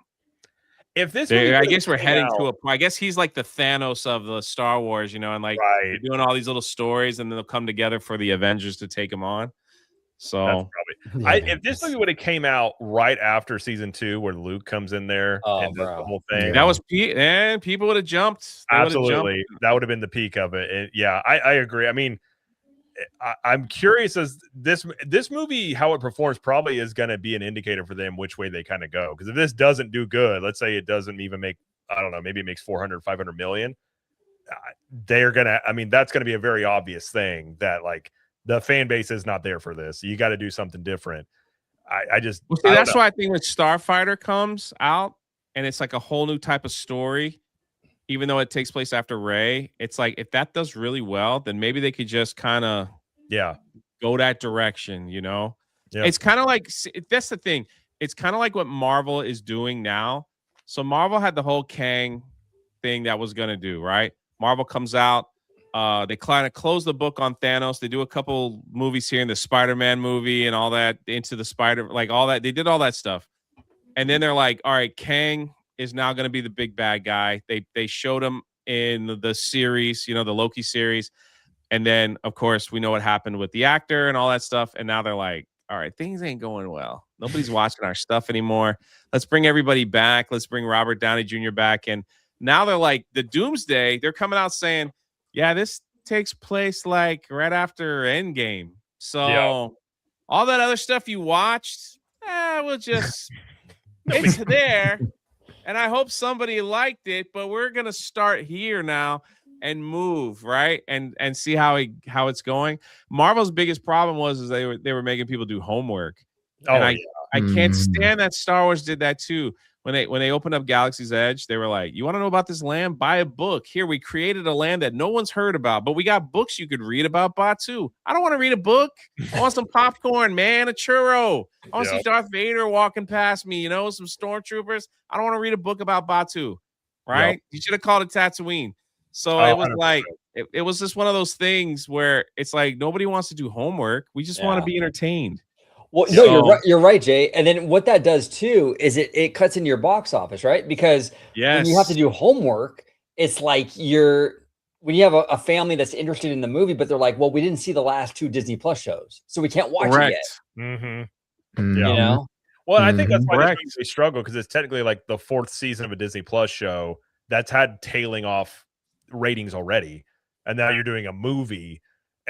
if this, I guess we're heading to a point. I guess he's like the Thanos of the Star Wars, and like they're doing all these little stories, and then they'll come together for the Avengers to take him on. So if this movie would have came out right after season 2, where Luke comes in there and does the whole thing, that was and people would have jumped. Absolutely, that would have been the peak of it. And I agree. I mean, I'm curious as this movie, how it performs probably is going to be an indicator for them which way they kind of go. Because if this doesn't do good, let's say it doesn't even make, I don't know, maybe it makes 400, 500 million. They're gonna. I mean, that's going to be a very obvious thing that like. The fan base is not there for this. You got to do something different. That's why I think when Starfighter comes out and it's like a whole new type of story, even though it takes place after Rey, it's like if that does really well, then maybe they could just kind of go that direction. It's kind of like, that's the thing. It's kind of like what Marvel is doing now. So Marvel had the whole Kang thing that was going to do, right? Marvel comes out. They kind of close the book on Thanos. They do a couple movies here in the Spider-Man movie and all that, Into the Spider, like all that. They did all that stuff. And then they're like, all right, Kang is now going to be the big bad guy. They showed him in the series, the Loki series. And then, of course, we know what happened with the actor and all that stuff. And now they're like, all right, things ain't going well. Nobody's watching our stuff anymore. Let's bring everybody back. Let's bring Robert Downey Jr. back. And now they're like, the Doomsday, they're coming out saying, yeah, this takes place like right after Endgame. So all that other stuff you watched, we'll just it's there. And I hope somebody liked it, but we're gonna start here now and move, right? And see how it's going. Marvel's biggest problem was they were making people do homework. I can't stand that Star Wars did that too. When they opened up Galaxy's Edge, they were like, you want to know about this land? Buy a book. Here, we created a land that no one's heard about, but we got books you could read about Batu. I don't want to read a book. I want some popcorn, man, a churro. I want to see Darth Vader walking past me, some stormtroopers. I don't want to read a book about Batu, right? Yep. You should have called it Tatooine. So it was like, it was just one of those things where it's like, nobody wants to do homework. We just want to be entertained. Well, no, you're right, Jay. And then what that does too is it cuts into your box office, right? Because when you have to do homework, it's like when you have a family that's interested in the movie, but they're like, well, we didn't see the last 2 Disney Plus shows, so we can't watch it yet. Mm-hmm. Well, I think that's why they struggle, because it's technically like the 4th season of a Disney Plus show that's had tailing off ratings already, and now you're doing a movie.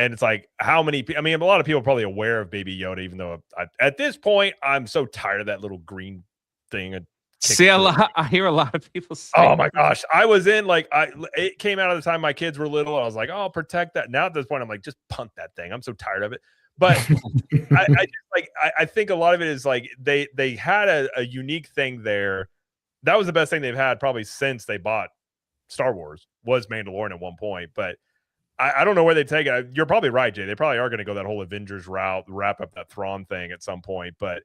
And it's like, how many? I mean, a lot of people are probably aware of Baby Yoda, even though at this point, I'm so tired of that little green thing. I hear a lot of people say, oh my gosh, I was in it came out at the time my kids were little. I was like, oh, I'll protect that. Now at this point, I'm like, just punt that thing. I'm so tired of it. But I think a lot of it is like they had a unique thing there. That was the best thing they've had probably since they bought Star Wars, was Mandalorian at one point, but. I don't know where they take it. You're probably right, Jay. They probably are going to go that whole Avengers route, wrap up that Thrawn thing at some point. But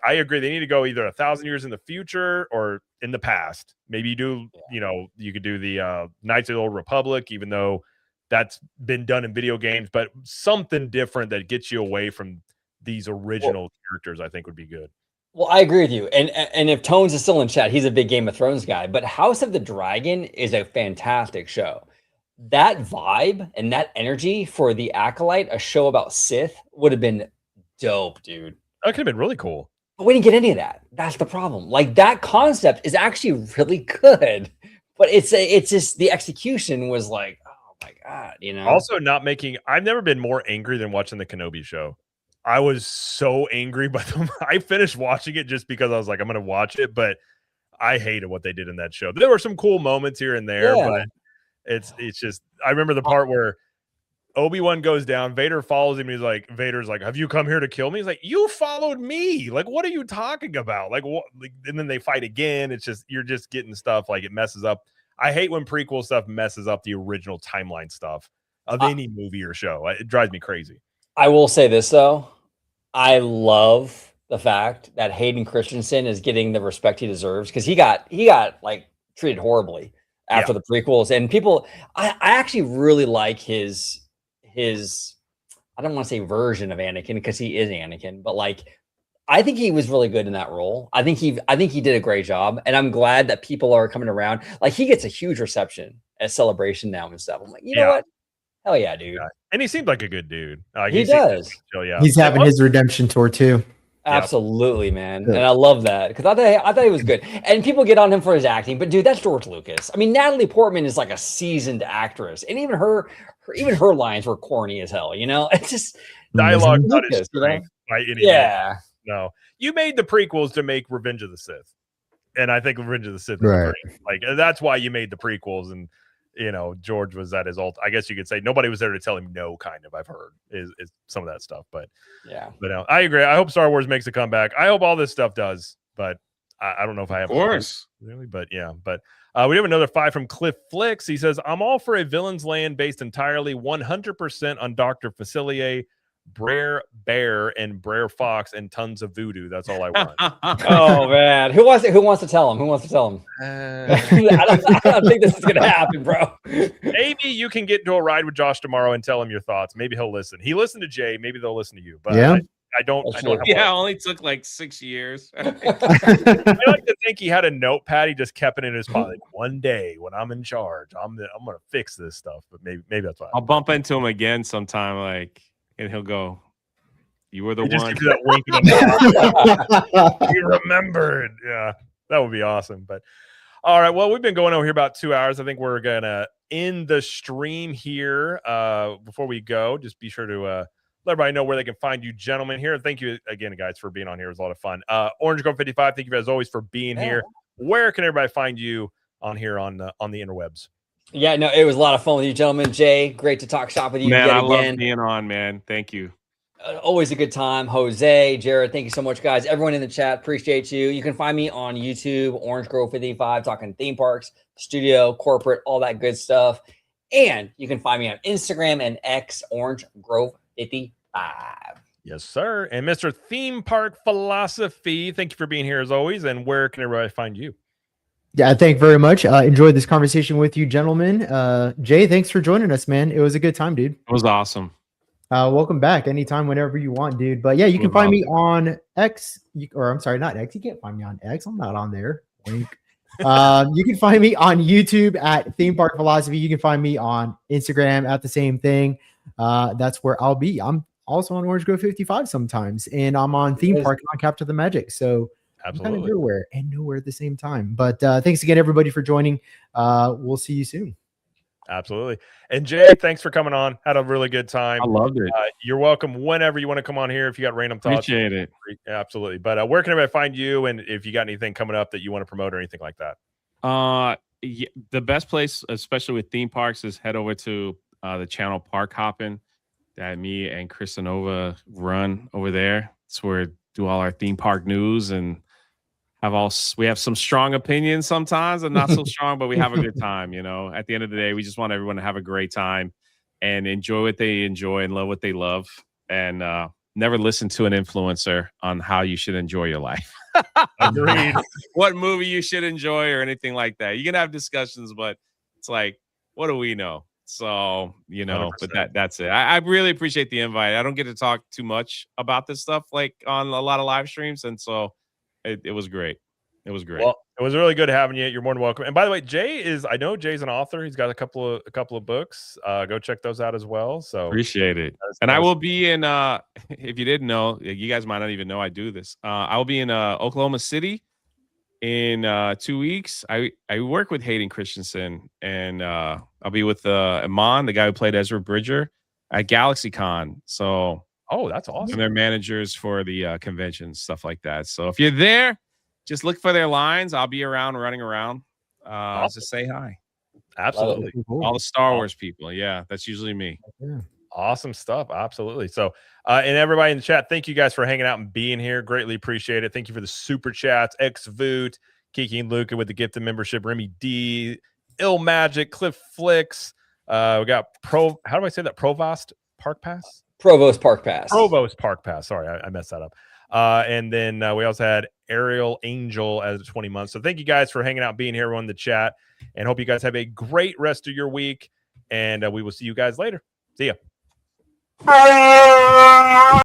I agree. They need to go either 1,000 years in the future or in the past. Maybe you do, you could do the Knights of the Old Republic, even though that's been done in video games. But something different that gets you away from these original characters, I think, would be good. Well, I agree with you. And if Tones is still in chat, he's a big Game of Thrones guy. But House of the Dragon is a fantastic show. that vibe and that energy for the Acolyte, a show about Sith, would have been dope, dude. That could have been really cool. But we didn't get any of that. That's the problem. Like that concept is actually really good, but it's just the execution was like, oh my god, you know. Also, not making. I've never been more angry than watching the Kenobi show. I was so angry by them. I finished watching it just because I was like, I'm going to watch it, but I hated what they did in that show. There were some cool moments here and there, but it's just. I remember the part where Obi-Wan goes down, Vader follows him, and he's like, Vader's like, have you come here to kill me? He's like, you followed me. Like, what are you talking about? Like, what? Like, and then they fight again. It's just, you're just getting stuff like it messes up. I hate when prequel stuff messes up the original timeline stuff of any movie or show. It drives me crazy. I will say this though, I love the fact that Hayden Christensen is getting the respect he deserves because he got like treated horribly after the prequels, and people, I actually really like his I don't want to say version of Anakin because he is Anakin, but like I think he was really good in that role. I think he did a great job, and I'm glad that people are coming around. Like he gets a huge reception at Celebration now and stuff. I'm like, you know what? Hell yeah, dude. Yeah. And he seemed like a good dude. He does. Yeah. He's having his redemption tour too. Absolutely, man. And I love that because I thought he was good. And people get on him for his acting, but dude, that's George Lucas. I mean, Natalie Portman is like a seasoned actress, and even her lines were corny as hell. You know, it's just dialogue not his strength by any means. No, you made the prequels to make Revenge of the Sith, and I think Revenge of the Sith is right. great. Like that's why you made the prequels, and you know George was at his ult. I guess you could say nobody was there to tell him no. Kind of, I've heard is some of that stuff, but I agree. I hope Star Wars makes a comeback. I hope all this stuff does, but I don't know if I have. Of course, really, but yeah, but. We have another 5 from Cliff Flicks. He says, I'm all for a villain's land based entirely 100% on Dr. Facilier, Brer Bear, and Brer Fox, and tons of voodoo. That's all I want. Oh, man. Who wants to tell him? Who wants to tell him? I don't think this is going to happen, bro. Maybe you can get into a ride with Josh tomorrow and tell him your thoughts. Maybe he'll listen. He listened to Jay. Maybe they'll listen to you. But I don't have it only took like 6 years. I like to think he had a notepad. He just kept it in his pocket. Like, one day when I'm in charge, I'm gonna fix this stuff. But maybe that's why I'll bump into him again sometime, like, and he'll go, "You were the one." Just give you that wink in the mouth. You remembered. Yeah, that would be awesome. But all right, well, we've been going over here about 2 hours. I think we're gonna end the stream here. Before we go, just be sure to let everybody know where they can find you gentlemen here. Thank you again, guys, for being on here. It was a lot of fun. Orange Grove 55, thank you as always for being here. Where can everybody find you on here on the interwebs? Yeah, no, it was a lot of fun with you, gentlemen. Jay, great to talk shop with you. Man, I love being on, man. Thank you. Always a good time. Jose, Jared, thank you so much, guys. Everyone in the chat, appreciate you. You can find me on YouTube, Orange Grove 55, talking theme parks, studio, corporate, all that good stuff. And you can find me on Instagram and X, Orange Grove 55. Yes, sir. And Mr. Theme Park Philosophy, thank you for being here as always. And where can everybody find you? Yeah, thank you very much. Enjoyed this conversation with you, gentlemen. Jay, thanks for joining us, man. It was a good time, dude. It was awesome. Welcome back anytime, whenever you want, dude. But yeah, you can find me on X, or I'm sorry, not X. You can't find me on X. I'm not on there. Wink. You can find me on YouTube at Theme Park Philosophy. You can find me on Instagram at the same thing. That's where I'll be. I'm also on Orange Grove 55 sometimes, and I'm on Theme Park on Capture the Magic. So absolutely kind of everywhere and nowhere at the same time. But thanks again, everybody, for joining. We'll see you soon. Absolutely. And Jay, thanks for coming on. Had a really good time. I loved it. You're welcome whenever you want to come on here. If you got random thoughts, appreciate it. Absolutely. But where can everybody find you? And if you got anything coming up that you want to promote or anything like that? Yeah, the best place, especially with theme parks, is head over to the channel Park Hoppin' that me and Chris Nova run over there. It's where we do all our theme park news and we have some strong opinions sometimes and not so strong, but we have a good time. You know, at the end of the day, we just want everyone to have a great time and enjoy what they enjoy and love what they love, and never listen to an influencer on how you should enjoy your life. Agreed. What movie you should enjoy or anything like that. You can have discussions, but it's like, what do we know? So, you know, 100%. But that's it. I really appreciate the invite. I don't get to talk too much about this stuff like on a lot of live streams. And so it was great. It was great. Well, it was really good having you. You're more than welcome. And by the way, I know Jay's an author. He's got a couple of books. Go check those out as well. So appreciate it. And I will be in if you didn't know, you guys might not even know I do this. I will be in Oklahoma City in 2 weeks. I work with Hayden Christensen, and I'll be with Iman, the guy who played Ezra Bridger, at GalaxyCon. So that's awesome. And they're managers for the convention, stuff like that. So if you're there, just look for their lines. I'll be around, running around. Awesome. Just say hi. Absolutely. All the Star Wars people. Yeah, that's usually me. Yeah. Awesome stuff. Absolutely. So, and everybody in the chat, thank you guys for hanging out and being here. Greatly appreciate it. Thank you for the super chats. Xvoot, Kiki and Luca with the gift of membership, Remy D, Ill Magic, Cliff Flicks. We got how do I say that? Provost Park Pass? Provost Park Pass. Provost Park Pass. Sorry, I messed that up. And then we also had Ariel Angel as 20 months. So thank you guys for hanging out, being here on the chat, and hope you guys have a great rest of your week. And we will see you guys later. See ya.